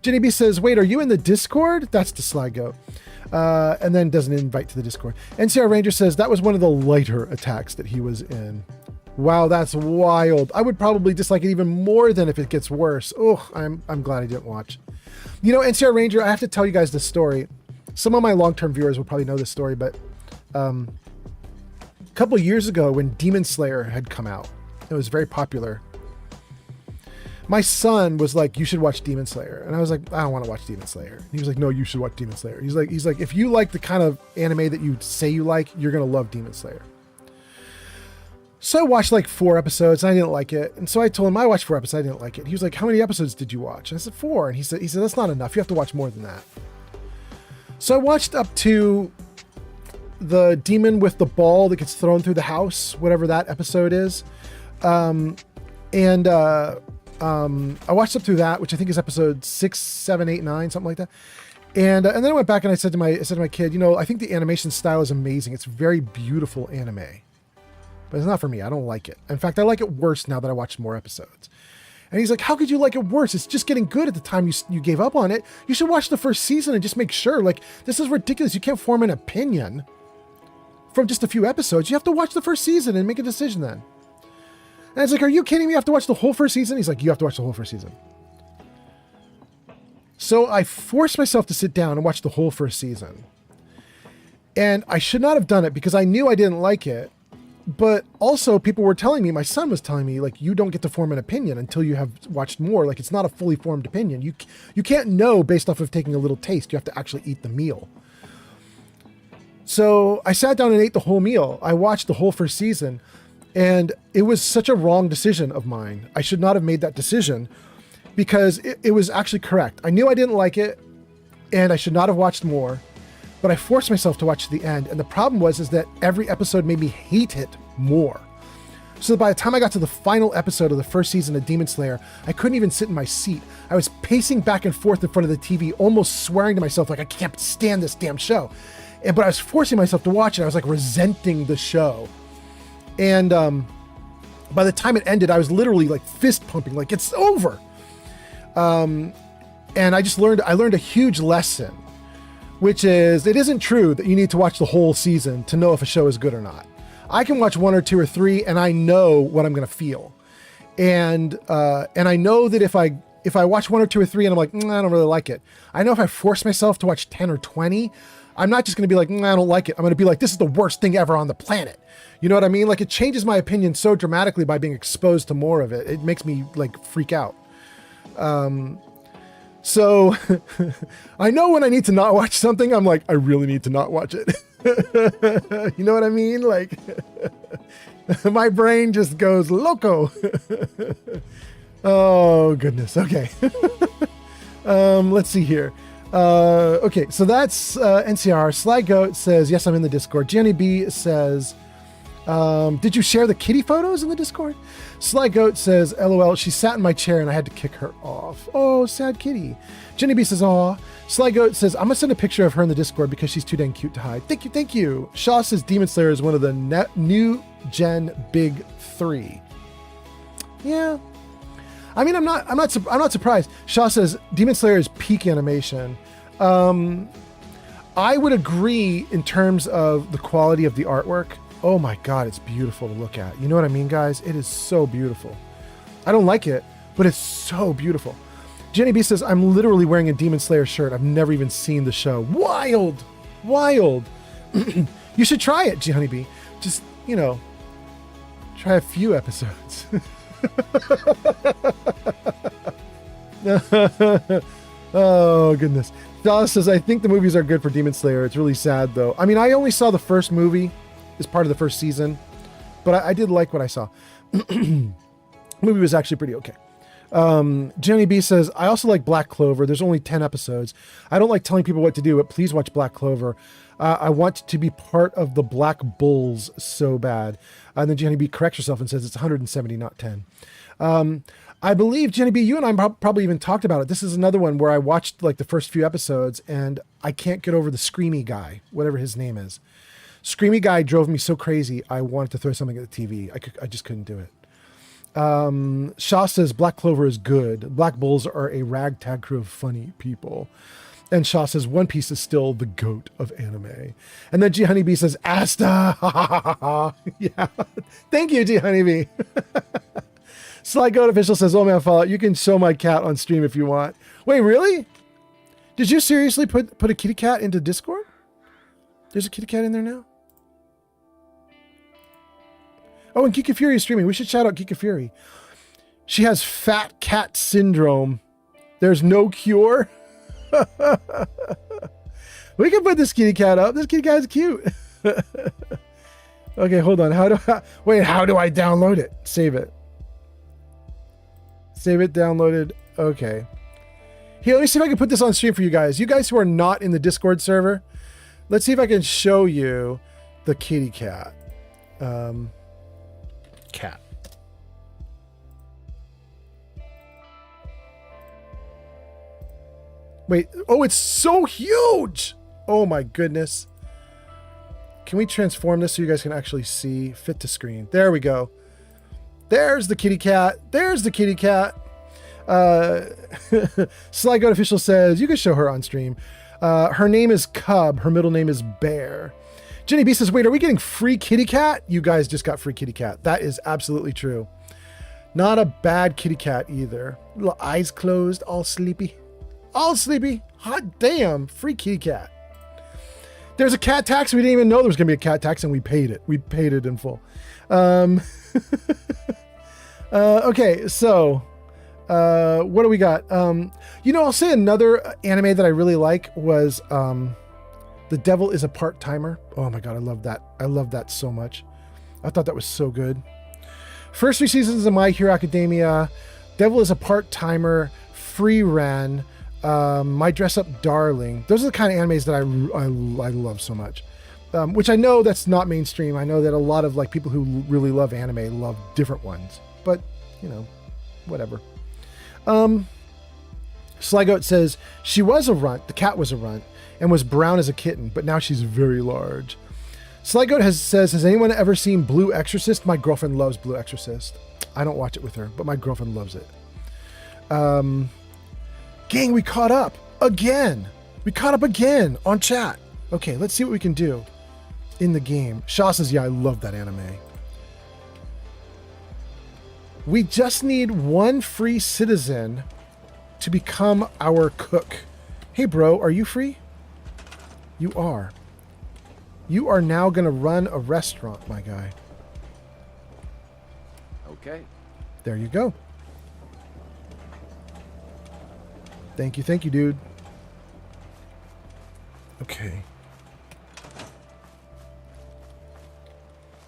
Jenny B says, wait, are you in the Discord? That's the Sly Goat. And then does an invite to the Discord. NCR Ranger says, that was one of the lighter attacks that he was in. Wow, that's wild. I would probably dislike it even more than if it gets worse. Oh, I'm glad I didn't watch. You know, NCR Ranger, I have to tell you guys this story. Some of my long-term viewers will probably know this story, but a couple of years ago when Demon Slayer had come out, it was very popular. My son was like, you should watch Demon Slayer. And I was like, I don't want to watch Demon Slayer. And he was like, no, you should watch Demon Slayer. He's like, if you like the kind of anime that you say you like, you're going to love Demon Slayer. So I watched like 4 episodes and I didn't like it. And so I told him I watched 4 episodes. I didn't like it. He was like, how many episodes did you watch? And I said 4. And he said, that's not enough. You have to watch more than that. So I watched up to the demon with the ball that gets thrown through the house, whatever that episode is. I watched up through that, which I think is episode 6, 7, 8, 9, something like that. And then I went back and I said to my kid, you know, I think the animation style is amazing. It's very beautiful anime, but it's not for me. I don't like it. In fact, I like it worse now that I watched more episodes. And he's like, how could you like it worse? It's just getting good at the time you gave up on it. You should watch the first season and just make sure. Like, this is ridiculous. You can't form an opinion from just a few episodes. You have to watch the first season and make a decision then. And it's like, are you kidding me? You have to watch the whole first season? He's like, you have to watch the whole first season. So I forced myself to sit down and watch the whole first season. And I should not have done it because I knew I didn't like it. But also people were telling me, my son was telling me, like, you don't get to form an opinion until you have watched more. Like, it's not a fully formed opinion. You can't know based off of taking a little taste. You have to actually eat the meal. So I sat down and ate the whole meal. I watched the whole first season, and it was such a wrong decision of mine. I should not have made that decision because it was actually correct. I knew I didn't like it, and I should not have watched more. But I forced myself to watch to the end. And the problem is that every episode made me hate it more. So by the time I got to the final episode of the first season of Demon Slayer, I couldn't even sit in my seat. I was pacing back and forth in front of the TV, almost swearing to myself, like, I can't stand this damn show. But I was forcing myself to watch it. I was like resenting the show. And by the time it ended, I was literally like fist pumping, like, it's over. And I learned a huge lesson, which is, it isn't true that you need to watch the whole season to know if a show is good or not. I can watch 1 or 2 or 3 and I know what I'm going to feel. And I know that if I watch 1 or 2 or 3 and I'm like, I don't really like it. I know if I force myself to watch 10 or 20, I'm not just going to be like, I don't like it. I'm going to be like, this is the worst thing ever on the planet. You know what I mean? Like, it changes my opinion so dramatically by being exposed to more of it. It makes me like freak out. So I know when I need to not watch something, I'm like, I really need to not watch it. You know what I mean? Like, my brain just goes loco. Oh, goodness. Okay. Let's see here. Okay, so that's NCR. Sly Goat says, yes, I'm in the Discord. Jenny B says, did you share the kitty photos in the Discord? Sly Goat says, LOL, she sat in my chair and I had to kick her off. Oh, sad kitty. Jenny B says, aw. Sly Goat says, I'm going to send a picture of her in the Discord because she's too dang cute to hide. Thank you, thank you. Shaw says Demon Slayer is one of the new gen big 3. Yeah. I mean, I'm not surprised. Shaw says Demon Slayer is peak animation. I would agree in terms of the quality of the artwork. Oh my God, it's beautiful to look at. You know what I mean, guys? It is so beautiful. I don't like it, but it's so beautiful. Jenny B says, I'm literally wearing a Demon Slayer shirt. I've never even seen the show. Wild, wild. You should try it, Jenny B. Just, you know, try a few episodes. Oh, goodness. Dallas says, I think the movies are good for Demon Slayer. It's really sad, though. I mean, I only saw the first movie as part of the first season, but I did like what I saw. The movie was actually pretty okay. Jenny B says, I also like Black Clover. There's only 10 episodes. I don't like telling people what to do, but please watch Black Clover. I want to be part of the Black Bulls so bad. And then Jenny B corrects herself and says it's 170, not 10. I believe, Jenny B, you and I probably even talked about it. This is another one where I watched like the first few episodes and I can't get over the Screamy guy, whatever his name is. Screamy guy drove me so crazy I wanted to throw something at the TV. I just couldn't do it. Shaw says Black Clover is good. Black Bulls are a ragtag crew of funny people. And Shaw says One Piece is still the goat of anime. And then G Honeybee says Asta. Yeah. Thank you, G Honeybee. Sly Goat Official says, oh man, Fallout, you can show my cat on stream if you want. Wait, really? Did you seriously put a kitty cat into Discord? There's a kitty cat in there now? Oh, and Kika Fury is streaming. We should shout out Kika Fury. She has fat cat syndrome. There's no cure. We can put this kitty cat up. This kitty cat is cute. Okay, hold on. How do I download it? Save it. Save it, downloaded. Okay. Here, let me see if I can put this on stream for you guys. You guys who are not in the Discord server, let's see if I can show you the kitty cat. Cat. Wait, oh, it's so huge. Oh my goodness. Can we transform this so you guys can actually see? Fit to screen. There we go. There's the kitty cat. There's the kitty cat. Sly Goat Official says, you can show her on stream. Her name is Cub. Her middle name is Bear. Jenny B says, wait, are we getting free kitty cat? You guys just got free kitty cat. That is absolutely true. Not a bad kitty cat either. Little eyes closed, all sleepy. All sleepy. Hot damn. Free kitty cat. There's a cat tax. We didn't even know there was going to be a cat tax, and we paid it. We paid it in full. Okay, so what do we got? You know, I'll say another anime that I really like was The Devil is a Part-Timer. Oh my God, I love that. I love that so much. I thought that was so good. First 3 seasons of My Hero Academia, Devil is a Part-Timer, Free Ren, My Dress Up Darling. Those are the kind of animes that I love so much. Which I know that's not mainstream. I know that a lot of like people who really love anime love different ones, but you know, whatever. Sly Goat says she was a runt. The cat was a runt and was brown as a kitten, but now she's very large. Sly Goat says, has anyone ever seen Blue Exorcist? My girlfriend loves Blue Exorcist. I don't watch it with her, but my girlfriend loves it. Gang, we caught up again. We caught up again on chat. Okay, let's see what we can do in the game. Shaw says, yeah, I love that anime. We just need one free citizen to become our cook. Hey, bro, are you free? You are. You are now going to run a restaurant, my guy. Okay. There you go. Thank you, dude. Okay.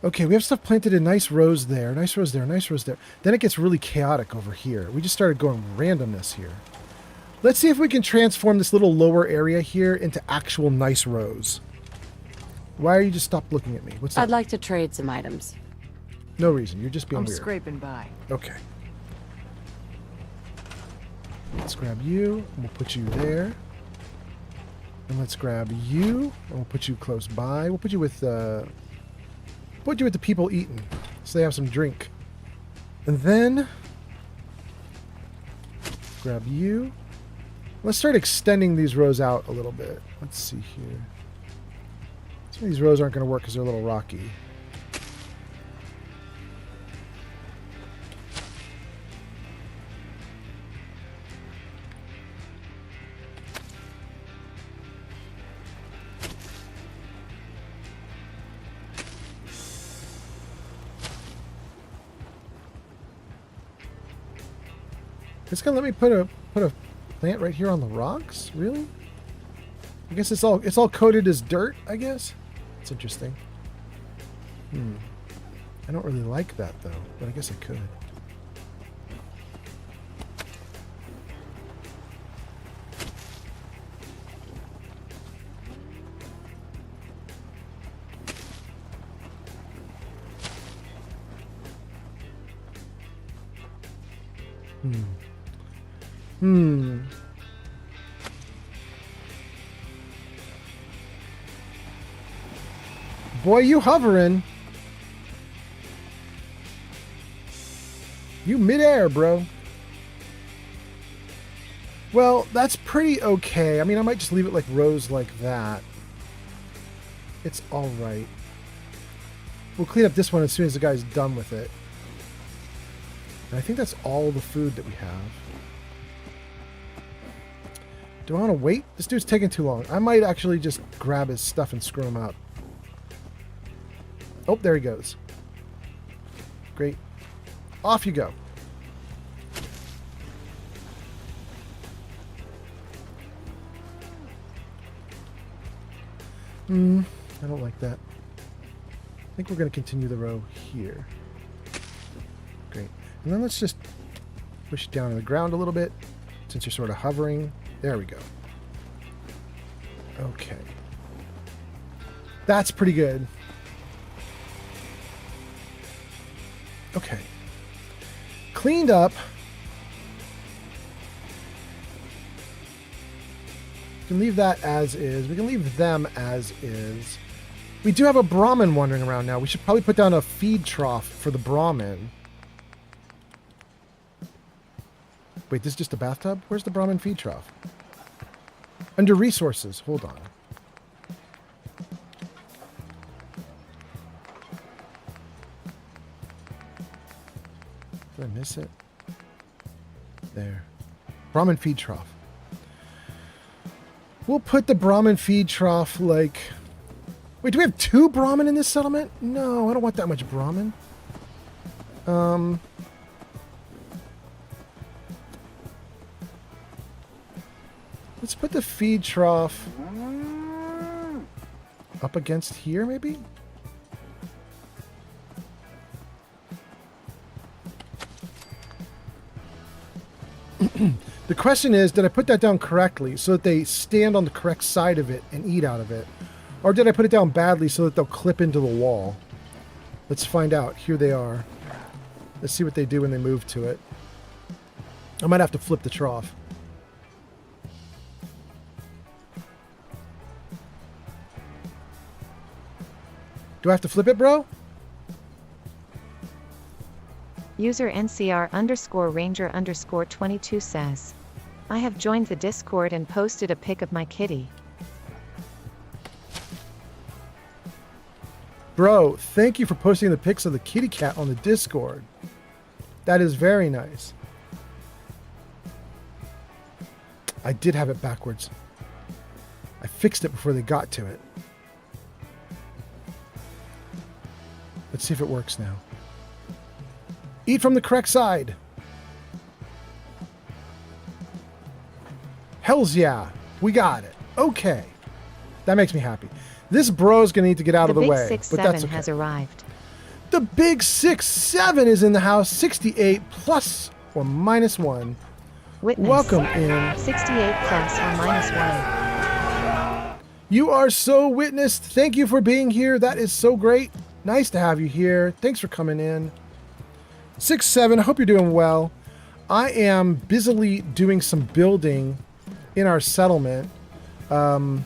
Okay, we have stuff planted in nice rows there, nice rows there, nice rows there. Then it gets really chaotic over here. We just started going randomness here. Let's see if we can transform this little lower area here into actual nice rows. Why are you just stopped looking at me? What's that? I'd like to trade some items. No reason. You're just being I'm weird. scraping by. Okay. Let's grab you, and we'll put you there. And let's grab you, and we'll put you close by. We'll put you with the people eating, so they have some drink. And then grab you. Let's start extending these rows out a little bit. Let's see here. Some of these rows aren't going to work because they're a little rocky. It's gonna let me put a plant right here on the rocks? Really? I guess it's all coated as dirt, I guess? It's interesting. I don't really like that though, but I guess I could. Boy, you hovering. You midair, bro. Well, that's pretty okay. I mean, I might just leave it like rows like that. It's all right. We'll clean up this one as soon as the guy's done with it. And I think that's all the food that we have. Do I want to wait? This dude's taking too long. I might actually just grab his stuff and screw him out. Oh, there he goes. Great. Off you go. I don't like that. I think we're going to continue the row here. Great. And then let's just push it down to the ground a little bit, since you're sort of hovering. There we go. Okay. That's pretty good. Okay. Cleaned up. We can leave that as is. We can leave them as is. We do have a Brahmin wandering around now. We should probably put down a feed trough for the Brahmin. Wait, this is just a bathtub? Where's the Brahmin feed trough? Under resources. Hold on. Did I miss it? There. Brahmin feed trough. We'll put the Brahmin feed trough like... Wait, do we have 2 Brahmin in this settlement? No, I don't want that much Brahmin. Let's put the feed trough up against here, maybe? The question is, did I put that down correctly so that they stand on the correct side of it and eat out of it? Or did I put it down badly so that they'll clip into the wall? Let's find out. Here they are. Let's see what they do when they move to it. I might have to flip the trough. Do I have to flip it, bro? User NCR_Ranger_22 says, I have joined the Discord and posted a pic of my kitty. Bro, thank you for posting the pics of the kitty cat on the Discord. That is very nice. I did have it backwards. I fixed it before they got to it. Let's see if it works now. Eat from the correct side. Hells yeah. We got it. Okay. That makes me happy. This bro's going to need to get out of the way. The Big 6-7 but that's okay. has arrived. The big 6-7 is in the house. 68 plus or minus 1. Witness. Welcome in. 68 plus or minus 1. You are so witnessed. Thank you for being here. That is so great. Nice to have you here. Thanks for coming in. 6-7, I hope you're doing well. I am busily doing some building in our settlement. But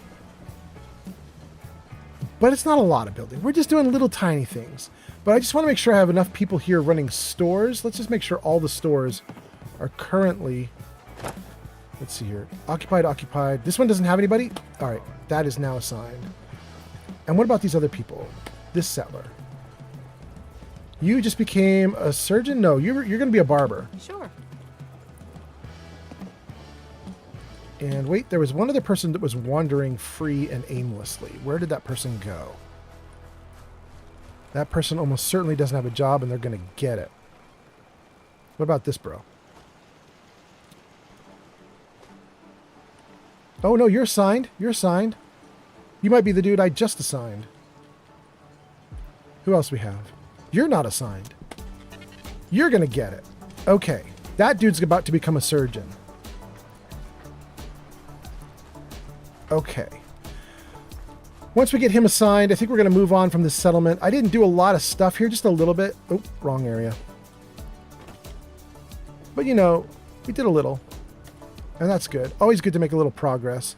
it's not a lot of building. We're just doing little tiny things. But I just want to make sure I have enough people here running stores. Let's just make sure all the stores are currently... Let's see here. Occupied, occupied. This one doesn't have anybody? All right, that is now assigned. And what about these other people? This settler. You just became a surgeon? No, you're going to be a barber. Sure. And wait, there was one other person that was wandering free and aimlessly. Where did that person go? That person almost certainly doesn't have a job, and they're going to get it. What about this bro? Oh, no, you're assigned. You're assigned. You might be the dude I just assigned. Who else we have? You're not assigned. You're going to get it. Okay. That dude's about to become a surgeon. Okay. Once we get him assigned, I think we're going to move on from this settlement. I didn't do a lot of stuff here, just a little bit. Oh, wrong area. But, you know, we did a little. And that's good. Always good to make a little progress.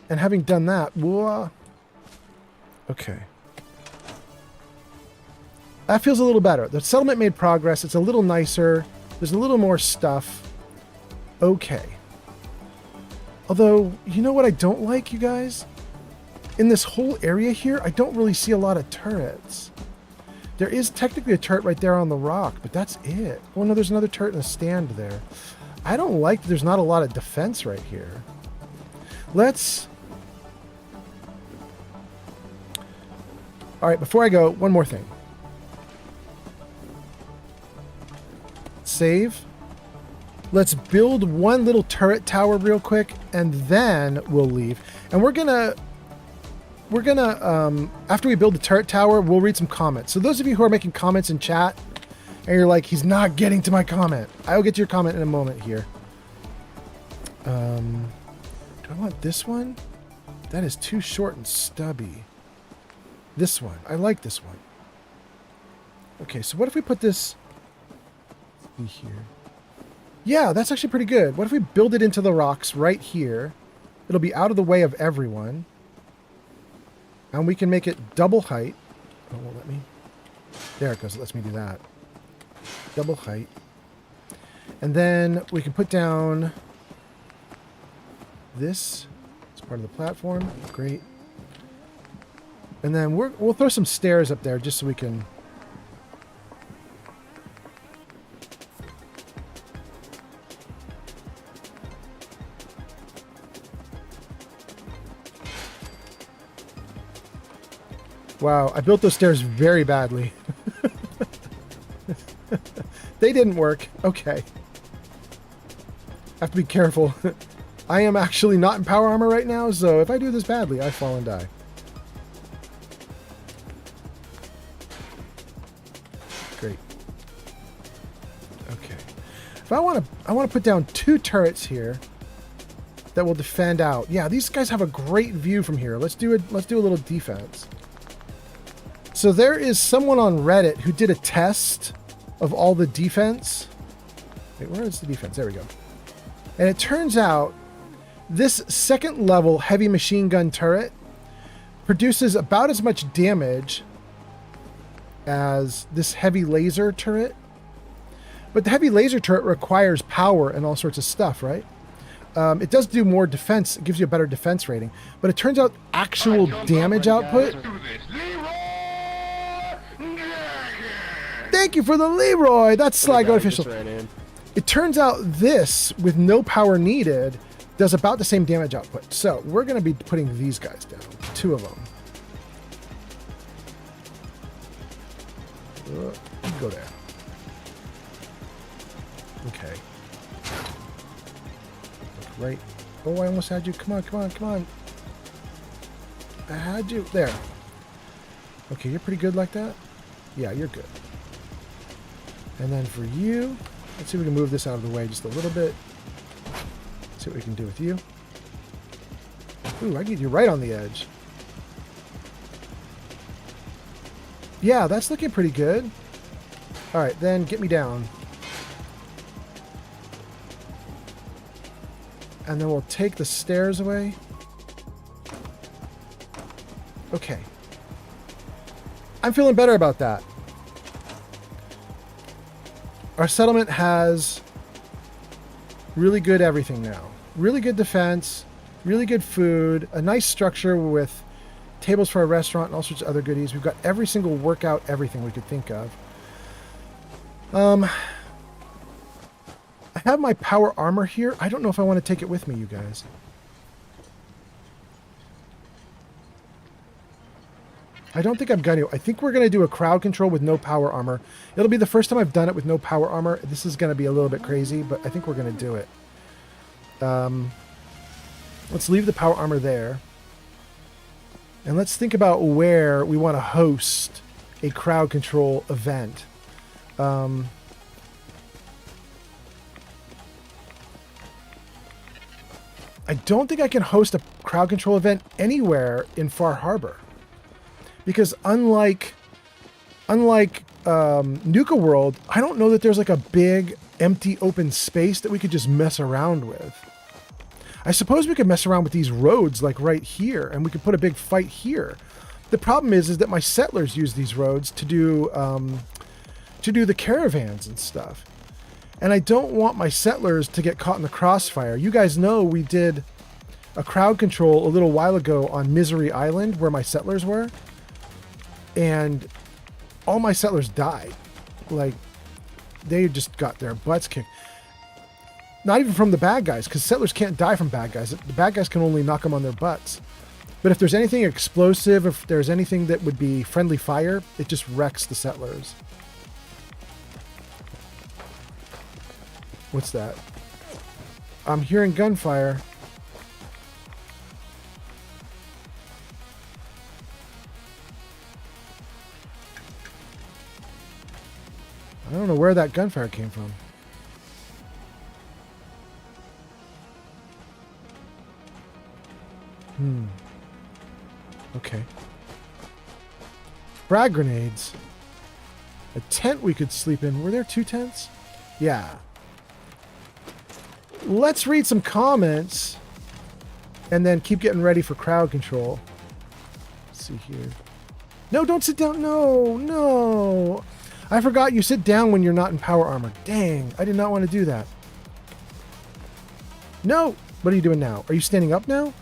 And having done that, we'll... Okay. That feels a little better. The settlement made progress. It's a little nicer. There's a little more stuff. Okay. Although, you know what I don't like, you guys? In this whole area here, I don't really see a lot of turrets. There is technically a turret right there on the rock, but that's it. Oh, no, there's another turret in the stand there. I don't like that there's not a lot of defense right here. Let's... All right, before I go, one more thing. Save. Let's build one little turret tower real quick, and then we'll leave. And we're gonna, after we build the turret tower, we'll read some comments. So those of you who are making comments in chat, and you're like, he's not getting to my comment. I'll get to your comment in a moment here. Do I want this one? That is too short and stubby. This one. I like this one. Okay, so what if we put this here? Yeah, that's actually pretty good. What if we build it into the rocks right here? It'll be out of the way of everyone. And we can make it double height. Oh, it won't let me. There it goes. It lets me do that. Double height. And then we can put down this as part of the platform. Great. And then we'll throw some stairs up there just so we can... Wow, I built those stairs very badly. They didn't work. Okay. I have to be careful. I am actually not in power armor right now, so if I do this badly, I fall and die. Great. Okay. If I want to put down 2 turrets here that will defend out. Yeah, these guys have a great view from here. Let's do a little defense. So there is someone on Reddit who did a test of all the defense. Wait, where is the defense? There we go. And it turns out this second level heavy machine gun turret produces about as much damage as this heavy laser turret. But the heavy laser turret requires power and all sorts of stuff, right? It does do more defense. It gives you a better defense rating. But it turns out actual damage output... Thank you for the Leroy. That's Sligo official. It turns out this, with no power needed, does about the same damage output. So we're going to be putting these guys down. 2 of them. Go there. Okay. Right. Oh, I almost had you. Come on, come on, come on. I had you. There. Okay, you're pretty good like that. Yeah, you're good. And then for you, let's see if we can move this out of the way just a little bit. See what we can do with you. Ooh, I can get you right on the edge. Yeah, that's looking pretty good. All right, then get me down. And then we'll take the stairs away. Okay. I'm feeling better about that. Our settlement has really good everything now. Really good defense, really good food, a nice structure with tables for a restaurant and all sorts of other goodies. We've got every single workout, everything we could think of. I have my power armor here. I don't know if I want to take it with me, you guys. I don't think I'm going to. I think we're going to do a crowd control with no power armor. It'll be the first time I've done it with no power armor. This is going to be a little bit crazy, but I think we're going to do it. Let's leave the power armor there. And let's think about where we want to host a crowd control event. I don't think I can host a crowd control event anywhere in Far Harbor. Because unlike Nuka World, I don't know that there's like a big empty open space that we could just mess around with. I suppose we could mess around with these roads like right here, and we could put a big fight here. The problem is that my settlers use these roads to do the caravans and stuff. And I don't want my settlers to get caught in the crossfire. You guys know we did a crowd control a little while ago on Misery Island where my settlers were. And all my settlers died. Like, they just got their butts kicked. Not even from the bad guys, because settlers can't die from bad guys. The bad guys can only knock them on their butts. But if there's anything explosive, if there's anything that would be friendly fire, it just wrecks the settlers. What's that? I'm hearing gunfire. I don't know where that gunfire came from. Okay. Frag grenades. A tent we could sleep in. Were there 2 tents? Yeah. Let's read some comments and then keep getting ready for crowd control. Let's see here. No, don't sit down. No, no. I forgot you sit down when you're not in power armor. Dang, I did not want to do that. No. What are you doing now? Are you standing up now?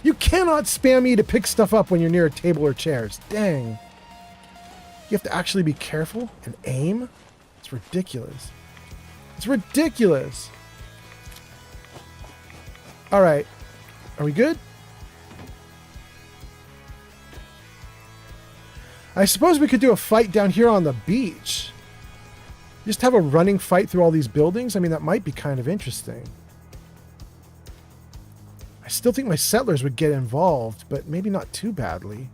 You cannot spam E to pick stuff up when you're near a table or chairs. Dang. You have to actually be careful and aim? It's ridiculous. It's ridiculous. All right. Are we good? I suppose we could do a fight down here on the beach. Just have a running fight through all these buildings? I mean, that might be kind of interesting. I still think my settlers would get involved, but maybe not too badly.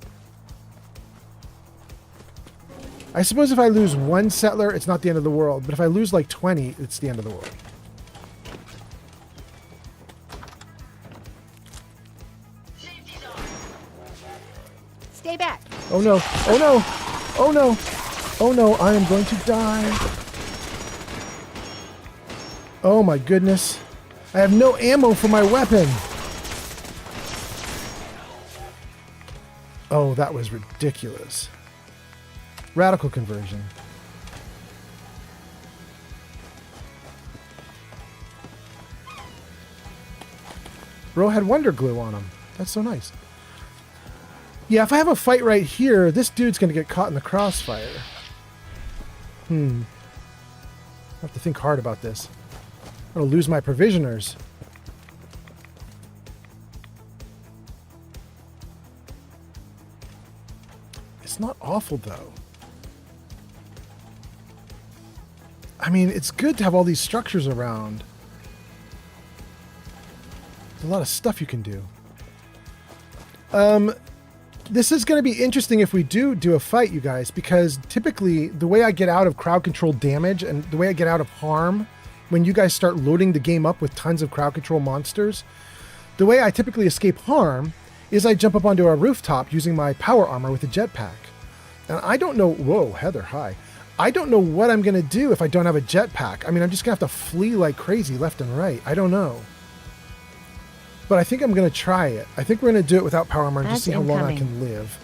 I suppose if I lose 1 settler, it's not the end of the world. But if I lose like 20, it's the end of the world. Stay back. Oh no. Oh no. Oh no. Oh no, I am going to die. Oh my goodness. I have no ammo for my weapon. Oh, that was ridiculous. Radical conversion. Bro had wonder glue on him. That's so nice. Yeah, if I have a fight right here, this dude's going to get caught in the crossfire. I have to think hard about this. I'm going to lose my provisioners. It's not awful, though. I mean, it's good to have all these structures around. There's a lot of stuff you can do. this is going to be interesting if we do a fight, you guys, because typically the way I get out of crowd control damage and the way I get out of harm when you guys start loading the game up with tons of crowd control monsters, the way I typically escape harm is I jump up onto a rooftop using my power armor with a jetpack. And I don't know, whoa, Heather, hi. I don't know what I'm going to do if I don't have a jetpack. I mean, I'm just going to have to flee like crazy left and right. I don't know. But I think I'm going to try it. I think we're going to do it without power armor and just see how long I can live.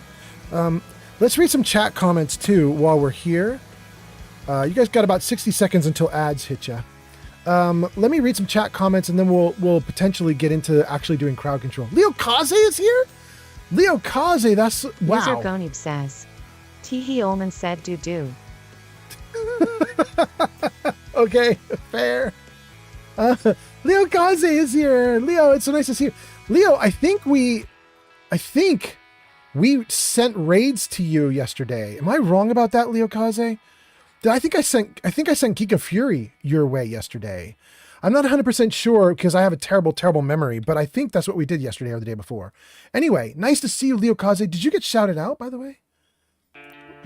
Let's read some chat comments too while we're here. You guys got about 60 seconds until ads hit you. Let me read some chat comments and then we'll potentially get into actually doing crowd control. Leo Kaze is here? Leo Kaze, that's... wow. User Gonib says, Teehee Ullman said do. Okay, fair. Leo Kaze is here. Leo, it's so nice to see you. Leo, I think we sent raids to you yesterday. Am I wrong about that, Leo Kaze? I think I sent Geek Fury your way yesterday. I'm not 100% sure because I have a terrible memory, but I think that's what we did yesterday or the day before. Anyway, nice to see you, Leo Kaze. Did you get shouted out, by the way?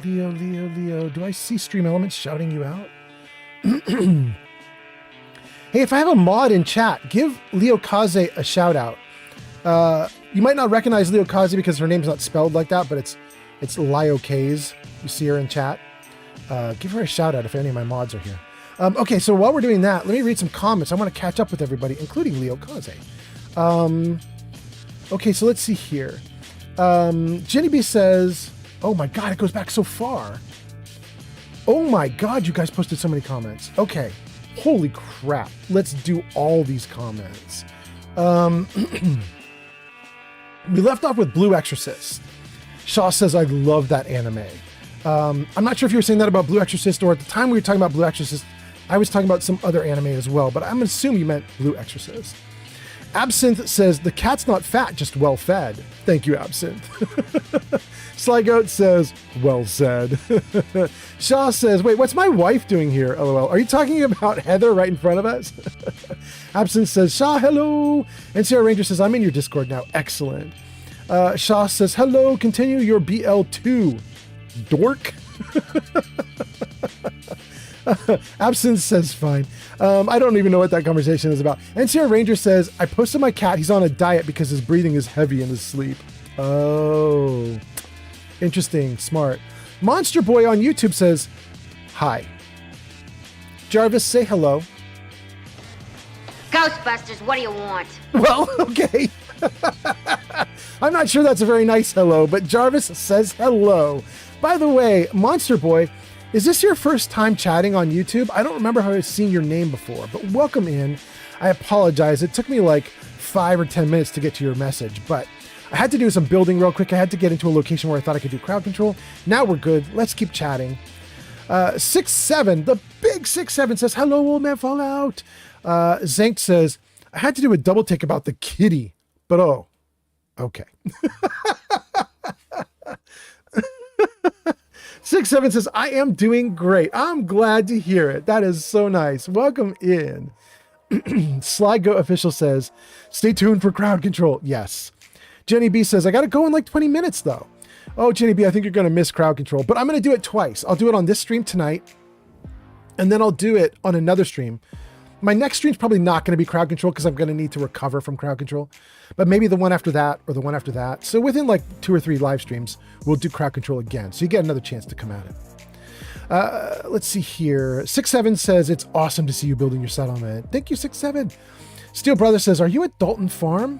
Leo. Do I see Stream Elements shouting you out? Hey, if I have a mod in chat, give Leo Kaze a shout out. You might not recognize Leo Kaze because her name's not spelled like that, but it's Leo Kaze. You see her in chat. Give her a shout out if any of my mods are here. Okay, so while we're doing that, let me read some comments. I want to catch up with everybody, including Leo Kaze. Okay, so let's see here. Jenny B says, oh my God, it goes back so far. Oh my God, you guys posted so many comments. Okay, holy crap. Let's do all these comments. We left off with Blue Exorcist. Shaw says, I love that anime. I'm not sure if you were saying that about Blue Exorcist or at the time we were talking about Blue Exorcist, I was talking about some other anime as well, but I'm going to assume you meant Blue Exorcist. Absinthe says, the cat's not fat, just well fed. Thank you, Absinthe. Sly Goat says, well said. Shaw says, wait, what's my wife doing here? LOL. Are you talking about Heather right in front of us? Absinthe says, Shaw, hello. And Sarah Ranger says, I'm in your Discord now. Excellent. Shaw says, hello, continue your BL2. Dork. Absinthe says fine. I don't even know what that conversation is about. And Sierra Ranger says, I posted my cat. He's on a diet because his breathing is heavy in his sleep. Oh, interesting. Smart. Monster Boy on YouTube says, hi. Jarvis, say hello. Ghostbusters, what do you want? Well, okay. I'm not sure that's a very nice hello, but Jarvis says hello. By the way, Monster Boy, is this your first time chatting on YouTube? I don't remember how I've seen your name before, but welcome in. I apologize. It took me like 5 or 10 minutes to get to your message, but I had to do some building real quick. I had to get into a location where I thought I could do crowd control. Now we're good. Let's keep chatting. 6-7, the big 6-7 says, hello, old man Fallout. Zank says, I had to do a double take about the kitty, but oh, okay. 6-7 says, I am doing great. I'm glad to hear it. That is so nice. Welcome in. Sly Goat Official says, stay tuned for crowd control. Yes. Jenny B says, I got to go in like 20 minutes though. Oh, Jenny B, I think you're going to miss crowd control, but I'm going to do it twice. I'll do it on this stream tonight, and then I'll do it on another stream. My next stream's probably not going to be crowd control because I'm going to need to recover from crowd control, but maybe the one after that or the one after that. So within like 2 or 3 live streams, we'll do crowd control again. So you get another chance to come at it. Let's see here. 6-7 says, it's awesome to see you building your settlement. Thank you, 6-7. Steel Brother says, are you at Dalton Farm?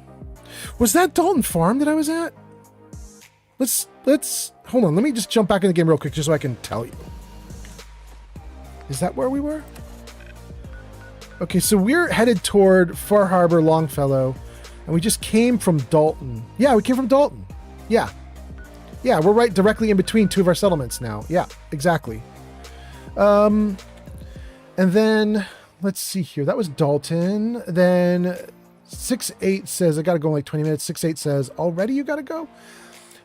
Was that Dalton Farm that I was at? Let's hold on. Let me just jump back in the game real quick just so I can tell you. Is that where we were? Okay, so we're headed toward Far Harbor, Longfellow, and we just came from Dalton. Yeah, we came from Dalton. Yeah. Yeah, we're right directly in between 2 of our settlements now. Yeah, exactly. And then, let's see here. That was Dalton. Then 6-8 says, I got to go in like 20 minutes. 6-8 says, already you got to go?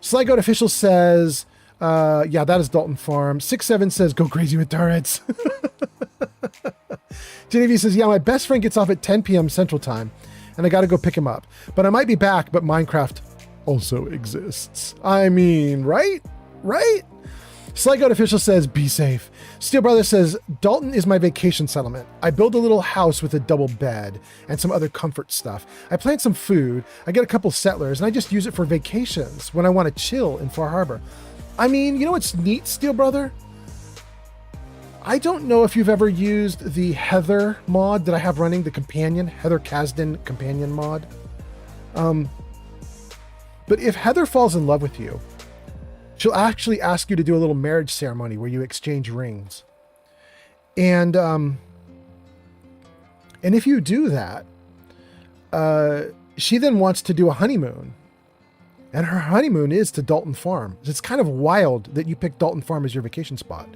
Sly Goat Official says, yeah, that is Dalton Farm. 6-7 says, go crazy with turrets. Genevieve says, yeah, my best friend gets off at 10 p.m. Central Time, and I got to go pick him up. But I might be back, but Minecraft also exists. I mean, right? Right? Slygoat Official says, be safe. Steel Brother says, Dalton is my vacation settlement. I build a little house with a double bed and some other comfort stuff. I plant some food. I get a couple settlers and I just use it for vacations when I want to chill in Far Harbor. I mean, you know what's neat, Steel Brother? I don't know if you've ever used the Heather mod that I have running, the companion, Heather Kasdan companion mod. But if Heather falls in love with you, she'll actually ask you to do a little marriage ceremony where you exchange rings. And if you do that, she then wants to do a honeymoon. And her honeymoon is to Dalton Farm. It's kind of wild that you pick Dalton Farm as your vacation spot,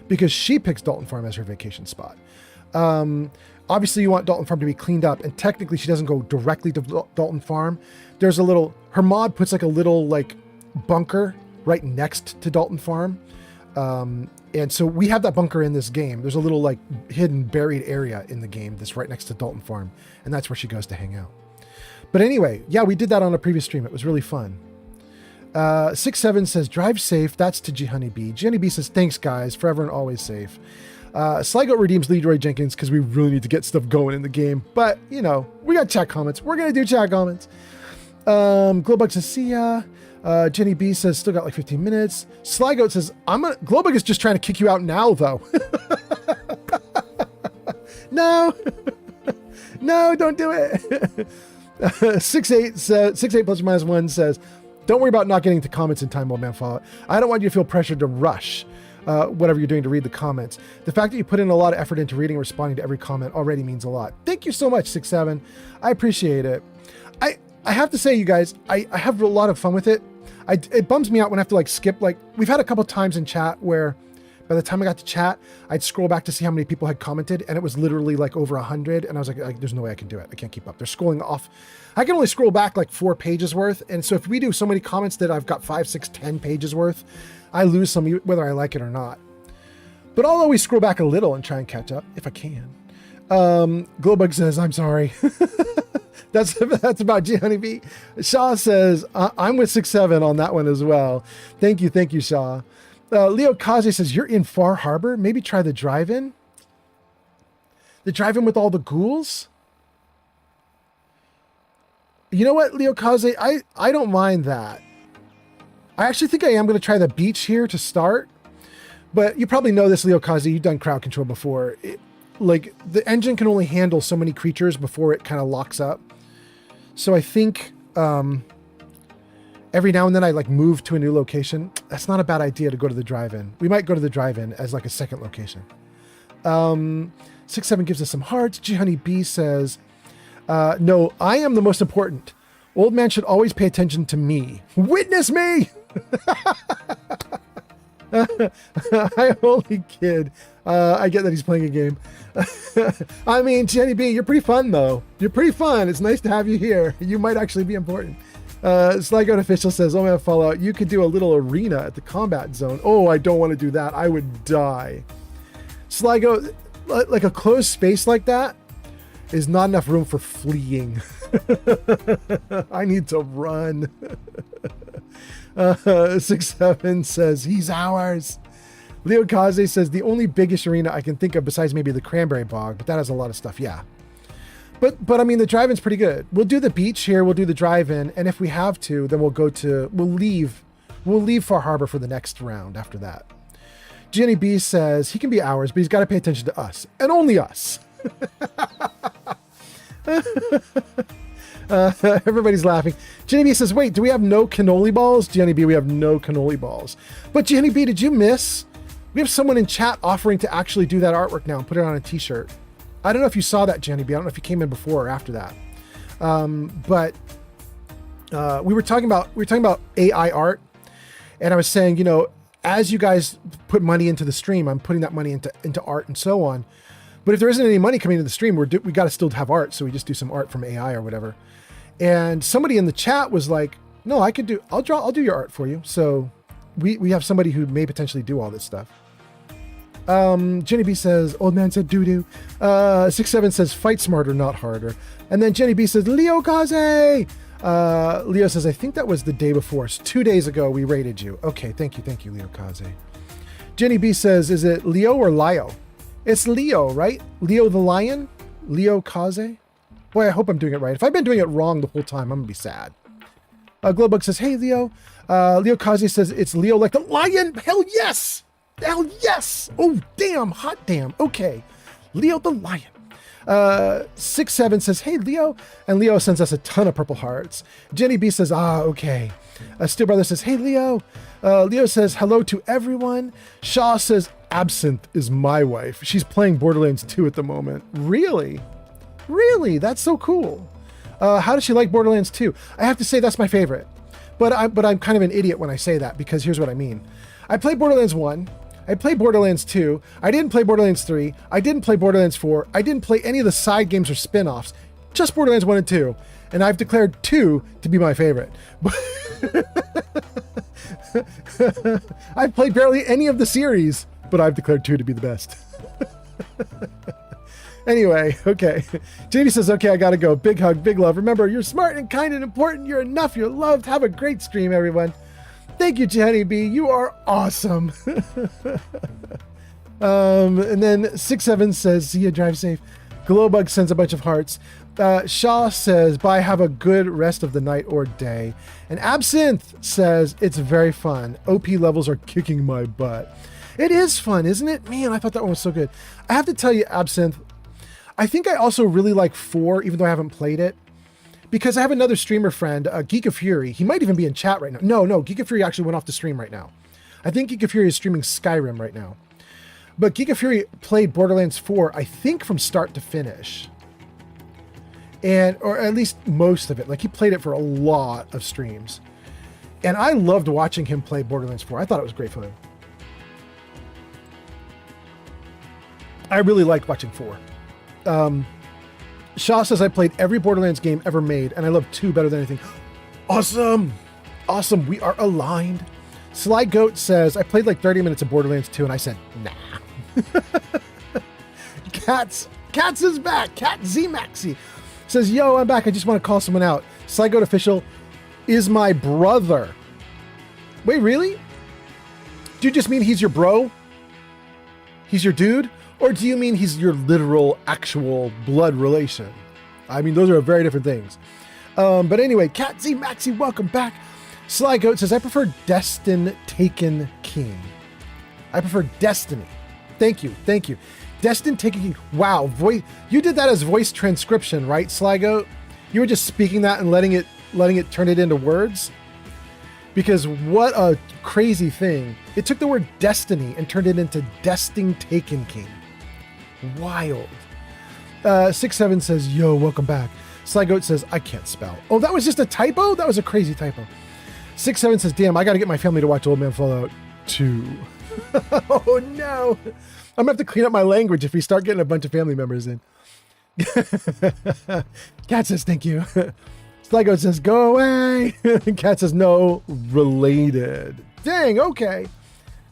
because she picks Dalton Farm as her vacation spot. Obviously, you want Dalton Farm to be cleaned up, and technically she doesn't go directly to Dalton Farm. There's a little, her mod puts like a little like bunker right next to Dalton Farm. And so we have that bunker in this game. There's a little like hidden buried area in the game that's right next to Dalton Farm. And that's where she goes to hang out. But anyway, yeah, we did that on a previous stream. It was really fun. 6-7 says, drive safe. That's to G Honeybee. G Honeybee says, thanks guys, forever and always safe. Slygoat redeems Leroy Jenkins because we really need to get stuff going in the game. But, you know, we got chat comments. We're going to do chat comments. Glowbug says, see ya. Jenny B says, still got like 15 minutes. Slygoat says, Glowbug is just trying to kick you out now, though. No. No, don't do it. 6-8 says, 6-8 plus or minus 1 says, don't worry about not getting to comments in time, Old Man Fallout. I don't want you to feel pressured to rush whatever you're doing to read the comments. The fact that you put in a lot of effort into reading and responding to every comment already means a lot. Thank you so much, 6-7. I appreciate it. I have to say, you guys, I have a lot of fun with it. It bums me out when I have to like skip, like we've had a couple times in chat where by the time I got to chat, I'd scroll back to see how many people had commented, and it was literally like over 100. And I was like, there's no way I can do it. I can't keep up. They're scrolling off. I can only scroll back like 4 pages worth. And so if we do so many comments that I've got 5, 6, 10 pages worth, I lose some, whether I like it or not. But I'll always scroll back a little and try and catch up if I can. Glowbug says, I'm sorry. That's about G Honeybee. Shaw says, I'm with 6-7 on that one as well. Thank you, Shaw. Leo Kaze says, you're in Far Harbor? Maybe try the drive-in? The drive-in with all the ghouls? You know what, Leo Kaze? I don't mind that. I actually think I am going to try the beach here to start. But you probably know this, Leo Kaze. You've done crowd control before. Like, the engine can only handle so many creatures before it kind of locks up. So I think every now and then I like move to a new location. That's not a bad idea to go to the drive-in. We might go to the drive-in as like a second location. 6-7 gives us some hearts. G Honey B says, no, I am the most important. Old man should always pay attention to me. Witness me! I only kid. I get that he's playing a game. I mean, Jenny B, you're pretty fun though. You're pretty fun. It's nice to have you here. You might actually be important. Slygoat Official says, oh man, Fallout, you could do a little arena at the combat zone. Oh, I don't want to do that. I would die. Slygoat, like a closed space like that is not enough room for fleeing. I need to run. 6-7 says, he's ours. Leo Kaze says, the only biggish arena I can think of besides maybe the Cranberry Bog, but that has a lot of stuff. Yeah. But I mean, the drive-in's pretty good. We'll do the beach here. We'll do the drive-in. And if we have to, then we'll leave Far Harbor for the next round after that. Jenny B says, he can be ours, but he's got to pay attention to us and only us. Everybody's laughing. Jenny B says, wait, do we have no cannoli balls? Jenny B, we have no cannoli balls. But Jenny B, did you miss? We have someone in chat offering to actually do that artwork now and put it on a t-shirt. I don't know if you saw that, Jenny B. I don't know if you came in before or after that. But we were talking about AI art, and I was saying, you know, as you guys put money into the stream, I'm putting that money into art and so on. But if there isn't any money coming into the stream, we got to still have art, so we just do some art from AI or whatever. And somebody in the chat was like, "No, I'll do your art for you." So we have somebody who may potentially do all this stuff. Jenny B says, old man said doo-doo. 6-7 says, fight smarter, not harder. And then Jenny B says, Leo Kaze! Leo says, I think that was the day before. So 2 days ago, we rated you. Okay, thank you, Leo Kaze. Jenny B says, is it Leo or Lio? It's Leo, right? Leo the Lion? Leo Kaze? Boy, I hope I'm doing it right. If I've been doing it wrong the whole time, I'm going to be sad. Glowbug says, hey, Leo. Leo Kaze says, it's Leo like the lion. Hell yes. Hell yes. Oh, damn. Hot damn. Okay. Leo the Lion. 67 says, hey, Leo. And Leo sends us a ton of purple hearts. Jenny B says, okay. Steel Brother says, hey, Leo. Leo says, hello to everyone. Shaw says, Absinthe is my wife. She's playing Borderlands 2 at the moment. Really? Really? That's so cool. How does she like Borderlands 2? I have to say that's my favorite. But I'm kind of an idiot when I say that, because here's what I mean. I played Borderlands 1. I played Borderlands 2. I didn't play Borderlands 3. I didn't play Borderlands 4. I didn't play any of the side games or spin-offs. Just Borderlands 1 and 2. And I've declared 2 to be my favorite. I've played barely any of the series, but I've declared 2 to be the best. Anyway, okay. Jamie says, okay, I gotta go. Big hug, big love. Remember, you're smart and kind and important. You're enough. You're loved. Have a great stream, everyone. Thank you, Jenny B. You are awesome. And then 67 says, see you, drive safe. Glowbug sends a bunch of hearts. Shaw says, bye, have a good rest of the night or day. And Absinthe says, it's very fun. OP levels are kicking my butt. It is fun, isn't it? Man, I thought that one was so good. I have to tell you, Absinthe, I think I also really like 4, even though I haven't played it, because I have another streamer friend, Geek of Fury. He might even be in chat right now. No, Geek of Fury actually went off the stream right now. I think Geek of Fury is streaming Skyrim right now. But Geek of Fury played Borderlands 4, I think from start to finish. Or at least most of it. Like, he played it for a lot of streams. And I loved watching him play Borderlands 4. I thought it was great fun. I really liked watching 4. Shaw says, I played every Borderlands game ever made, and I love 2 better than anything. Awesome. Awesome. We are aligned. Sly Goat says, I played like 30 minutes of Borderlands 2, and I said, nah. Cats is back. Cat Z Maxi says, yo, I'm back. I just want to call someone out. Sly Goat Official is my brother. Wait, really? Do you just mean he's your bro? He's your dude? Or do you mean he's your literal, actual blood relation? I mean, those are very different things. But anyway, Cat Z Maxi, welcome back. Sly Goat says, I prefer Destin Taken King. I prefer Destiny. Thank you. Destin Taken King. Wow, you did that as voice transcription, right, Sly Goat? You were just speaking that and letting it turn it into words? Because what a crazy thing. It took the word destiny and turned it into Destin Taken King. Wild. 67 says, yo, welcome back. Sly Goat says, I can't spell. Oh, that was just a typo? That was a crazy typo. 67 says, damn, I got to get my family to watch Old Man Fallout 2. Oh, no. I'm going to have to clean up my language if we start getting a bunch of family members in. Cat says, thank you. Sly Goat says, go away. Cat says, no, related. Dang, okay.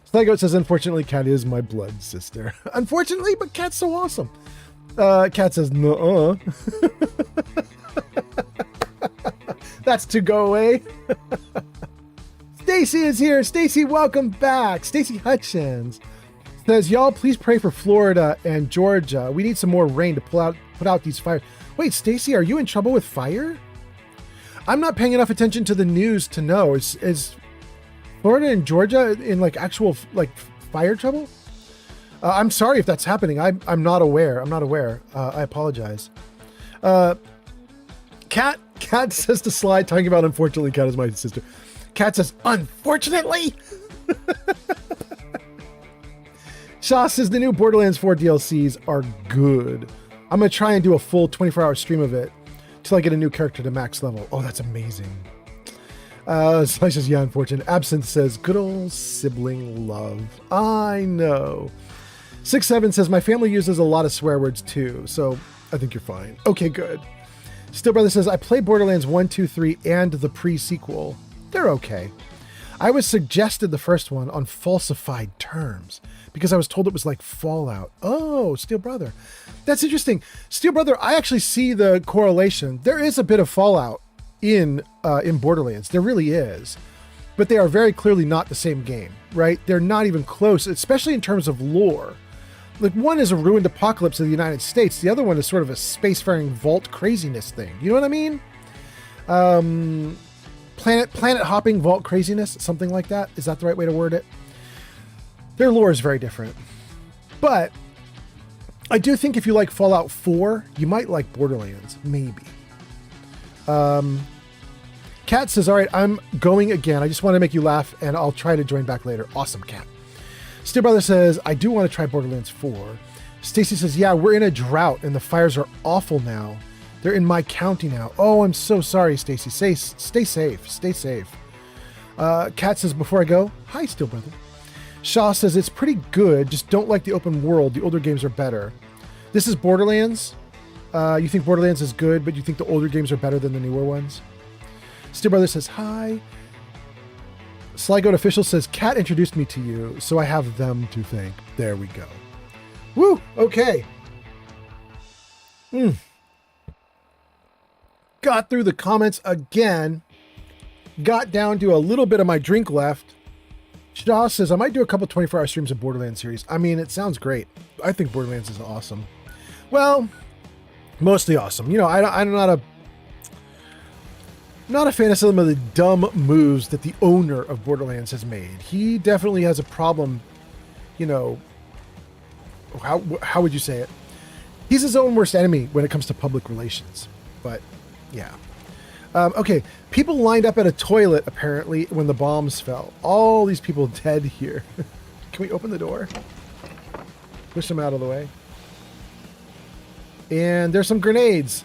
Sly Goat says, unfortunately, Cat is my blood sister. Unfortunately, but Cat's so awesome. Cat says, nuh-uh. That's to go away. Stacy is here. Stacy, welcome back. Stacy Hutchins says, y'all, please pray for Florida and Georgia. We need some more rain to put out these fires. Wait, Stacy, are you in trouble with fire? I'm not paying enough attention to the news to know. Is Florida and Georgia in like actual like fire trouble? I'm sorry if that's happening. I'm not aware. I apologize. Cat says to Sly, talking about unfortunately, Cat is my sister. Cat says, unfortunately. Shaw says the new Borderlands 4 DLCs are good. I'm gonna try and do a full 24-hour stream of it till I get a new character to max level. Oh, that's amazing. Sly says, yeah, unfortunate. Absinthe says, good old sibling love. I know. 67 says, my family uses a lot of swear words too, so I think you're fine. Okay, good. Still Brother says, I played Borderlands 1, 2, 3, and the pre-sequel. They're okay. I was suggested the first one on falsified terms because I was told it was like Fallout. Oh, Steel Brother. That's interesting. Steel Brother, I actually see the correlation. There is a bit of Fallout in Borderlands. There really is. But they are very clearly not the same game, right? They're not even close, especially in terms of lore. Like, one is a ruined apocalypse of the United States. The other one is sort of a spacefaring vault craziness thing. You know what I mean? Planet hopping vault craziness, something like that. Is that the right way to word it? Their lore is very different. But I do think if you like Fallout 4, you might like Borderlands. Maybe. Kat says, all right, I'm going again. I just want to make you laugh, and I'll try to join back later. Awesome, Kat. Steel Brother says, I do want to try Borderlands 4. Stacy says, yeah, we're in a drought, and the fires are awful now. They're in my county now. Oh, I'm so sorry, Stacy. Stay safe. Stay safe. Kat says, before I go, hi, Steel Brother. Shaw says, it's pretty good, just don't like the open world. The older games are better. This is Borderlands. You think Borderlands is good, but you think the older games are better than the newer ones? Steel Brother says, hi. Slygoat Official says, Kat introduced me to you, so I have them to thank. There we go. Woo! Okay. Got through the comments again. Got down to a little bit of my drink left. Shaw says, I might do a couple 24-hour streams of Borderlands series. I mean, it sounds great. I think Borderlands is awesome. Well, mostly awesome. You know, I'm not a fan of some of the dumb moves that the owner of Borderlands has made. He definitely has a problem, you know, how would you say it? He's his own worst enemy when it comes to public relations. But, yeah. Okay, people lined up at a toilet, apparently, when the bombs fell. All these people dead here. Can we open the door? Push them out of the way. And there's some grenades.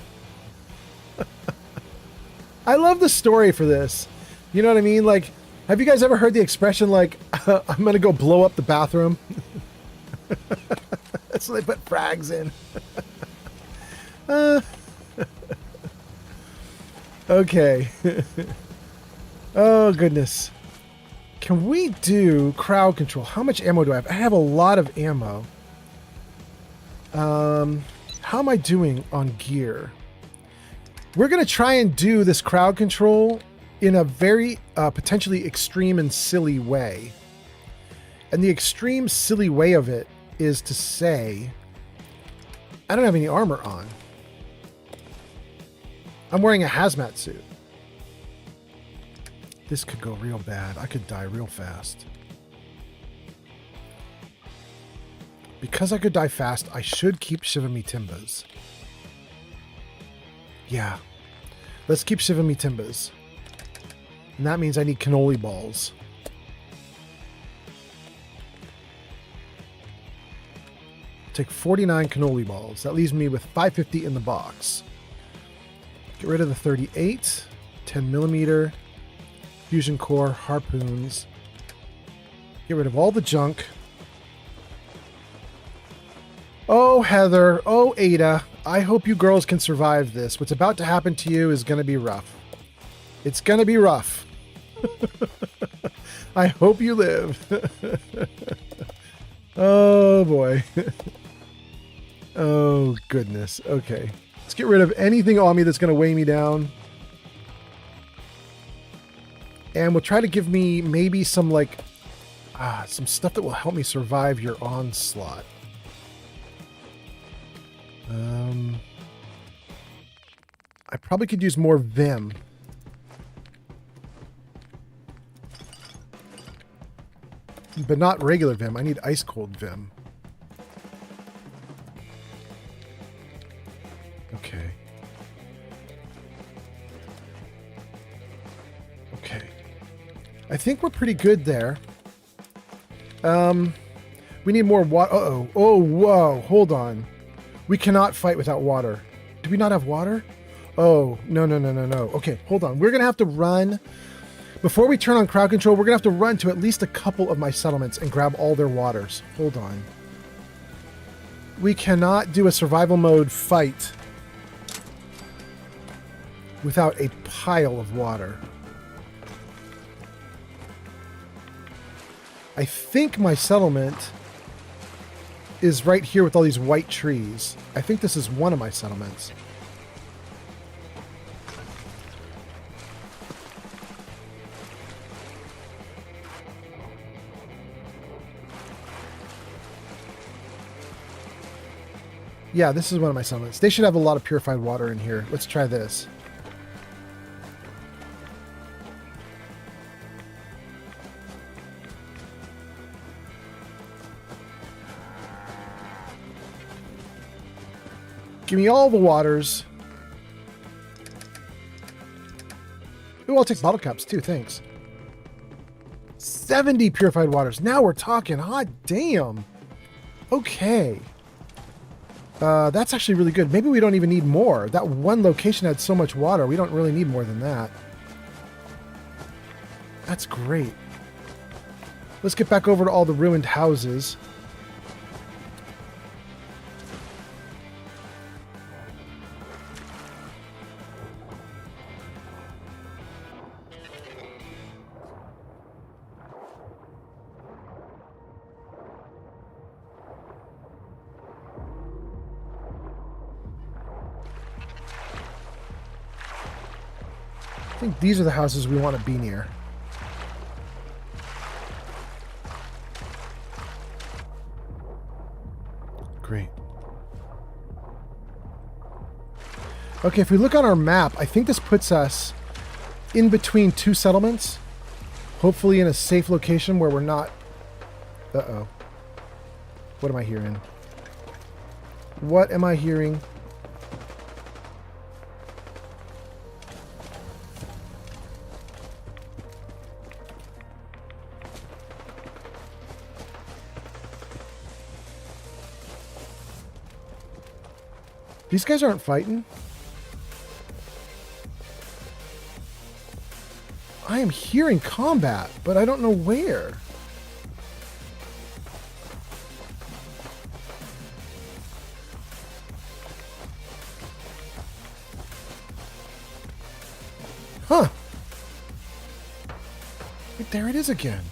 I love the story for this. You know what I mean? Like, have you guys ever heard the expression, like, I'm going to go blow up the bathroom? So they put frags in. Okay. Oh, goodness. Can we do crowd control? How much ammo do I have? I have a lot of ammo. How am I doing on gear? We're going to try and do this crowd control in a very potentially extreme and silly way. And the extreme, silly way of it is to say, I don't have any armor on. I'm wearing a hazmat suit. This could go real bad. I could die real fast. Because I could die fast, I should keep Shivami Timbas. Yeah. Let's keep Shivami Timbas. And that means I need cannoli balls. Take 49 cannoli balls. That leaves me with 550 in the box. Get rid of the 38, 10 millimeter, fusion core, harpoons. Get rid of all the junk. Oh, Heather. Oh, Ada. I hope you girls can survive this. What's about to happen to you is going to be rough. It's going to be rough. I hope you live. Oh, boy. Oh, goodness. Okay. Let's get rid of anything on me that's going to weigh me down. And we'll try to give me maybe some, like, some stuff that will help me survive your onslaught. I probably could use more Vim. But not regular Vim. I need ice cold Vim. Okay. Okay. I think we're pretty good there. We need more water. Uh-oh. Oh, whoa. Hold on. We cannot fight without water. Do we not have water? Oh, no. Okay, hold on. We're going to have to run. Before we turn on crowd control, we're going to have to run to at least a couple of my settlements and grab all their waters. Hold on. We cannot do a survival mode fight without a pile of water. I think my settlement is right here with all these white trees. I think this is one of my settlements. Yeah, this is one of my settlements. They should have a lot of purified water in here. Let's try this. Give me all the waters. Ooh, I'll take bottle caps too, thanks. 70 purified waters. Now we're talking. Hot damn. Okay. That's actually really good. Maybe we don't even need more. That one location had so much water. We don't really need more than that. That's great. Let's get back over to all the ruined houses. I think these are the houses we want to be near. Great. Okay, if we look on our map, I think this puts us in between two settlements. Hopefully in a safe location where we're not... Uh-oh. What am I hearing? What am I hearing? These guys aren't fighting. I am hearing combat, but I don't know where. Huh. Wait, there it is again.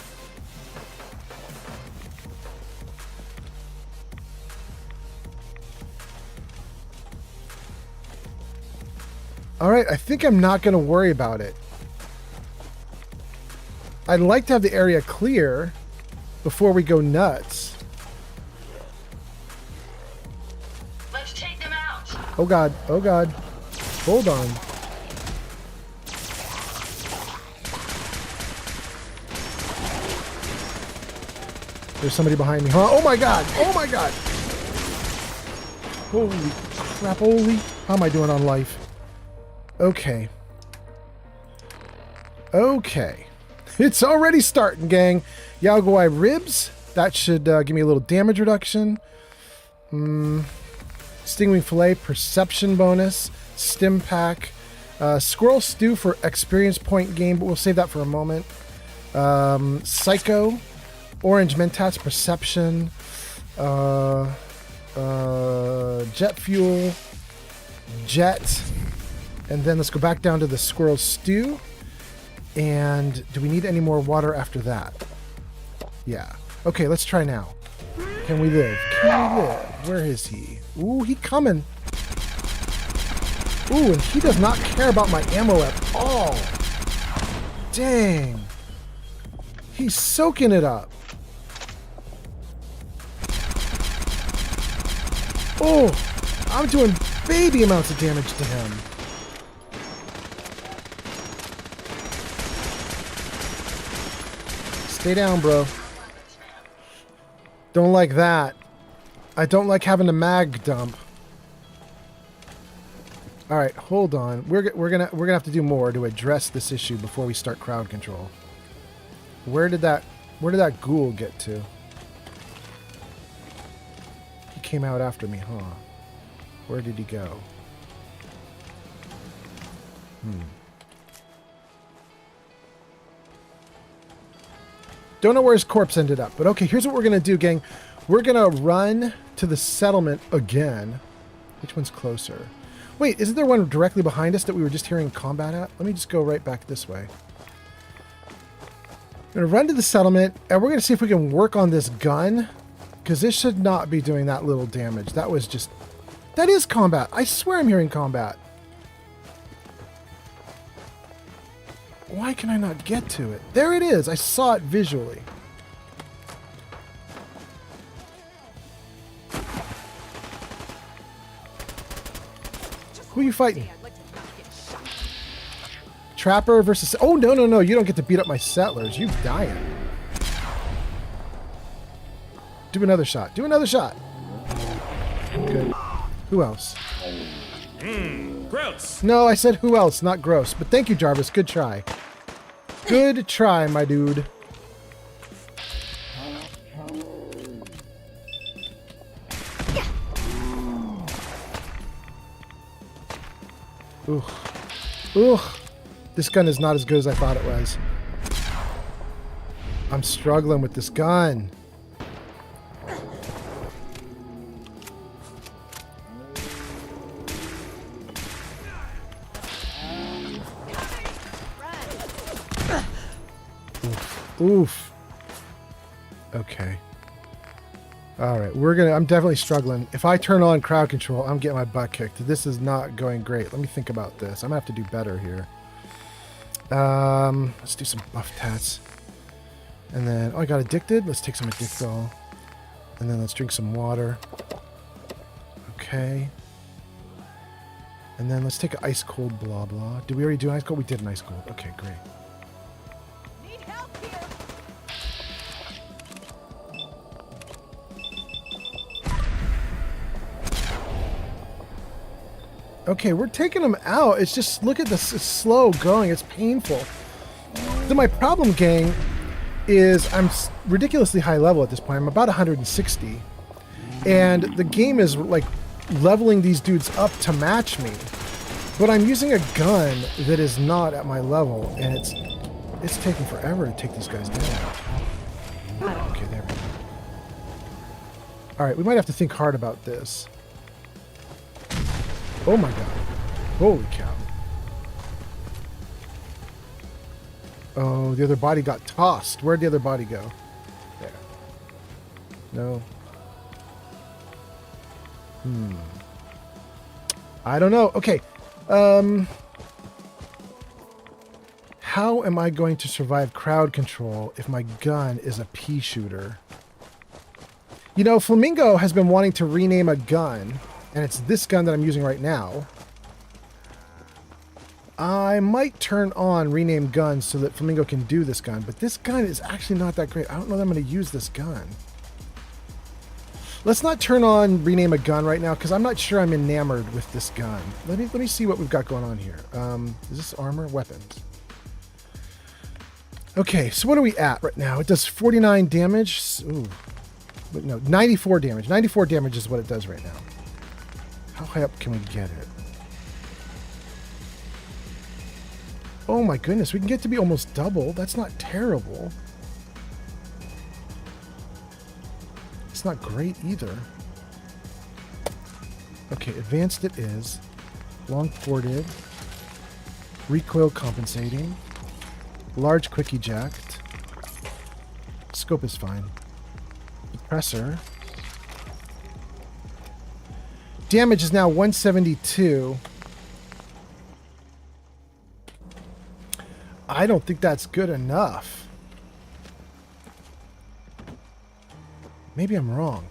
Alright, I think I'm not going to worry about it. I'd like to have the area clear before we go nuts. Let's take them out. Oh god, oh god. Hold on. There's somebody behind me, huh? Oh my god! Oh my god! Holy crap, holy. How am I doing on life? Okay. Okay. It's already starting, gang. Yaogawai ribs. That should give me a little damage reduction. Stingwing fillet, perception bonus. Stim pack. Squirrel stew for experience point gain, but we'll save that for a moment. Psycho. Orange mentats, perception. Jet fuel. Jet. And then let's go back down to the squirrel stew. And do we need any more water after that? Yeah. Okay, let's try now. Can we live? Can we live? Where is he? Ooh, he coming. Ooh, and he does not care about my ammo at all. Dang. He's soaking it up. Oh, I'm doing baby amounts of damage to him. Stay down, bro. Don't like that. I don't like having a mag dump. All right, hold on. We're gonna have to do more to address this issue before we start crowd control. Where did that ghoul get to? He came out after me, huh? Where did he go? Don't know where his corpse ended up, but okay, here's what we're going to do, gang. We're going to run to the settlement again. Which one's closer? Wait, isn't there one directly behind us that we were just hearing combat at? Let me just go right back this way. I'm going to run to the settlement, and we're going to see if we can work on this gun, because this should not be doing that little damage. That was just... That is combat. I swear I'm hearing combat. Why can I not get to it? There it is. I saw it visually. Who are you fighting? Trapper versus... Oh, no, no, no. You don't get to beat up my settlers. You dying. Do another shot. Do another shot. Good. Who else? Gross. No, I said who else, not gross. But thank you, Jarvis. Good try. Good try, my dude. Ooh. Ooh. This gun is not as good as I thought it was. I'm struggling with this gun. Oof. Okay. All right, I'm definitely struggling. If I turn on crowd control, I'm getting my butt kicked. This is not going great. Let me think about this. I'm gonna have to do better here. Let's do some buff tats. And then, oh, I got addicted. Let's take some addictol. And then let's drink some water. Okay. And then let's take an ice cold blah blah. Did we already do an ice cold? We did an ice cold. Okay, great. Okay, we're taking them out. It's just, look at this. It's slow going. It's painful. So my problem, gang, is I'm ridiculously high level at this point. I'm about 160. And the game is like leveling these dudes up to match me. But I'm using a gun that is not at my level. And it's taking forever to take these guys down. Okay, there we go. Alright, we might have to think hard about this. Oh my god. Holy cow. Oh, the other body got tossed. Where'd the other body go? There. No. I don't know. Okay. How am I going to survive crowd control if my gun is a pea shooter? You know, Flamingo has been wanting to rename a gun. And it's this gun that I'm using right now. I might turn on rename guns so that Flamingo can do this gun, but this gun is actually not that great. I don't know that I'm going to use this gun. Let's not turn on rename a gun right now because I'm not sure I'm enamored with this gun. Let me see what we've got going on here. Is this armor? Weapons. Okay, so what are we at right now? It does 49 damage. Ooh. But no, 94 damage. 94 damage is what it does right now. How high up can we get it? Oh my goodness, we can get to be almost double. That's not terrible. It's not great either. Okay, advanced it is. Long ported. Recoil compensating. Large quick eject. Scope is fine. Suppressor. Damage is now 172. I don't think that's good enough. Maybe I'm wrong.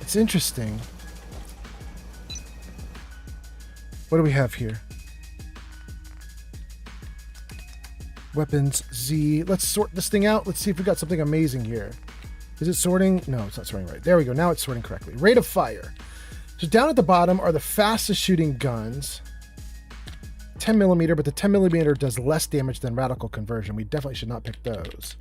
It's interesting. What do we have here? Weapons, Z. Let's sort this thing out. Let's see if we got something amazing here. Is it sorting? No, it's not sorting right. There we go. Now it's sorting correctly. Rate of fire. So down at the bottom are the fastest shooting guns. 10 millimeter, but the 10 millimeter does less damage than radical conversion. We definitely should not pick those.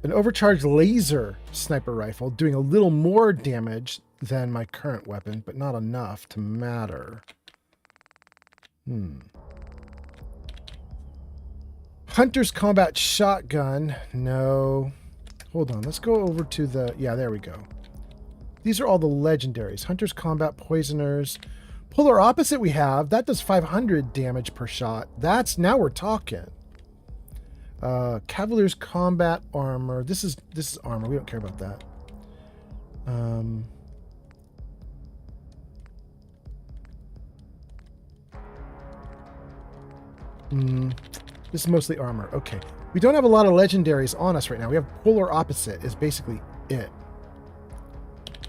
An overcharged laser sniper rifle doing a little more damage than my current weapon, but not enough to matter. Hunter's combat shotgun. No. Hold on. Let's go over to the... Yeah, there we go. These are all the legendaries. Hunter's combat poisoners. Polar opposite we have. That does 500 damage per shot. That's... Now we're talking. Cavalier's combat armor. This is armor. We don't care about that. This is mostly armor. Okay. We don't have a lot of legendaries on us right now. We have Polar Opposite is basically it.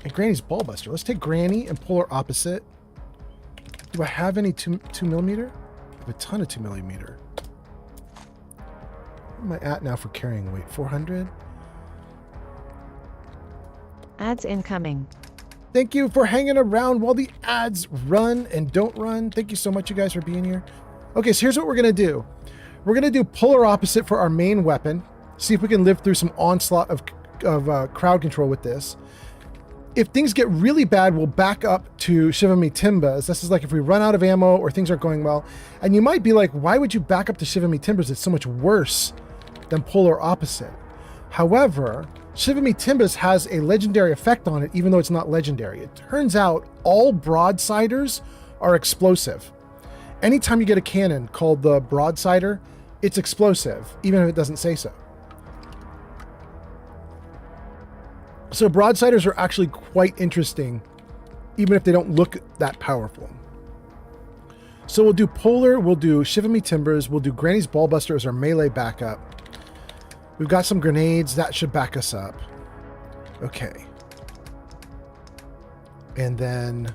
And Granny's Ballbuster. Let's take Granny and Polar Opposite. Do I have any 2mm? I have a ton of 2mm. What am I at now for carrying weight? 400? Ads incoming. Thank you for hanging around while the ads run and don't run. Thank you so much, you guys, for being here. Okay, so here's what we're going to do. We're going to do Polar Opposite for our main weapon. See if we can live through some onslaught of crowd control with this. If things get really bad, we'll back up to Shiva Me Timbas. This is like if we run out of ammo or things aren't going well. And you might be like, why would you back up to Shiva Me Timbas? It's so much worse than Polar Opposite. However, Shiva Me Timbas has a legendary effect on it, even though it's not legendary. It turns out all broadsiders are explosive. Anytime you get a cannon called the broadsider, it's explosive, even if it doesn't say so. So broadsiders are actually quite interesting, even if they don't look that powerful. So we'll do Polar, we'll do Shiva Me Timbers, we'll do Granny's Ballbuster as our melee backup. We've got some grenades, that should back us up. Okay. And then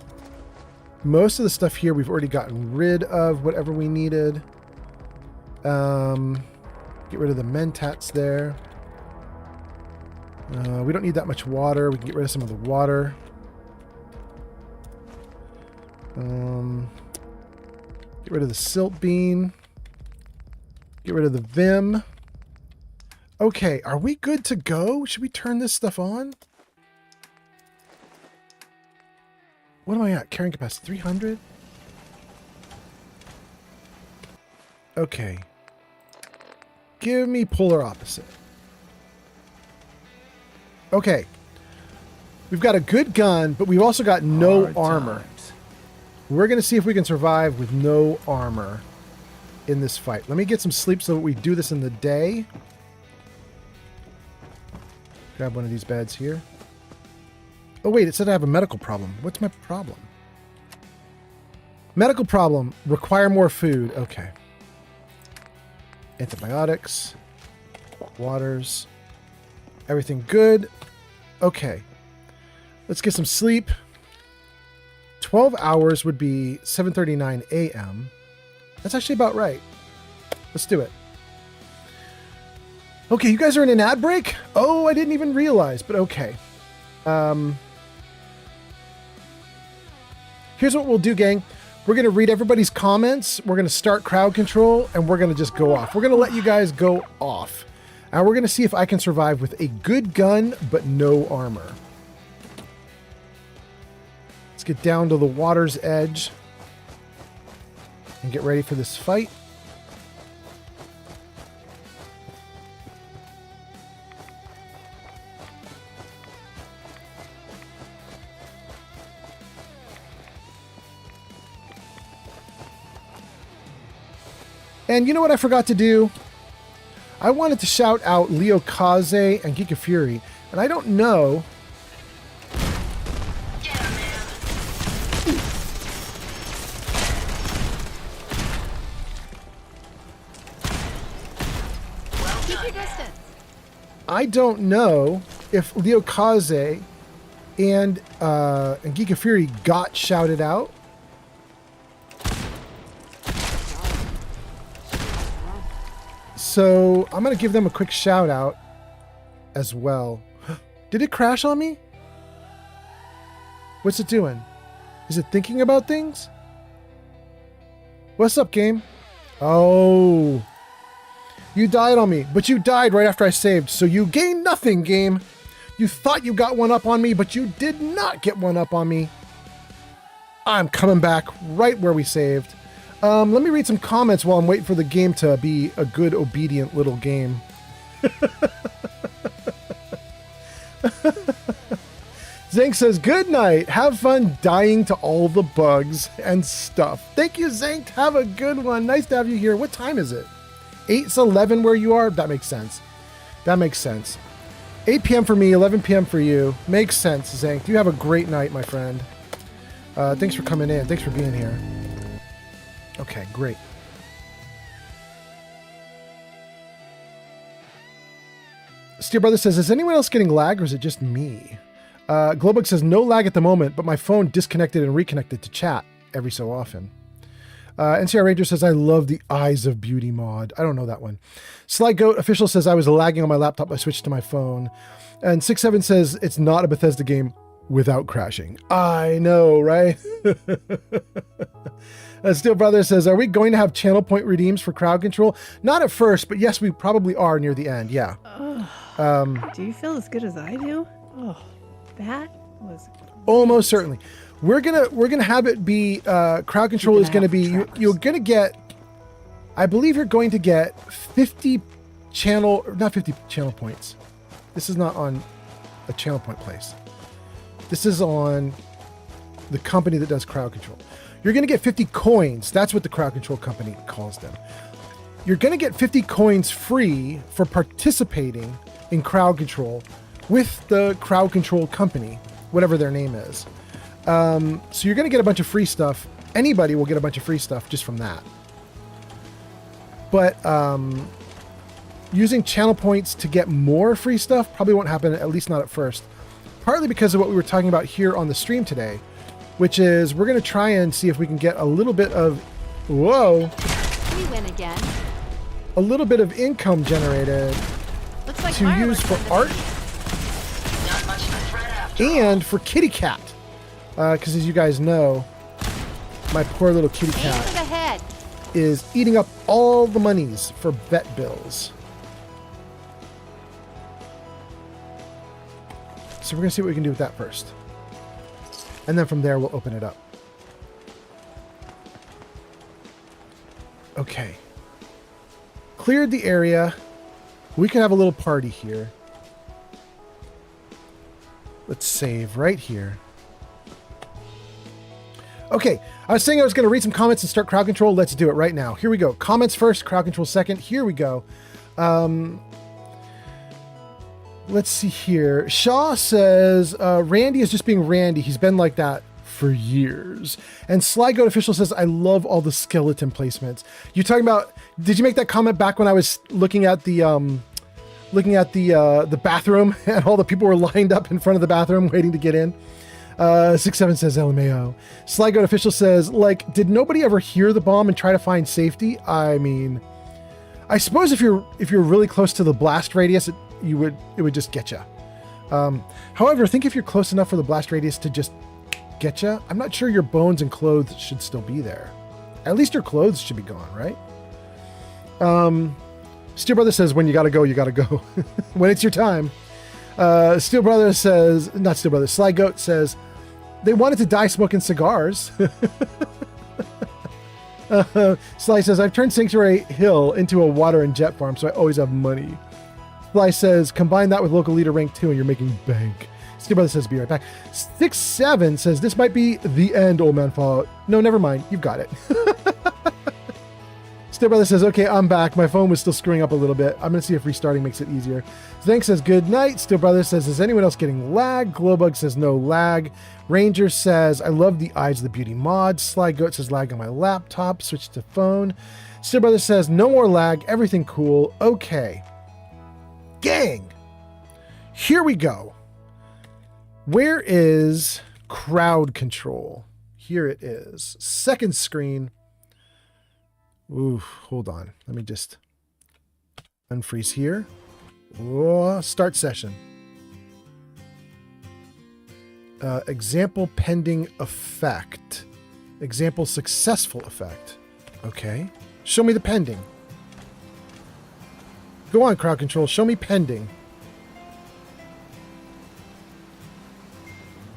most of the stuff here we've already gotten rid of, whatever we needed. Get rid of the mentats there. We don't need that much water. We can get rid of some of the water. Get rid of the silt bean. Get rid of the vim. Okay, are we good to go? Should we turn this stuff on? What am I at? Carrying capacity 300? Okay. Give me Polar Opposite. Okay. We've got a good gun, but we've also got no armor. We're going to see if we can survive with no armor in this fight. Let me get some sleep so that we do this in the day. Grab one of these beds here. Oh wait, it said I have a medical problem. What's my problem? Medical problem. Require more food. Okay. Antibiotics. Waters. Everything good. Okay. Let's get some sleep. 12 hours would be 7:39 a.m. That's actually about right. Let's do it. Okay, you guys are in an ad break? Oh, I didn't even realize, but okay. Here's what we'll do, gang. We're going to read everybody's comments. We're going to start crowd control, and we're going to just go off. We're going to let you guys go off. And we're going to see if I can survive with a good gun, but no armor. Let's get down to the water's edge and get ready for this fight. And you know what I forgot to do? I wanted to shout out Leo Kaze and Geek of Fury, and I don't know. Keep your distance. I don't know if Leo Kaze and Geek of Fury got shouted out. So I'm going to give them a quick shout out as well. Did it crash on me? What's it doing? Is it thinking about things? What's up, game? Oh, you died on me, but you died right after I saved, so you gained nothing, game. You thought you got one up on me, but you did not get one up on me. I'm coming back right where we saved. Let me read some comments while I'm waiting for the game to be a good, obedient little game. Zank says, good night. Have fun dying to all the bugs and stuff. Thank you, Zank. Have a good one. Nice to have you here. What time is it? 8:11 where you are? That makes sense. That makes sense. 8 p.m. for me, 11 p.m. for you. Makes sense, Zank. You have a great night, my friend. Thanks for coming in. Thanks for being here. Okay, great. Steel Brother says, is anyone else getting lag or is it just me? Glowbug says, no lag at the moment, but my phone disconnected and reconnected to chat every so often. NCR Ranger says, I love the Eyes of Beauty mod. I don't know that one. Sly Goat Official says, I was lagging on my laptop. I switched to my phone. And 67 says, it's not a Bethesda game without crashing. I know, right? Steel Brother says, are we going to have channel point redeems for crowd control? Not at first, but yes, we probably are near the end. Yeah. Do you feel as good as I do? Oh, that was almost certainly. We're gonna have it be crowd control is gonna be you're gonna get, I believe you're going to get 50 channel, not 50 channel points. This is not on a channel point place. This is on the company that does crowd control. You're gonna get 50 coins. That's what the crowd control company calls them. You're gonna get 50 coins free for participating in crowd control with the crowd control company, whatever their name is. So you're going to get a bunch of free stuff. Anybody will get a bunch of free stuff just from that. But using channel points to get more free stuff probably won't happen, at least not at first. Partly because of what we were talking about here on the stream today, which is we're going to try and see if we can get a little bit of, whoa, We win again. a little bit of income generated Looks like to use for art and for kitty cat. Because as you guys know, my poor little kitty cat is eating up all the monies for vet bills. So we're going to see what we can do with that first. And then from there, we'll open it up. Okay. Cleared the area. We can have a little party here. Let's save right here. Okay, I was saying I was going to read some comments and start crowd control. Let's do it right now. Here we go. Comments first, crowd control second. Here we go. Let's see here. Shaw says, Randy is just being Randy. He's been like that for years. And Sly Goat Official says, I love all the skeleton placements. You're talking about, did you make that comment back when I was looking at the bathroom and all the people were lined up in front of the bathroom waiting to get in? 67 says LMAO. Sly Goat Official says, like, did nobody ever hear the bomb and try to find safety? I mean, I suppose if you're really close to the blast radius, it would just get you. However, I think if you're close enough for the blast radius to just get you, I'm not sure your bones and clothes should still be there. At least your clothes should be gone, right? Steel Brother says, when you gotta go, you gotta go. When it's your time. Steel Brother says, not Steel Brother, Sly Goat says, they wanted to die smoking cigars. Sly says, I've turned Sanctuary Hill into a water and jet farm, so I always have money. Sly says, combine that with local leader rank 2 and you're making bank. Steel Brother says, be right back. 67 says, this might be the end, old man Fallout. No, never mind. You've got it. Steel Brother says, okay, I'm back. My phone was still screwing up a little bit. I'm going to see if restarting makes it easier. Zank says, good night. Steel Brother says, is anyone else getting lag? Glowbug says, no lag. Ranger says, I love the Eyes of the Beauty mod. Sly Goat says, lag on my laptop. Switch to phone. Steel Brother says, no more lag. Everything cool. Okay. Gang. Here we go. Where is crowd control? Here it is. Second screen. Ooh, hold on. Let me just unfreeze here. Whoa, start session. Example pending effect. Example successful effect. Okay. Show me the pending. Go on, crowd control. Show me pending.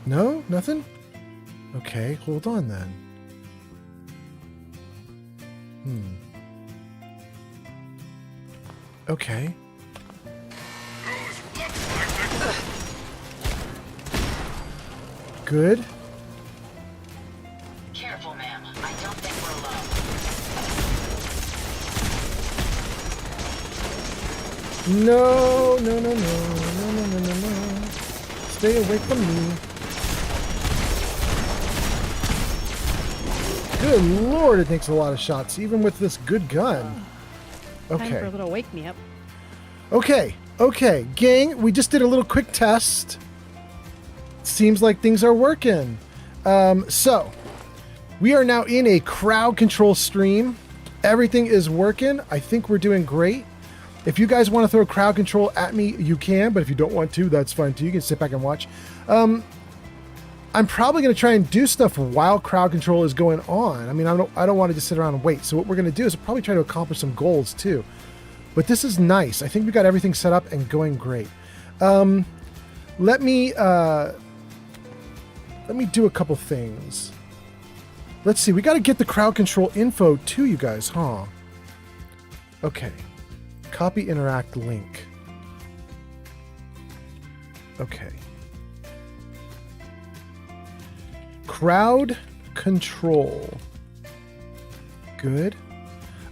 No? Nothing? Okay, hold on then. Okay. Good. Careful, ma'am. I don't think we're alone. No, no, no, no, no, no, no, no, no. Stay away from me. Good lord, it takes a lot of shots, even with this good gun. Time for Okay. a little wake me up. Okay. Okay, gang, we just did a little quick test. Seems like things are working. So, we are now in a crowd control stream. Everything is working. I think we're doing great. If you guys want to throw crowd control at me, you can, but if you don't want to, that's fine too. You can sit back and watch. I'm probably going to try and do stuff while crowd control is going on. I mean, I don't want to just sit around and wait. So what we're going to do is probably try to accomplish some goals too. But this is nice. I think we got everything set up and going great. Let me do a couple things. Let's see. We got to get the crowd control info to you guys, huh? Okay. Copy interact link. Okay. Crowd control. Good.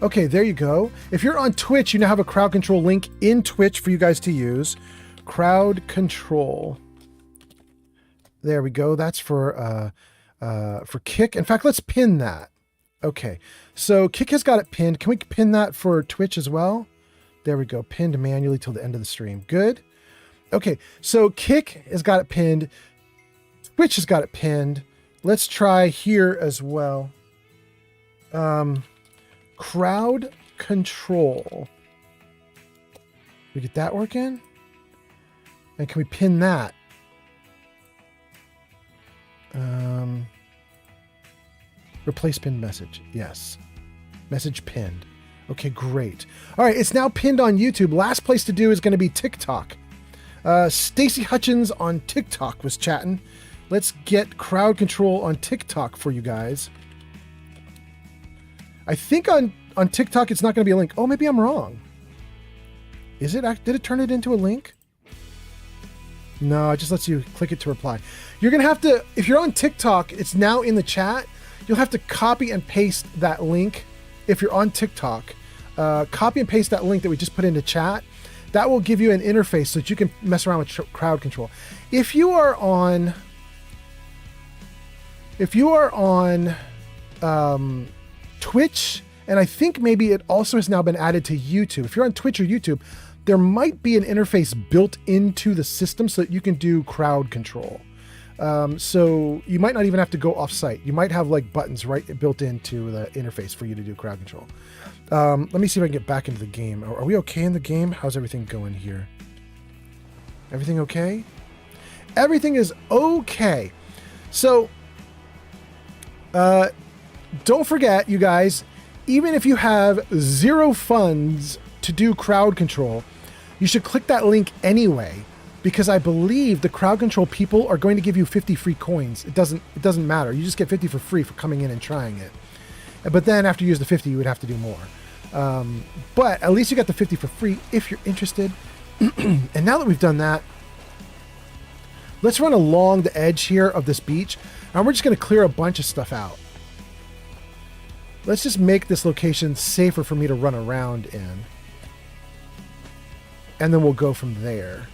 Okay, there you go. If you're on Twitch, you now have a crowd control link in Twitch for you guys to use. Crowd control. There we go. That's for Kick. In fact, let's pin that. Okay, so Kick has got it pinned. Can we pin that for Twitch as well? There we go. Pinned manually till the end of the stream. Good. Okay, so Kick has got it pinned. Twitch has got it pinned. Let's try here as well. Crowd control. We get that working? And can we pin that? Replace pinned message. Yes. Message pinned. Okay, great. All right, it's now pinned on YouTube. Last place to do is going to be TikTok. Stacy Hutchins on TikTok was chatting. Let's get crowd control on TikTok for you guys. I think on TikTok it's not going to be a link. Oh, maybe I'm wrong. Is it? Did it turn it into a link? No, it just lets you click it to reply. You're going to have to, if you're on TikTok, it's now in the chat. You'll have to copy and paste that link. If you're on TikTok, copy and paste that link that we just put into chat. That will give you an interface so that you can mess around with crowd control. If you are on Twitch, and I think maybe it also has now been added to YouTube. If you're on Twitch or YouTube, there might be an interface built into the system so that you can do crowd control. So you might not even have to go off site. You might have like buttons right built into the interface for you to do crowd control. Let me see if I can get back into the game. Are we okay in the game? How's everything going here? Everything okay? Everything is okay. So, don't forget, you guys, even if you have 0 funds to do crowd control, you should click that link anyway, because I believe the crowd control people are going to give you 50 free coins. It doesn't matter. You just get 50 for free for coming in and trying it. But then after you use the 50, you would have to do more. But at least you got the 50 for free if you're interested. And now that we've done that, let's run along the edge here of this beach. And we're just going to clear a bunch of stuff out. Let's just make this location safer for me to run around in. And then we'll go from there.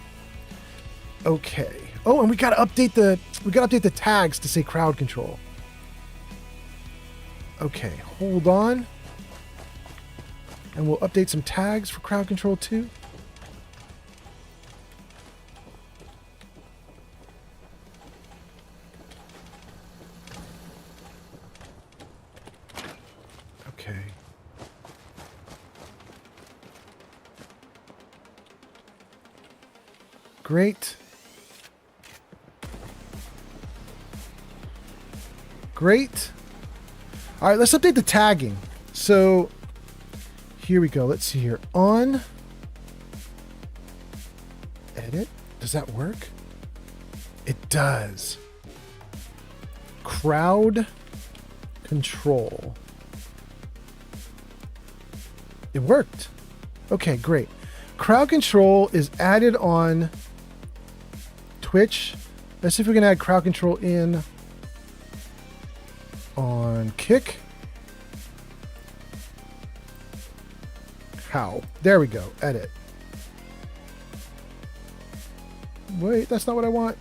Okay. Oh, and we got to update the tags to say crowd control. Okay, hold on. And we'll update some tags for crowd control too. Okay. Great. Great. All right, let's update the tagging. So here we go. Let's see here. On edit. Does that work? It does. Crowd control. It worked. Okay, great. Crowd control is added on Twitch. Let's see if we can add crowd control in on Kick. How? There we go. Edit. Wait, that's not what I want.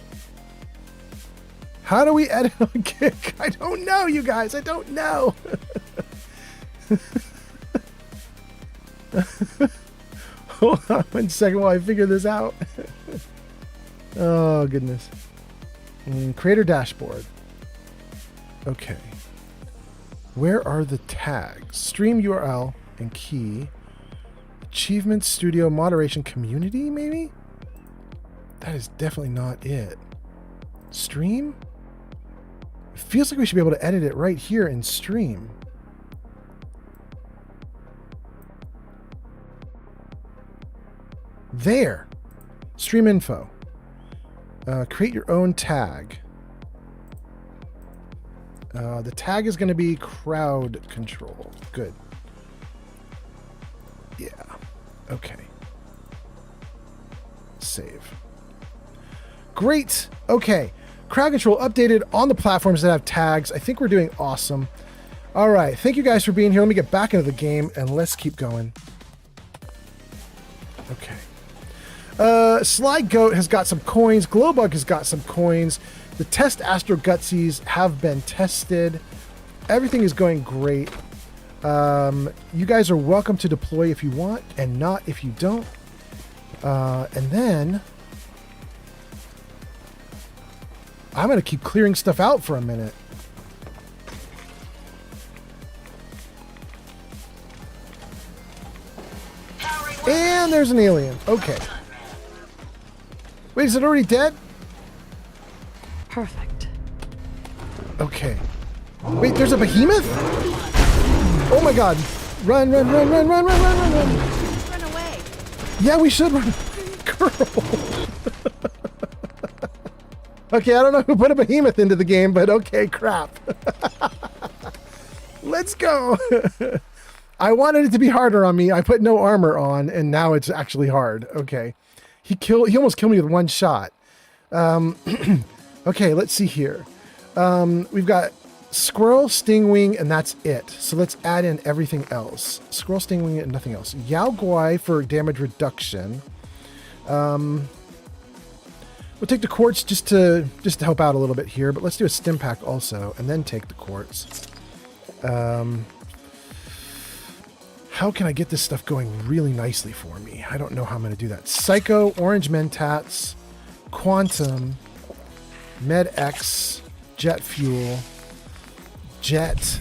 How do we edit on Kick? I don't know, you guys. I don't know. Hold on 1 second while I figure this out. Oh, goodness. Creator dashboard. Okay. Where are the tags? Stream URL and key. Achievement Studio Moderation Community, maybe? That is definitely not it. Stream? It feels like we should be able to edit it right here in Stream. There. Stream info. Create your own tag. The tag is going to be crowd control. Good. Yeah. Okay. Save. Great. Okay. Crowd control updated on the platforms that have tags. I think we're doing awesome. All right. Thank you guys for being here. Let me get back into the game and let's keep going. Okay. Sly Goat has got some coins. Glowbug has got some coins. The test Astro Gutsies have been tested. Everything is going great. You guys are welcome to deploy if you want and not if you don't. And then I'm going to keep clearing stuff out for a minute. And there's an alien. Okay. Wait, is it already dead? Perfect. Okay. Wait, there's a behemoth? Oh my god. Run, run, run, run, run, run, run, run, run. Run away. Yeah, we should run. Girl. Okay, I don't know who put a behemoth into the game, but okay, crap. Let's go. I wanted it to be harder on me. I put no armor on, and now it's actually hard. Okay. He almost killed me with one shot. Okay, let's see here. We've got Squirrel, Stingwing, and that's it. So let's add in everything else. Squirrel, Stingwing, and nothing else. Yao Guai for damage reduction. We'll take the quartz just to help out a little bit here, but let's do a stim pack also, and then take the quartz. How can I get this stuff going really nicely for me? I don't know how I'm going to do that. Psycho, Orange Mentats, Quantum, Med X, Jet Fuel, Jet.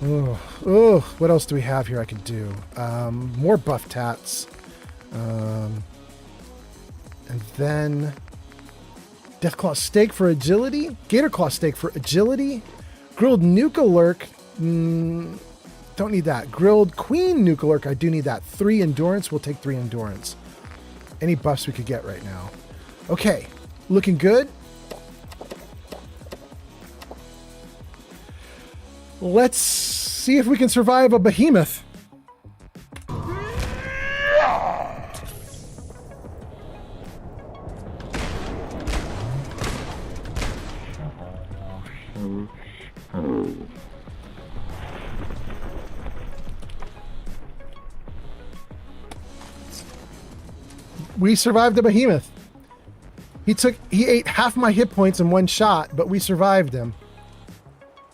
Oh, what else do we have here I could do? More Buff Tats. And then Deathclaw Steak for agility. Gatorclaw Steak for agility. Grilled Nuka-Lurk. Don't need that. Grilled Queen Nuka-Lurk. I do need that. 3 endurance. We'll take 3 endurance. Any buffs we could get right now. Okay. Looking good. Let's see if we can survive a behemoth. We survived the behemoth. He ate half my hit points in one shot, but we survived him.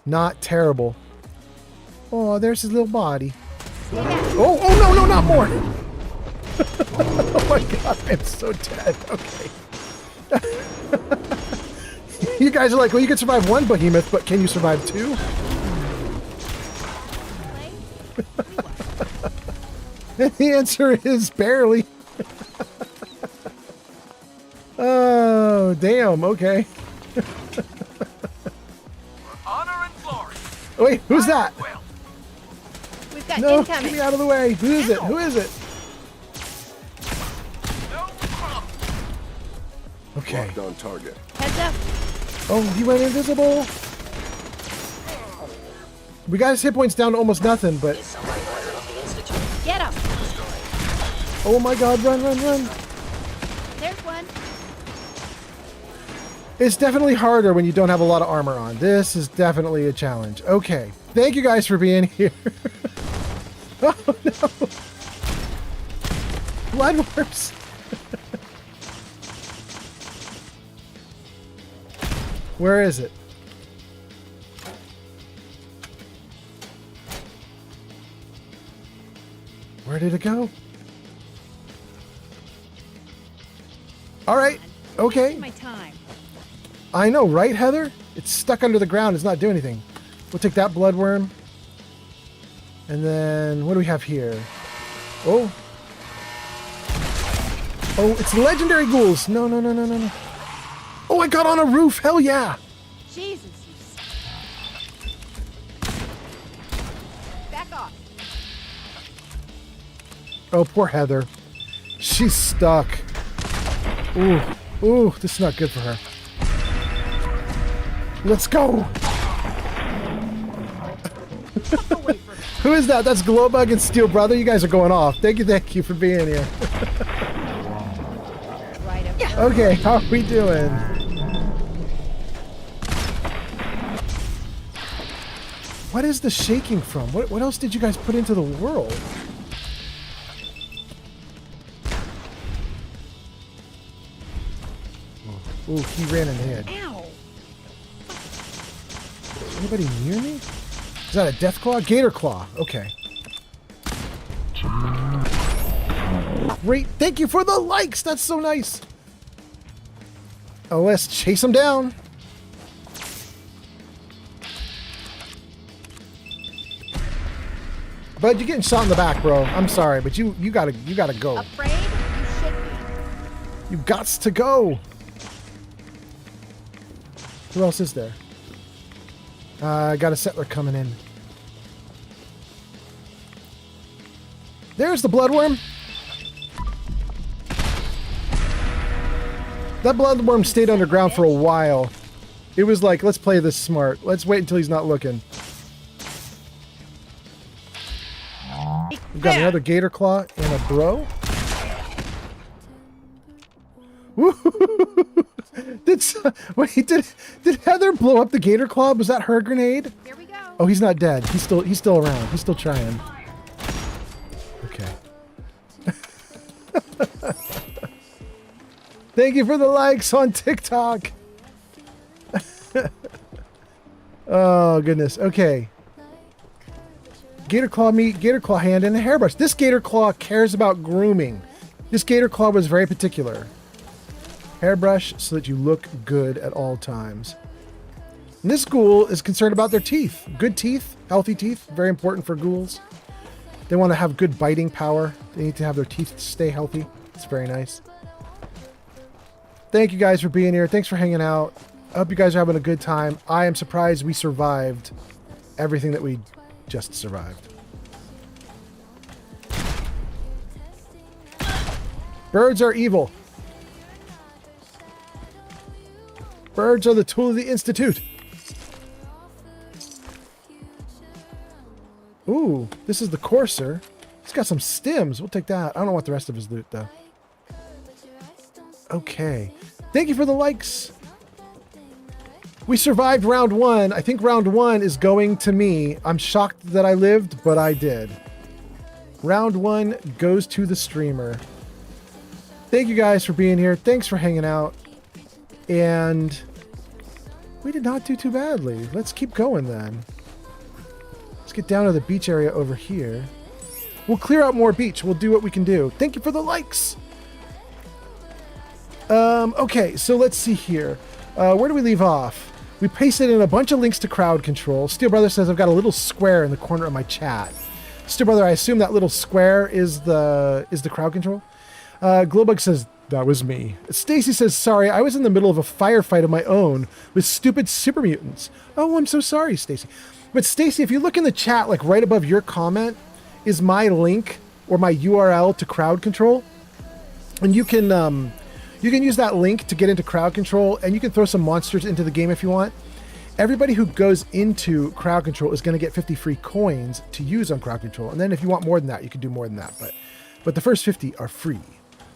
Not terrible. Oh, there's his little body. Oh no, not more. Oh my god, I'm so dead. Okay. You guys are like, well, you can survive one behemoth, but can you survive 2? The answer is barely. Oh, damn, okay. Honor and glory. Wait, who's that? We've got No, incoming. get me out of the way. Who is it? Who is it? Okay. Locked on target. Heads up. Oh, he went invisible. We got his hit points down to almost nothing, but... Get him. Oh my god, run, run, run. There's one. It's definitely harder when you don't have a lot of armor on. This is definitely a challenge. Okay. Thank you guys for being here. Oh no. Blood works. Where is it? Where did it go? All right. Okay. My time. I know, right, Heather? It's stuck under the ground. It's not doing anything. We'll take that bloodworm. And then, what do we have here? Oh. Oh, it's legendary ghouls. No, no, no, no, no, no. Oh, I got on a roof. Hell yeah. Jesus, back off. Oh, poor Heather. She's stuck. Ooh. Ooh, this is not good for her. Let's go. Who is that? That's Glowbug and Steel Brother. You guys are going off. Thank you for being here. Okay, how are we doing? What is the shaking from? What else did you guys put into the world? Ooh, he ran in the head. Ow. Anybody near me? Is that a death claw? Gator claw. Okay. Great. Thank you for the likes. That's so nice. Oh, let's chase him down. Bud, you're getting shot in the back, bro. I'm sorry, but you gotta go. Afraid? You should be. You gots to go. Who else is there? I got a settler coming in. There's the bloodworm. That bloodworm stayed underground for a while. It was like, let's play this smart. Let's wait until he's not looking. We've got another gator claw and a bro. Did Heather blow up the gator claw? Was that her grenade? Here we go. Oh, he's not dead. He's still around. He's still trying. Okay. Thank you for the likes on TikTok. Oh goodness. Okay. Gator claw meat, gator claw hand, and a hairbrush. This gator claw cares about grooming. This gator claw was very particular. Hairbrush so that you look good at all times. And this ghoul is concerned about their teeth. Good teeth, healthy teeth, very important for ghouls. They want to have good biting power. They need to have their teeth stay healthy. It's very nice. Thank you guys for being here. Thanks for hanging out. I hope you guys are having a good time. I am surprised we survived everything that we just survived. Birds are evil. Birds are the tool of the Institute. Ooh, this is the Courser. He's got some stims. We'll take that. I don't know what the rest of his loot, though. Okay. Thank you for the likes. We survived round one. I think round one is going to me. I'm shocked that I lived, but I did. Round one goes to the streamer. Thank you guys for being here. Thanks for hanging out. And we did not do too badly. Let's keep going then. Let's get down to the beach area over here. We'll clear out more beach. We'll do what we can do. Thank you for the likes. Okay, so let's see here. Where do we leave off? We pasted in a bunch of links to crowd control. Steel Brother says I've got a little square in the corner of my chat. Steel Brother, I assume that little square is the crowd control. Glowbug says that was me. Stacy says sorry, I was in the middle of a firefight of my own with stupid super mutants. Oh, I'm so sorry, Stacy. But Stacy, if you look in the chat, like right above your comment, is my link or my URL to crowd control, and you can use that link to get into crowd control, and you can throw some monsters into the game if you want. Everybody who goes into crowd control is going to get 50 free coins to use on crowd control, and then if you want more than that, you can do more than that. But the first 50 are free.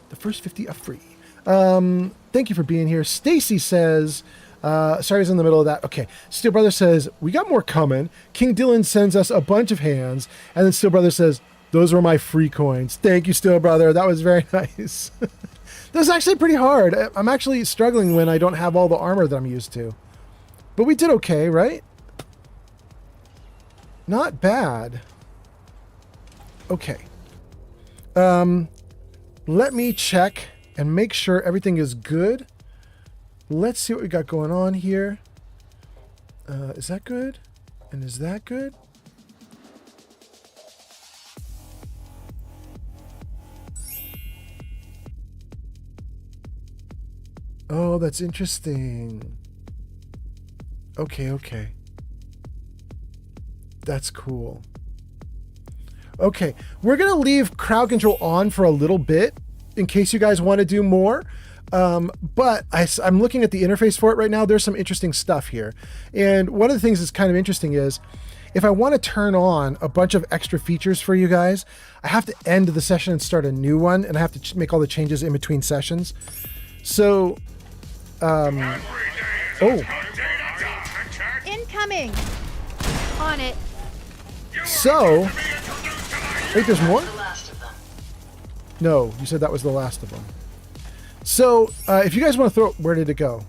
The first 50 are free. Thank you for being here. Stacy says, sorry I was in the middle of that. Okay. Steel Brother says, we got more coming. King Dylan sends us a bunch of hands. And then Steel Brother says, those were my free coins. Thank you, Steel Brother. That was very nice. That was actually pretty hard. I'm actually struggling when I don't have all the armor that I'm used to. But we did okay, right? Not bad. Okay. Let me check and make sure everything is good. Let's see what we got going on here. Is that good? And is that good? Oh, that's interesting. Okay. That's cool. Okay, we're going to leave crowd control on for a little bit in case you guys want to do more. But I'm looking at the interface for it right now. There's some interesting stuff here. And one of the things that's kind of interesting is if I want to turn on a bunch of extra features for you guys, I have to end the session and start a new one, and I have to make all the changes in between sessions. So, Incoming. On it. So, wait, there's more? No, you said that was the last of them. So, if you guys want to throw it, where did it go?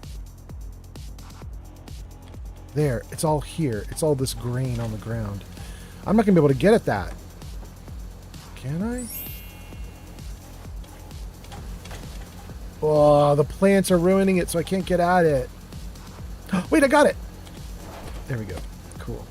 There, it's all here. It's all this grain on the ground. I'm not going to be able to get at that. Can I? Oh, the plants are ruining it, so I can't get at it. Wait, I got it. There we go. Cool.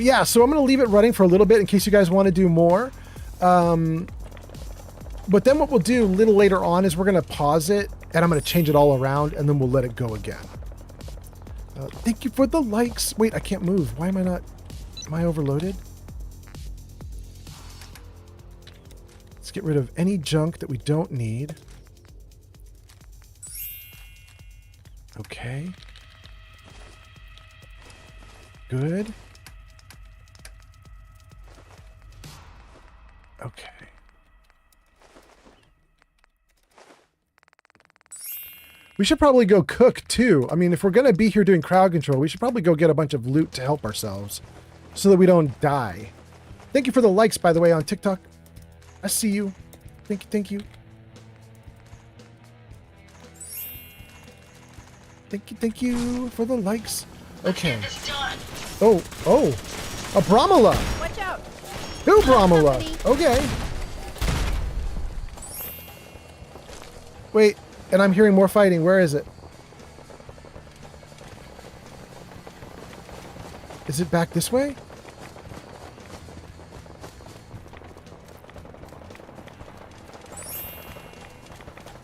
Yeah, so I'm going to leave it running for a little bit in case you guys want to do more. But then what we'll do a little later on is we're going to pause it, and I'm going to change it all around, and then we'll let it go again. Thank you for the likes. Wait, I can't move. Why am I not... Am I overloaded? Let's get rid of any junk that we don't need. Okay. Good. Okay. We should probably go cook too. I mean, if we're going to be here doing crowd control, we should probably go get a bunch of loot to help ourselves so that we don't die. Thank you for the likes, by the way, on TikTok. I see you. Thank you. Thank you for the likes. Okay. Oh, a Brahmala. Watch out. Two Brahmala. Okay. Wait, and I'm hearing more fighting. Where is it? Is it back this way?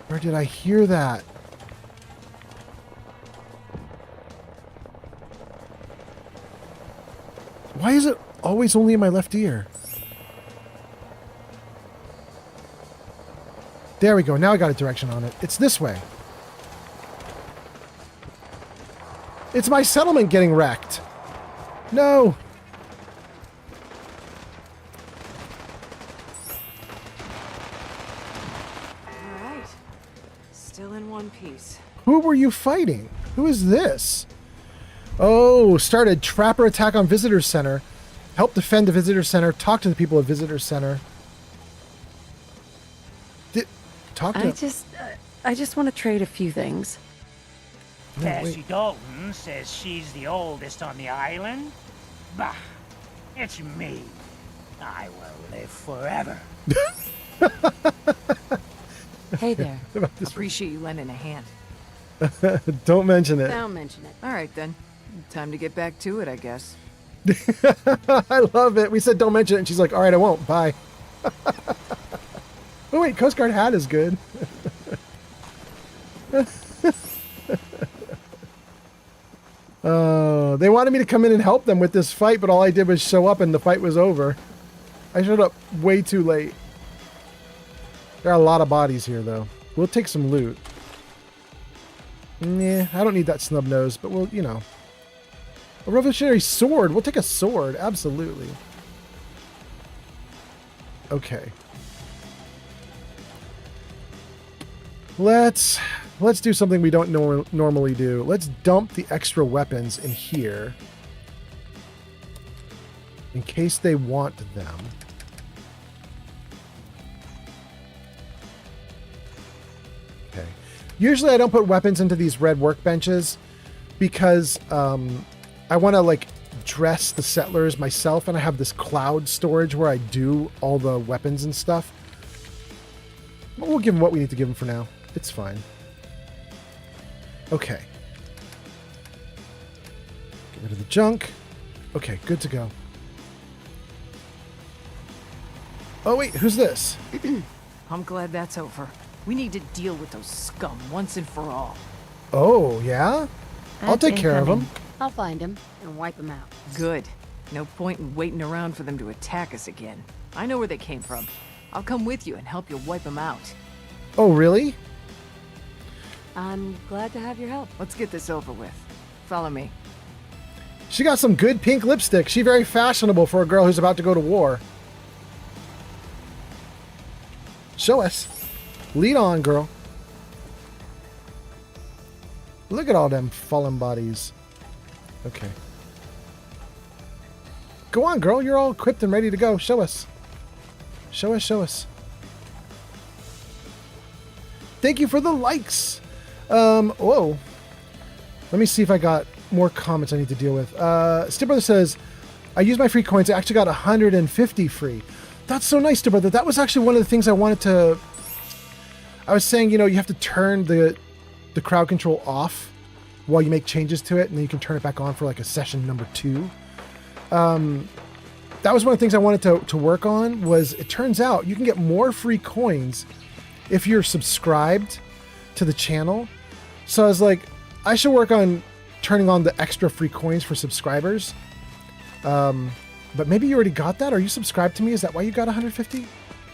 Where did I hear that? Why is it always only in my left ear? There we go. Now I got a direction on it. It's this way. It's my settlement getting wrecked. No. All right. Still in one piece. Who were you fighting? Who is this? Oh, started trapper attack on visitor center. Help defend the visitor center. Talk to the people of visitor center. I just want to trade a few things. Cassie Dalton says she's the oldest on the island. Bah, it's me. I will live forever. Hey there. Appreciate you lending a hand. Don't mention it. Don't mention it. All right, then. Time to get back to it, I guess. I love it. We said don't mention it, and she's like, all right, I won't. Bye. Oh, wait, Coast Guard hat is good. Oh, they wanted me to come in and help them with this fight, but all I did was show up and the fight was over. I showed up way too late. There are a lot of bodies here, though. We'll take some loot. Nah, I don't need that snub nose, but we'll, you know. A revolutionary sword. We'll take a sword. Absolutely. Okay. Let's do something we don't normally do. Let's dump the extra weapons in here in case they want them. Okay. Usually I don't put weapons into these red workbenches because I want to like dress the settlers myself, and I have this cloud storage where I do all the weapons and stuff. We'll give him what we need to give him for now. It's fine. Okay. Get rid of the junk. Okay, good to go. Oh wait, who's this? I'm glad that's over. We need to deal with those scum once and for all. Oh, yeah? I'll take care of them. I'll find him and wipe him out. Good. No point in waiting around for them to attack us again. I know where they came from. I'll come with you and help you wipe them out. Oh, really? I'm glad to have your help. Let's get this over with. Follow me. She got some good pink lipstick. She's very fashionable for a girl who's about to go to war. Show us. Lead on, girl. Look at all them fallen bodies. Okay. Go on, girl. You're all equipped and ready to go. Show us. Show us, show us. Thank you for the likes. Whoa. Let me see if I got more comments I need to deal with. Stip Brother says, I used my free coins. I actually got 150 free. That's so nice, Stip Brother. That was actually one of the things I wanted to... I was saying, you know, you have to turn the crowd control off while you make changes to it, and then you can turn it back on for like a session number 2. That was one of the things I wanted to work on. Was it turns out you can get more free coins if you're subscribed to the channel. So I was like, I should work on turning on the extra free coins for subscribers. But maybe you already got that. Are you subscribed to me? Is that why you got 150?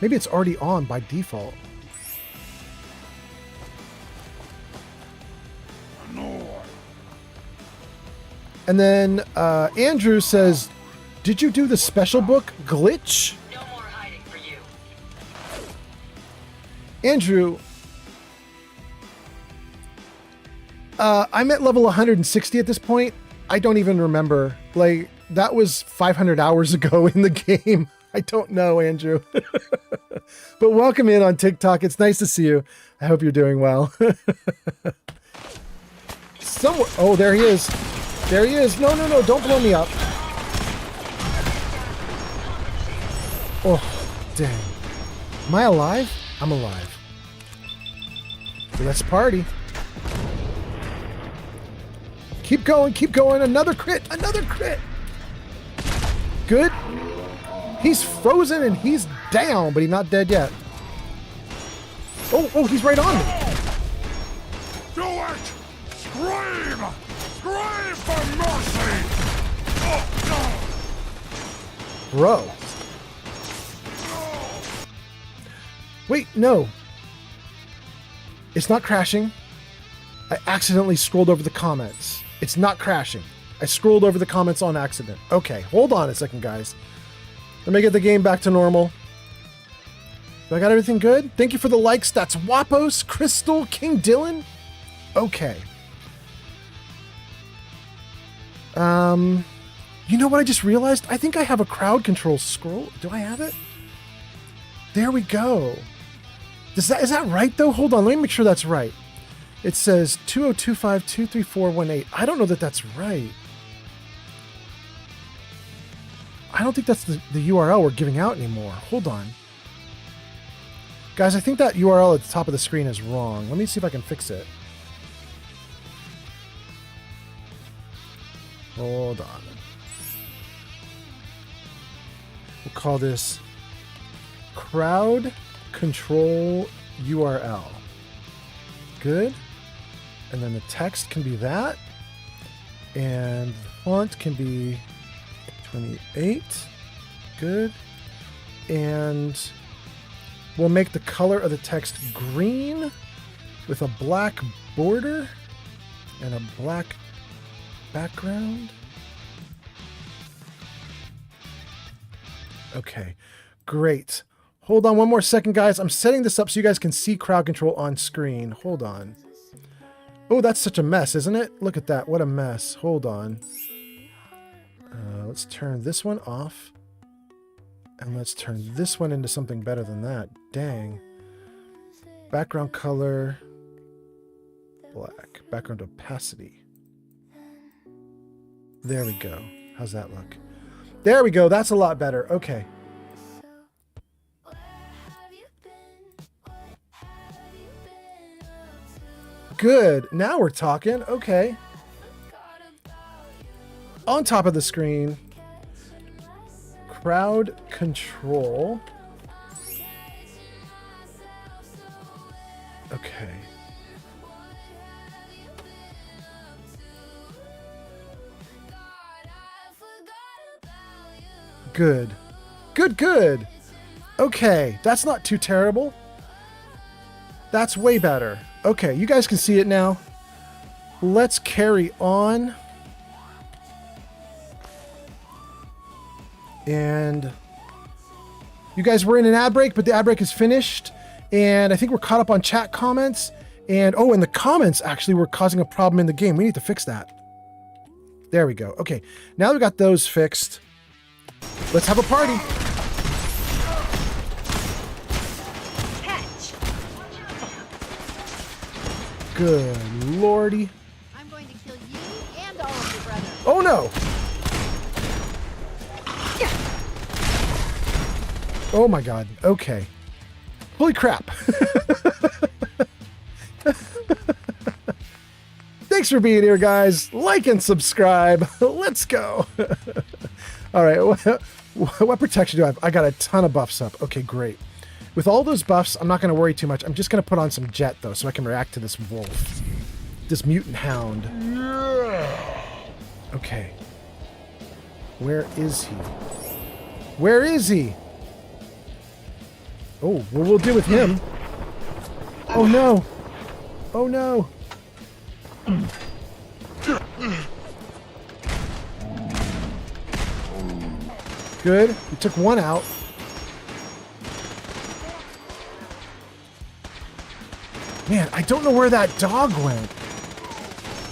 Maybe it's already on by default. And then Andrew says, did you do the special book glitch? No more hiding for you. Andrew, I'm at level 160 at this point. I don't even remember. Like, that was 500 hours ago in the game. I don't know, Andrew. But welcome in on TikTok. It's nice to see you. I hope you're doing well. Somewhere. Oh, there he is. There he is. No, no, no. Don't blow me up. Oh, dang. Am I alive? I'm alive. Let's party. Keep going, keep going. Another crit, another crit. Good. He's frozen and he's down, but he's not dead yet. Oh, he's right on me. Do it! Scream! Scream for mercy! Bro. Wait, no. It's not crashing. I accidentally scrolled over the comments. It's not crashing. I scrolled over the comments on accident. Okay, hold on a second, guys. Let me get the game back to normal. Do I got everything good? Thank you for the likes. That's Wapos, Crystal, King Dylan. Okay. You know what I just realized? I think I have a crowd control scroll. Do I have it? There we go. Is that right, though? Hold on. Let me make sure that's right. It says 2025-23418. I don't know that that's right. I don't think that's the URL we're giving out anymore. Hold on. Guys, I think that URL at the top of the screen is wrong. Let me see if I can fix it. Hold on. We'll call this crowd control URL. Good. And then the text can be that. And the font can be 28. Good. And we'll make the color of the text green with a black border and a black background. Okay, great. Hold on one more second, guys. I'm setting this up so you guys can see crowd control on screen. Hold on. Oh, that's such a mess, isn't it? Look at that. What a mess. Hold on. Let's turn this one off. And let's turn this one into something better than that. Dang. Background color. Black. Background opacity. There we go. How's that look? There we go. That's a lot better. Okay. Good. Now we're talking. Okay. On top of the screen, crowd control. Okay. Good. Good. Okay, that's not too terrible. That's way better. Okay, you guys can see it now. Let's carry on. And you guys were in an ad break, but the ad break is finished. And I think we're caught up on chat comments. And oh, and the comments actually were causing a problem in the game. We need to fix that. There we go. Okay, now we got those fixed. Let's have a party. Catch. Good lordy. I'm going to kill you and all of your brothers. Oh no. Oh my god. Okay. Holy crap. Thanks for being here, guys. Like and subscribe. Let's go. All right. What protection do I have? I got a ton of buffs up. Okay, great. With all those buffs, I'm not going to worry too much. I'm just going to put on some jet, though, so I can react to this wolf. This mutant hound. Okay. Where is he? Where is he? Oh, well, we'll deal with him. Oh, no. Oh, no. Good. We took one out. Man, I don't know where that dog went.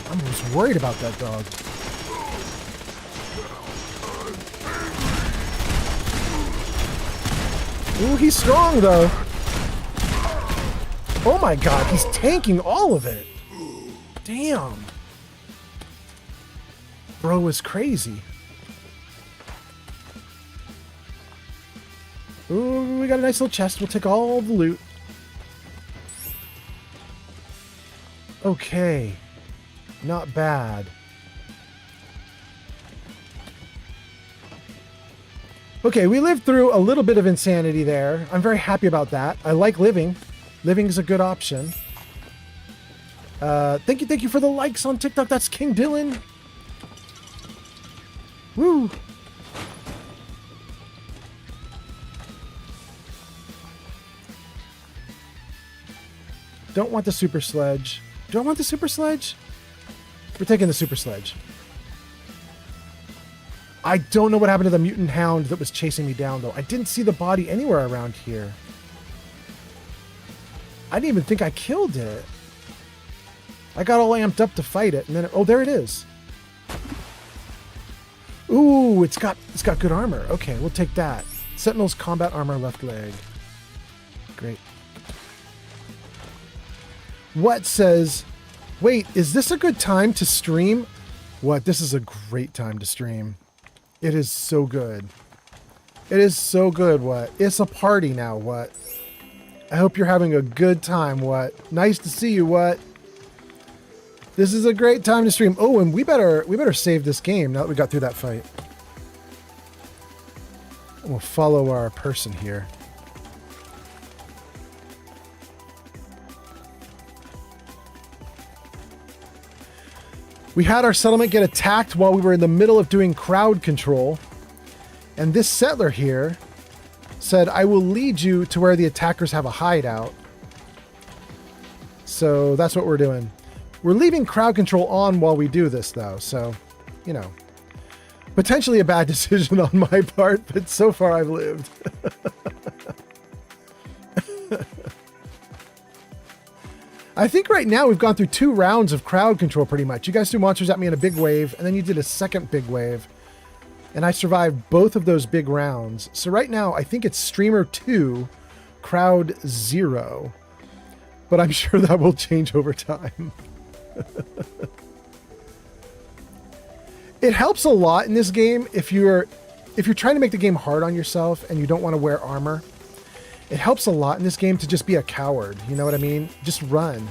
I was worried about that dog. Ooh, he's strong, though. Oh my god, he's tanking all of it. Damn. Bro is crazy. Ooh, we got a nice little chest. We'll take all the loot. Okay. Not bad. Okay, we lived through a little bit of insanity there. I'm very happy about that. I like living. Living is a good option. Thank you for the likes on TikTok. That's King Dylan. Woo! Don't want the super sledge. Do I want the super sledge? We're taking the super sledge. I don't know what happened to the mutant hound that was chasing me down, though. I didn't see the body anywhere around here. I didn't even think I killed it. I got all amped up to fight it, and then... Oh, there it is. Ooh, it's got good armor. Okay, we'll take that. Sentinel's combat armor left leg. Great. What says... Wait, is this a good time to stream? What? This is a great time to stream. It is so good. It is so good, what? It's a party now, what? I hope you're having a good time, what? Nice to see you, what? This is a great time to stream. Oh, and we better save this game now that we got through that fight. We'll follow our person here. We had our settlement get attacked while we were in the middle of doing crowd control. And this settler here said, I will lead you to where the attackers have a hideout. So that's what we're doing. We're leaving crowd control on while we do this, though. So, you know, potentially a bad decision on my part, but so far I've lived. I think right now we've gone through 2 rounds of crowd control pretty much. You guys threw monsters at me in a big wave, and then you did a second big wave. And I survived both of those big rounds. So right now, I think it's Streamer 2, Crowd 0. But I'm sure that will change over time. It helps a lot in this game if you're trying to make the game hard on yourself and you don't want to wear armor. It helps a lot in this game to just be a coward. You know what I mean? Just run.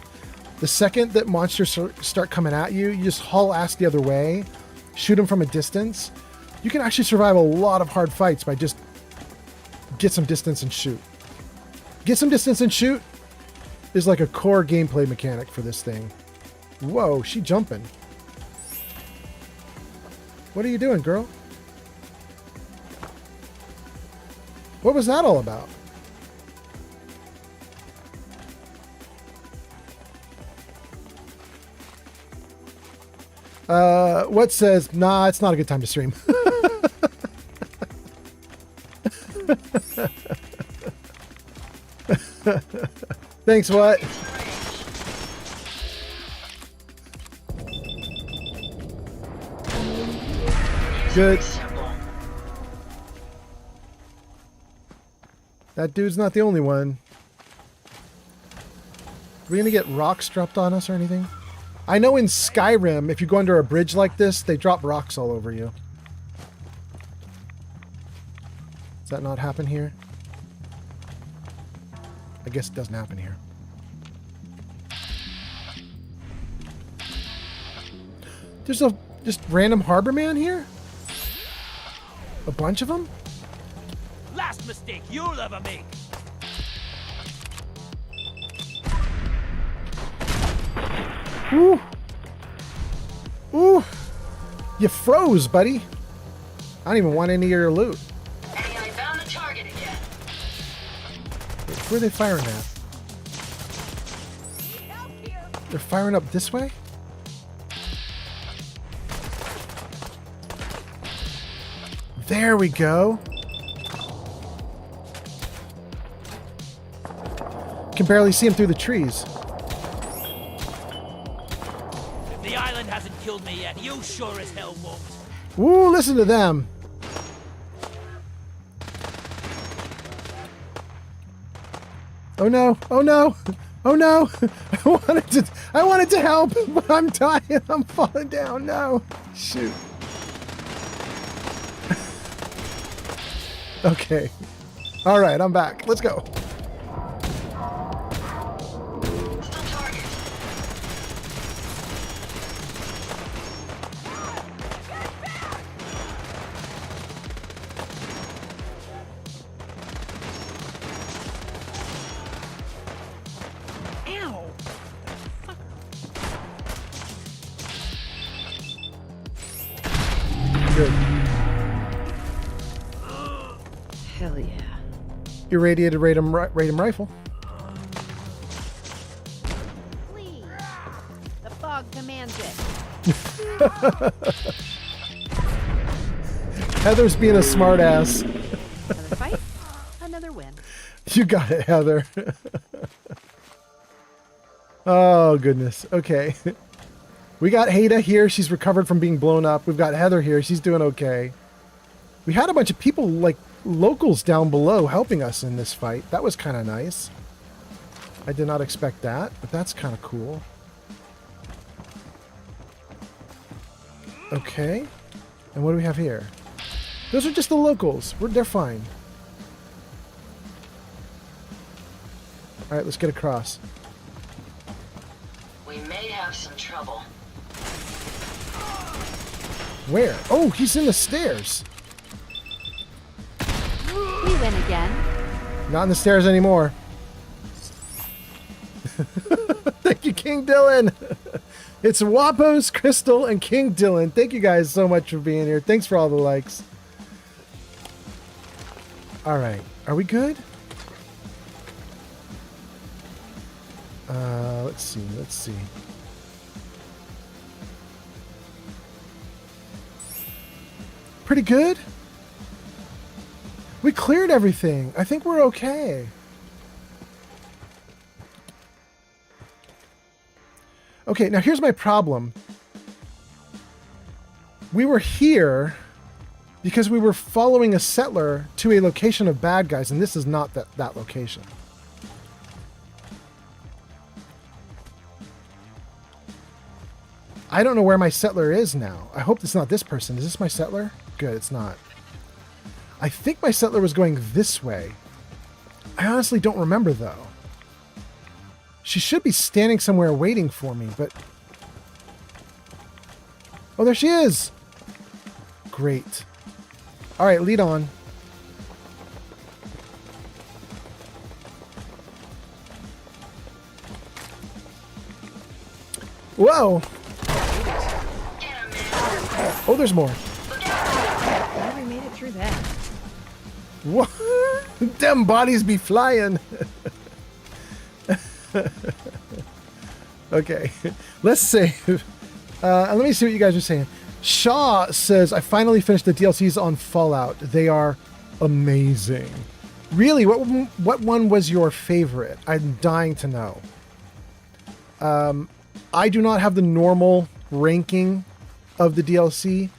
The second that monsters start coming at you, you just haul ass the other way, shoot them from a distance. You can actually survive a lot of hard fights by just get some distance and shoot. Get some distance and shoot is like a core gameplay mechanic for this thing. Whoa, she jumping. What are you doing, girl? What was that all about? What says, nah, it's not a good time to stream. Thanks, what? Good. That dude's not the only one. Are we gonna get rocks dropped on us or anything? I know in Skyrim, if you go under a bridge like this, they drop rocks all over you. Does that not happen here? I guess it doesn't happen here. There's a just random harbor man here? A bunch of them? Last mistake you'll ever make. Ooh. Ooh. You froze, buddy. I don't even want any of your loot. Hey, I found the target again. Where are they firing at? They're firing up this way? There we go. Can barely see him through the trees. If the island hasn't killed me yet, you sure as hell won't. Ooh, listen to them. Oh no, oh no, oh no. I wanted to help, but I'm dying. I'm falling down. No. Shoot. Okay. All right, I'm back. Let's go. Good. Hell yeah. Irradiated Radom rifle. Please. The fog commands it. Heather's being a smartass. Another fight, another win. You got it, Heather. Oh, goodness. Okay. We got Haida here. She's recovered from being blown up. We've got Heather here. She's doing okay. We had a bunch of people, like locals down below, helping us in this fight. That was kind of nice. I did not expect that, but that's kind of cool. Okay. And what do we have here? Those are just the locals. They're fine. All right, let's get across. We may have some trouble. Where? Oh, he's in the stairs. We win again. Not in the stairs anymore. Thank you, King Dylan. It's Wapos, Crystal, and King Dylan. Thank you guys so much for being here. Thanks for all the likes. All right. Are we good? Let's see. Let's see. Pretty good. We cleared everything. I think we're okay. Okay, now here's my problem. We were here because we were following a settler to a location of bad guys, and this is not that location. I don't know where my settler is now. I hope it's not this person. Is this my settler? Good, it's not. I think my settler was going this way. I honestly don't remember, though. She should be standing somewhere waiting for me, but... Oh, there she is! Great. Alright, lead on. Whoa! Oh, there's more. Glad we made it through that. What? Them bodies be flying. Okay, let's save. Let me see what you guys are saying. Shaw says, I finally finished the DLCs on Fallout. They are amazing. Really? What one was your favorite? I'm dying to know. I do not have the normal ranking of the DLC.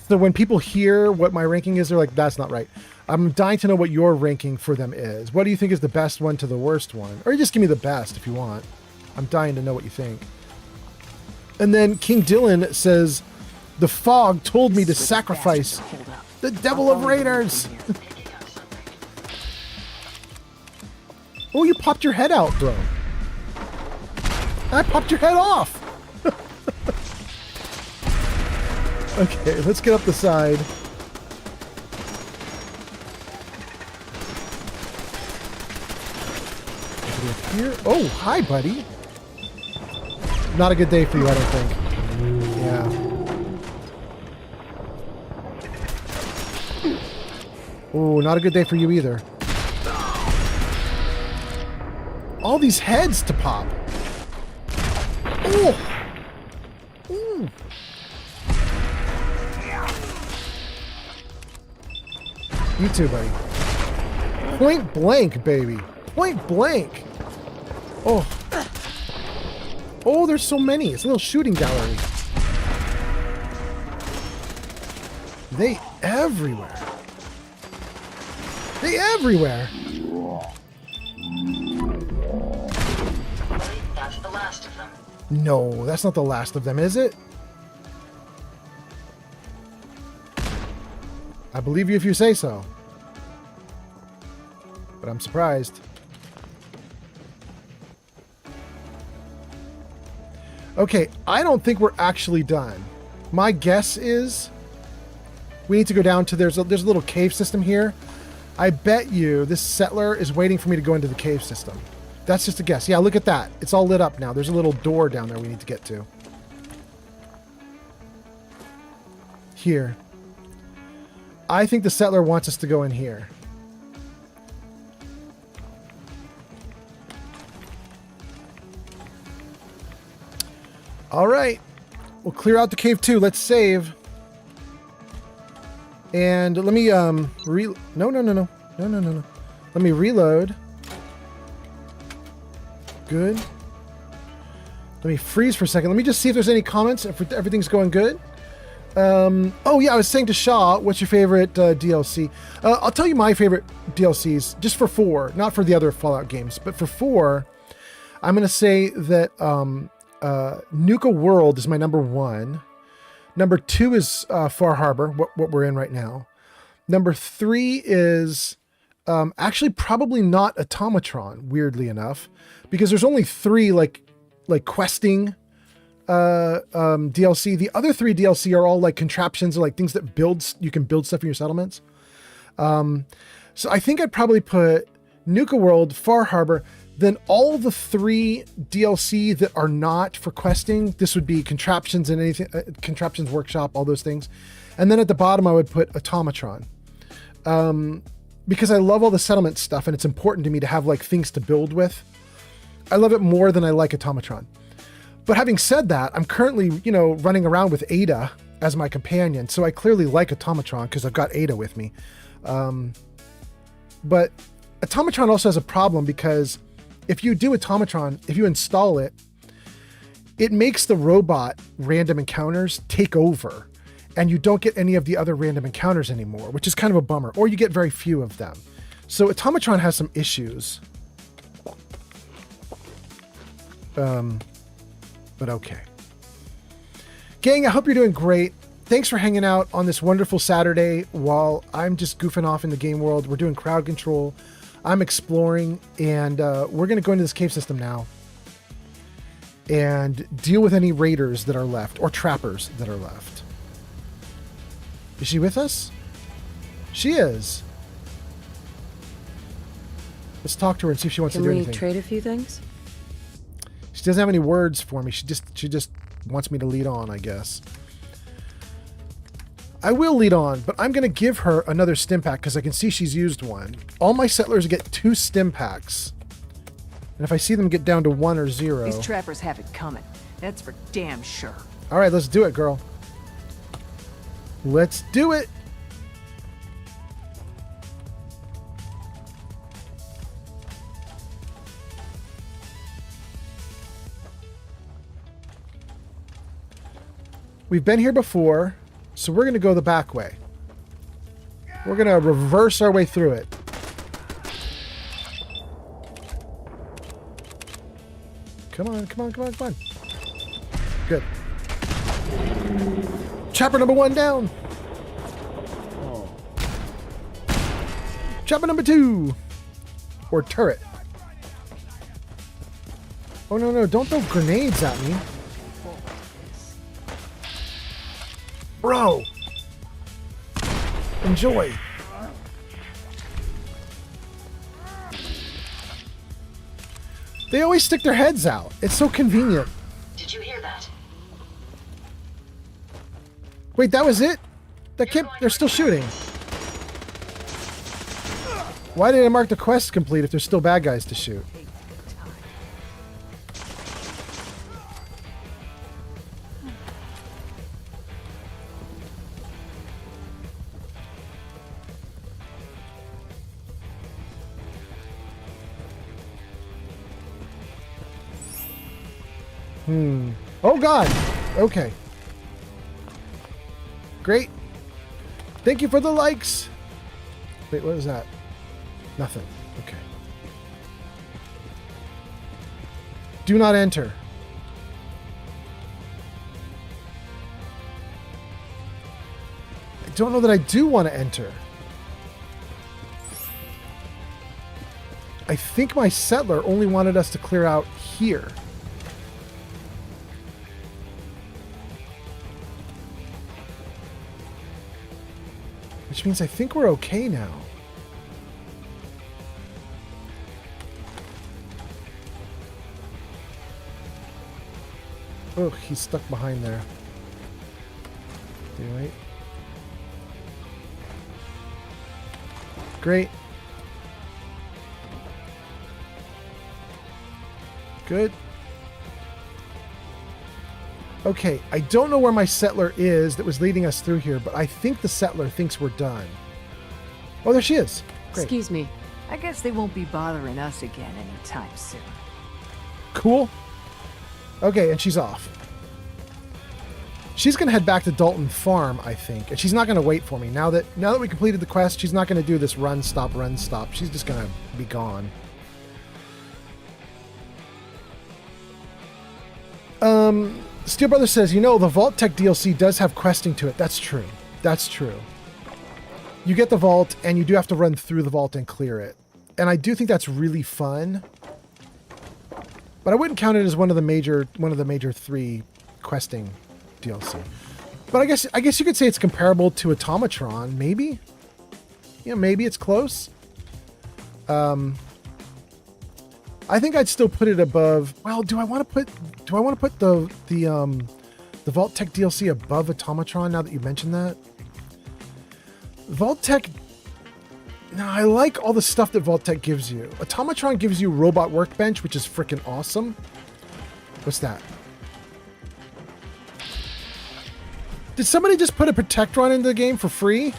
So when people hear what my ranking is, they're like, that's not right. I'm dying to know what your ranking for them is. What do you think is the best one to the worst one? Or just give me the best if you want. I'm dying to know what you think. And then King Dylan says, the fog told me to sacrifice the devil of raiders. Oh, you popped your head out, bro. I popped your head off. Okay, let's get up the side. Here. Oh, hi, buddy. Not a good day for you, I don't think. Yeah. Oh, not a good day for you either. All these heads to pop. Oh! Ooh. You too, buddy. Point blank, baby. Point blank. Oh. Oh, there's so many. It's a little shooting gallery. They everywhere. They everywhere. That's the last of them. No, that's not the last of them, is it? I believe you if you say so. But I'm surprised. Okay, I don't think we're actually done. My guess is we need to go down to there's a little cave system here. I bet you this settler is waiting for me to go into the cave system. That's just a guess. Yeah, look at that. It's all lit up now. There's a little door down there we need to get to. Here. I think the settler wants us to go in here. All right. We'll clear out the cave too. Let's save. And let me No. Let me reload. Good. Let me freeze for a second. Let me just see if there's any comments, if everything's going good. Oh yeah, I was saying to Shaw, what's your favorite DLC? I'll tell you my favorite DLCs, just for 4, not for the other Fallout games, but for 4, I'm going to say that Nuka World is my number 1. Number 2 is Far Harbor, what we're in right now. Number 3 is actually probably not Automatron, weirdly enough, because there's only 3 like questing DLC. The other 3 DLC are all like contraptions or like things that you can build stuff in your settlements. So I think I'd probably put Nuka World, Far Harbor, then all the 3 DLC that are not for questing. This would be contraptions and anything, contraptions workshop, all those things. And then at the bottom, I would put Automatron. Because I love all the settlement stuff and it's important to me to have like things to build with. I love it more than I like Automatron. But having said that, I'm currently, running around with Ada as my companion. So I clearly like Automatron because I've got Ada with me. But Automatron also has a problem because if you do Automatron, if you install it, it makes the robot random encounters take over. And you don't get any of the other random encounters anymore, which is kind of a bummer. Or you get very few of them. So Automatron has some issues. But okay. Gang, I hope you're doing great. Thanks for hanging out on this wonderful Saturday while I'm just goofing off in the game world. We're doing crowd control. I'm exploring, and we're going to go into this cave system now. and deal with any raiders that are left, or trappers that are left. Is she with us? She is. Let's talk to her and see if she wants to do anything. Can we trade a few things? She doesn't have any words for me. She just wants me to lead on, I guess. I will lead on, but I'm going to give her another stim pack because I can see she's used one. All my settlers get 2 stim packs. And if I see them get down to 1 or 0... These trappers have it coming. That's for damn sure. All right, let's do it, girl. Let's do it. We've been here before, so we're going to go the back way. We're going to reverse our way through it. Come on, come on, come on, come on. Good. Chopper number 1 down. Chopper number 2. Or turret. Oh, no, no, don't throw grenades at me. Bro. Enjoy. They always stick their heads out. It's so convenient. Did you hear that? Wait, that was it? They're still shooting. Why did I mark the quest complete if there's still bad guys to shoot? Oh God. Okay. Great. Thank you for the likes. Wait, what is that? Nothing. Okay. Do not enter. I don't know that I do want to enter. I think my settler only wanted us to clear out here. Which means I think we're okay now. Oh, he's stuck behind there. Wait. Great. Good. Okay, I don't know where my settler is that was leading us through here, but I think the settler thinks we're done. Oh, there she is. Great. Excuse me. I guess they won't be bothering us again anytime soon. Cool. Okay, and she's off. She's going to head back to Dalton Farm, I think, and she's not going to wait for me. Now that we completed the quest, she's not going to do this run, stop. She's just going to be gone. Steel Brother says, you know, the Vault Tech DLC does have questing to it. That's true. That's true. You get the vault, and you do have to run through the vault and clear it. And I do think that's really fun. But I wouldn't count it as one of the major 3 questing DLC. But I guess you could say it's comparable to Automatron, maybe? Yeah, maybe it's close. I think I'd still put it above. Well, do I want to put the Vault Tech DLC above Automatron now that you mentioned that? Vault Tech. No, I like all the stuff that Vault Tech gives you. Automatron gives you Robot Workbench, which is freaking awesome. What's that? Did somebody just put a Protectron into the game for free?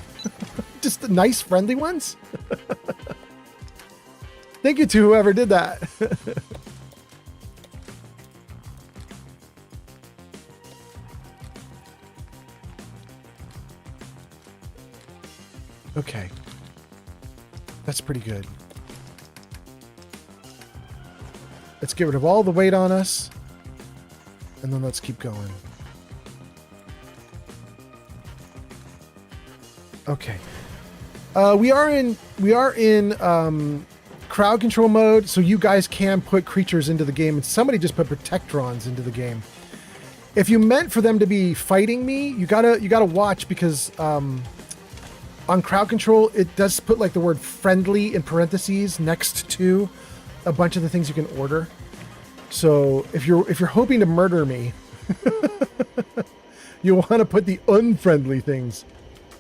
Just the nice, friendly ones? Thank you to whoever did that. Okay. That's pretty good. Let's get rid of all the weight on us. And then let's keep going. Okay. We are in crowd control mode so you guys can put creatures into the game, and somebody just put protectrons into the game. If you meant for them to be fighting me, you gotta watch, because on crowd control it does put like the word friendly in parentheses next to a bunch of the things you can order. So if you're hoping to murder me, you want to put the unfriendly things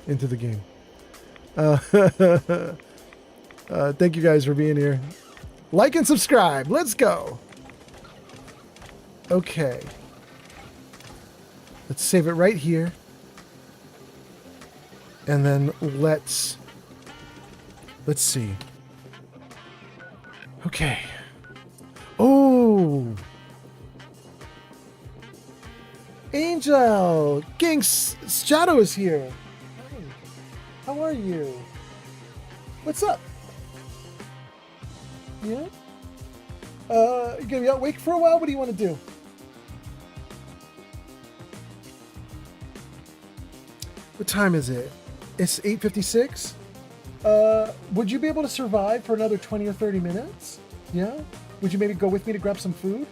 into the game. Thank you guys for being here. Like and subscribe. Let's go. Okay. Let's save it right here. And then let's see. Okay. Oh. Angel. Ging's Shadow is here. Hi. How are you? What's up? Yeah? You gonna be out awake for a while? What do you want to do? What time is it? It's 8:56. Would you be able to survive for another 20 or 30 minutes? Yeah? Would you maybe go with me to grab some food?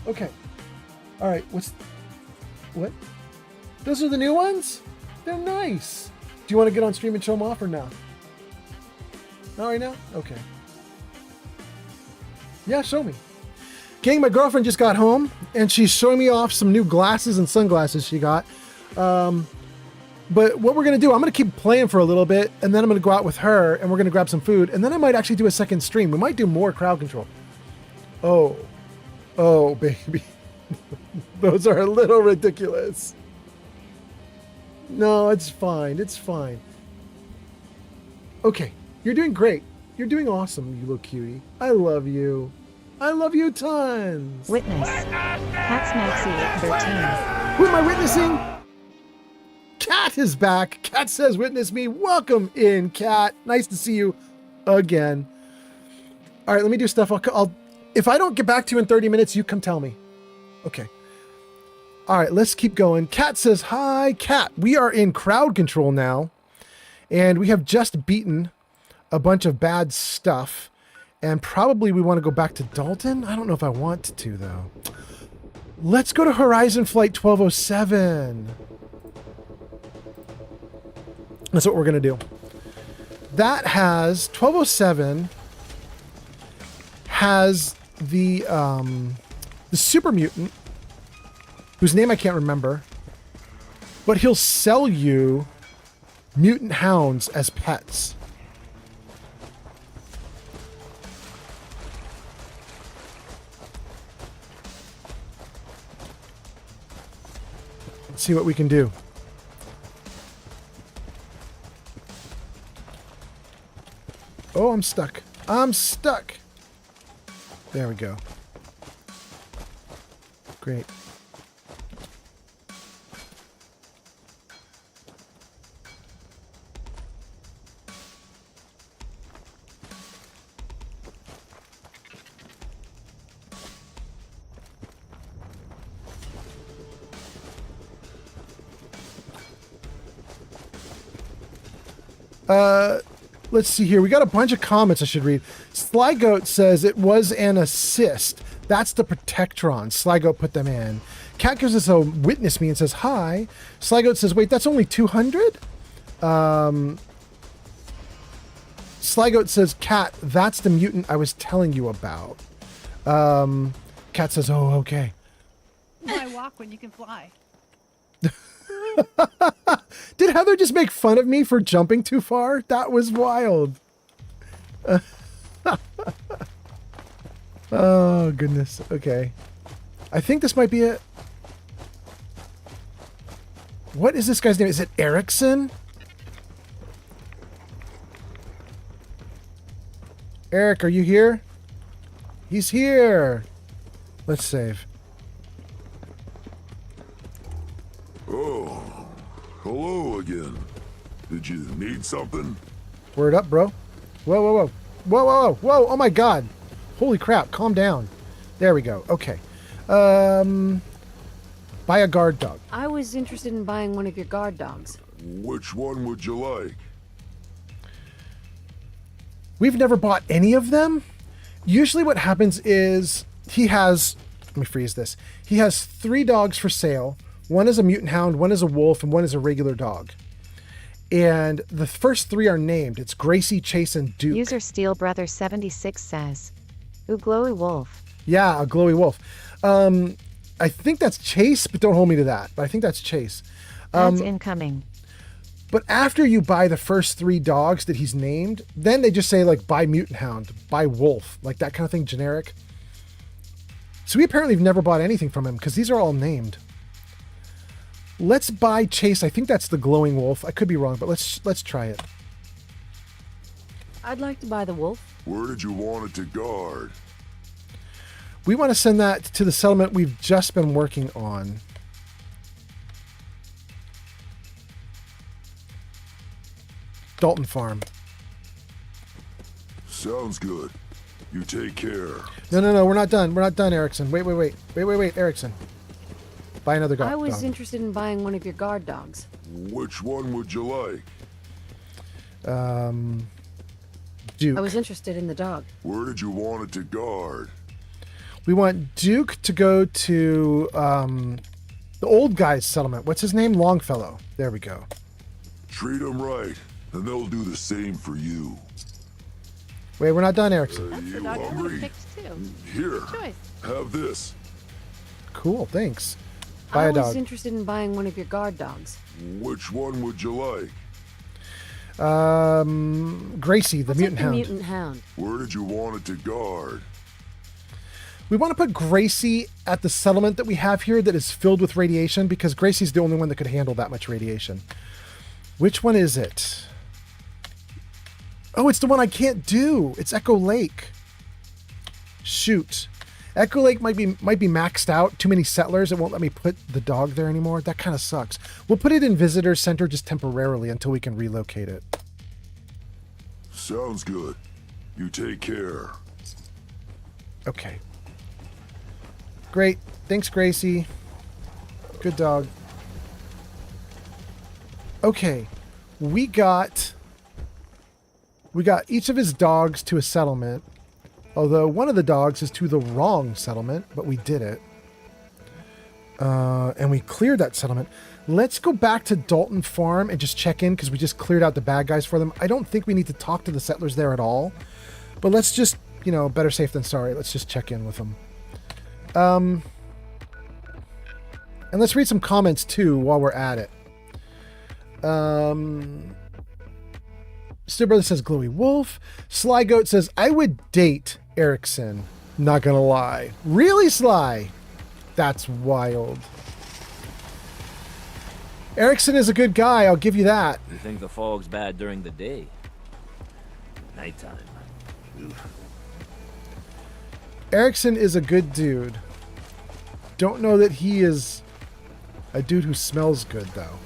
Okay. All right. What? Those are the new ones? They're nice. Do you want to get on stream and show them off or no? Not right now? Okay. Yeah, show me. Gang, my girlfriend just got home and she's showing me off some new glasses and sunglasses she got. But what we're going to do, I'm going to keep playing for a little bit, and then I'm going to go out with her, and we're going to grab some food, and then I might actually do a second stream. We might do more crowd control. Oh, baby. Those are a little ridiculous. No, it's fine. It's fine. Okay, you're doing great. You're doing awesome, you little cutie. I love you. I love you tons. Witness. Cat's Maxie 813. Who am I witnessing? Cat is back. Cat says, witness me. Welcome in, Cat. Nice to see you again. All right, let me do stuff. I'll if I don't get back to you in 30 minutes, you come tell me. Okay. All right, let's keep going. Cat says, hi, Cat. We are in crowd control now, and we have just beaten a bunch of bad stuff, and probably we want to go back to Dalton. I don't know if I want to, though. Let's go to Horizon Flight 1207. That's what we're going to do. That has 1207 has the super mutant whose name I can't remember, but he'll sell you mutant hounds as pets. Let's see what we can do. Oh, I'm stuck. I'm stuck. There we go. Great. Let's see here. We got a bunch of comments I should read. Slygoat says it was an assist. That's the Protectron. Slygoat put them in. Cat gives us a witness me and says, hi. Slygoat says, wait, that's only 200? Slygoat says, Cat, that's the mutant I was telling you about. Cat says, oh, okay. Why walk when you can fly? Did Heather just make fun of me for jumping too far? That was wild. Oh, goodness. Okay. I think this might be it. What is this guy's name? Is it Erickson? Eric, are you here? He's here. Let's save. Oh, hello again. Did you need something? Word up, bro. Whoa, whoa, whoa. Whoa, whoa, whoa, whoa. Oh my God. Holy crap. Calm down. There we go. Okay. Buy a guard dog. I was interested in buying one of your guard dogs. Which one would you like? We've never bought any of them. Usually what happens is he has, let me freeze this. He has 3 dogs for sale. One is a mutant hound, one is a wolf, and one is a regular dog. And the first 3 are named. It's Gracie, Chase, and Duke. User Steel Brother 76 says, "Ooh, glowy wolf." Yeah, a glowy wolf. I think that's Chase, but don't hold me to that. But I think that's Chase. That's incoming. But after you buy the first 3 dogs that he's named, then they just say like buy mutant hound, buy wolf, like that kind of thing, generic. So we apparently have never bought anything from him because these are all named. Let's buy Chase. I think that's the glowing wolf. I could be wrong, but let's try it. I'd like to buy the wolf. Where did you want it to guard? We want to send that to the settlement we've just been working on. Dalton Farm. Sounds good. You take care. No, we're not done. We're not done, Erickson. Wait, Erickson. Buy another dog. I was interested in buying one of your guard dogs. Which one would you like? Duke. I was interested in the dog. Where did you want it to guard? We want Duke to go to the old guy's settlement. What's his name? Longfellow. There we go. Treat him right, and they'll do the same for you. Wait, we're not done, Erickson. That's the dog I would have picked too. Here, Good choice. have this. Cool, thanks. Buy a I was dog. interested in buying one of your guard dogs. Which one would you like? Gracie, the mutant hound. Mutant hound. Where did you want it to guard? We want to put Gracie at the settlement that we have here that is filled with radiation because Gracie's the only one that could handle that much radiation. Which one is it? Oh, it's the one I can't do. It's Echo Lake. Shoot. Echo Lake might be maxed out. Too many settlers. It won't let me put the dog there anymore. That kind of sucks. We'll put it in Visitor Center just temporarily until we can relocate it. Sounds good. You take care. Okay. Great. Thanks, Gracie. Good dog. Okay. We got each of his dogs to a settlement. Although one of the dogs is to the wrong settlement, but we did it. And we cleared that settlement. Let's go back to Dalton Farm and just check in because we just cleared out the bad guys for them. I don't think we need to talk to the settlers there at all. But let's just, better safe than sorry. Let's just check in with them. And let's read some comments too while we're at it. Still Brother says glowy wolf. Sly Goat says I would date Erickson. Not gonna lie. Really, Sly? That's wild. Erickson is a good guy, I'll give you that. You think the fog's bad during the day? Nighttime. Oof. Erickson is a good dude. Don't know that he is a dude who smells good, though.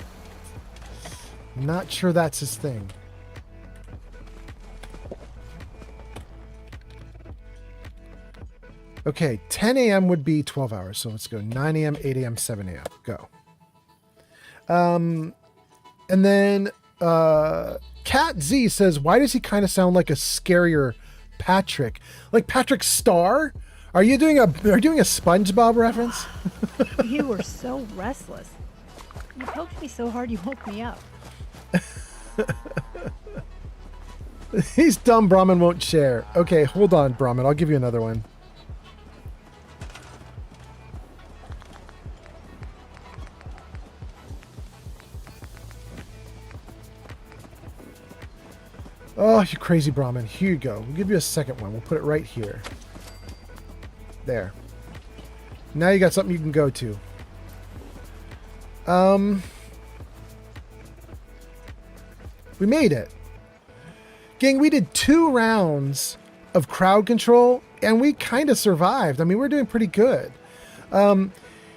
Not sure that's his thing. Okay, 10 a.m. would be 12 hours. So let's go 9 a.m., 8 a.m., 7 a.m. Go. And then Cat Z says, why does he kind of sound like a scarier Patrick? Like Patrick Star? Are you doing a SpongeBob reference? You were so restless. You poked me so hard you woke me up. He's dumb, Brahmin won't share. Okay, hold on, Brahmin. I'll give you another one. Oh, you crazy Brahmin. Here you go. We'll give you a second one. We'll put it right here. There. Now you got something you can go to. We made it. Gang, we did 2 rounds of crowd control, and we kind of survived. I mean, we're doing pretty good.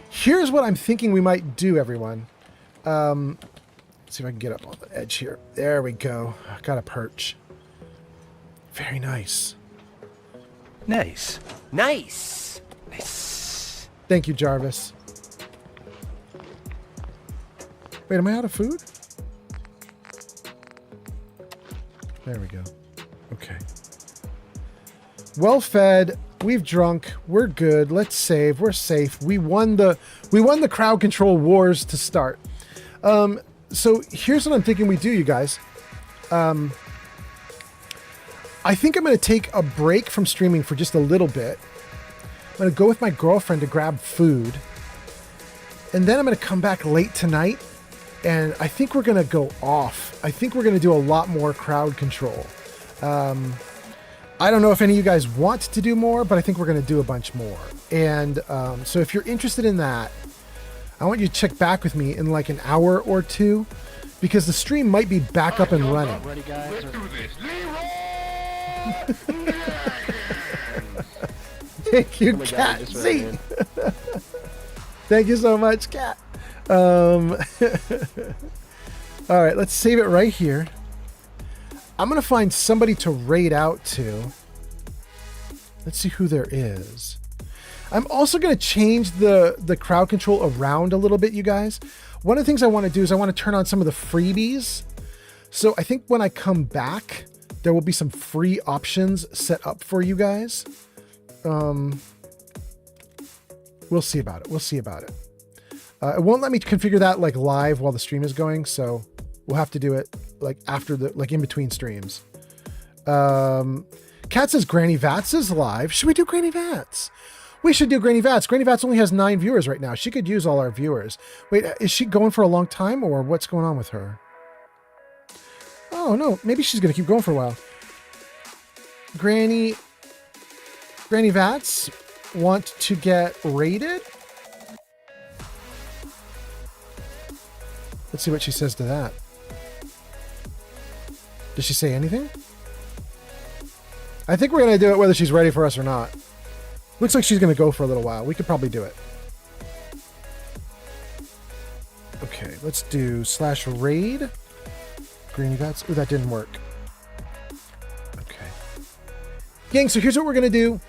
Here's what I'm thinking we might do, everyone. Let's see if I can get up on the edge here. There we go. Got a perch. Very nice. Nice. Nice. Thank you, Jarvis. Wait, am I out of food? There we go. Okay. Well fed. We've drunk. We're good. Let's save. We're safe. We won the crowd control wars to start. So here's what I'm thinking we do, you guys. I think I'm going to take a break from streaming for just a little bit. I'm going to go with my girlfriend to grab food. And then I'm going to come back late tonight. And I think we're going to go off. I think we're going to do a lot more crowd control. I don't know if any of you guys want to do more, but I think we're going to do a bunch more. And so if you're interested in that, I want you to check back with me in like an hour or two, because the stream might be back up and running. Ready, guys? Thank you, Cat. See? Thank you so much, Cat. All right, let's save it right here. I'm going to find somebody to raid out to. Let's see who there is. I'm also going to change the crowd control around a little bit, you guys. One of the things I want to do is I want to turn on some of the freebies. So I think when I come back, there will be some free options set up for you guys. We'll see about it. We'll see about it. It won't let me configure that like live while the stream is going, so we'll have to do it like after in between streams. Kat says Granny Vats is live. Should we do Granny Vats? We should do Granny Vats. Granny Vats only has 9 viewers right now. She could use all our viewers. Wait, is she going for a long time, or what's going on with her? Oh no, maybe she's gonna keep going for a while. Granny Vats want to get raided? Let's see what she says to that. Does she say anything? I think we're going to do it whether she's ready for us or not. Looks like she's going to go for a little while. We could probably do it. Okay, let's do /raid. Greeny Vats. Oh, that didn't work. Okay. Gang, so here's what we're going to do.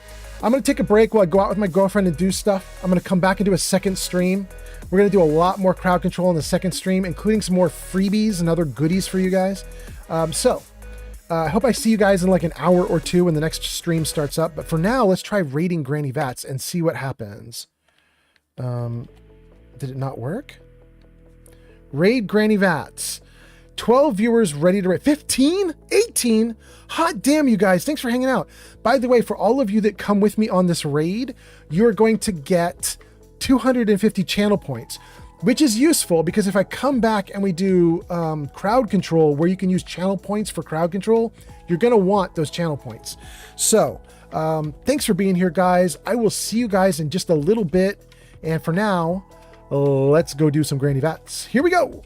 I'm going to take a break while I go out with my girlfriend and do stuff. I'm going to come back and do a second stream. We're going to do a lot more crowd control in the second stream, including some more freebies and other goodies for you guys. I hope I see you guys in like an hour or two when the next stream starts up. But for now, let's try raiding Granny Vats and see what happens. Did it not work? Raid Granny Vats. 12 viewers ready to raid. 15? 18? Hot damn, you guys. Thanks for hanging out. By the way, for all of you that come with me on this raid, you're going to get 250 channel points, which is useful because if I come back and we do crowd control where you can use channel points for crowd control, you're going to want those channel points. So thanks for being here, guys. I will see you guys in just a little bit. And for now, let's go do some Granny Vats. Here we go.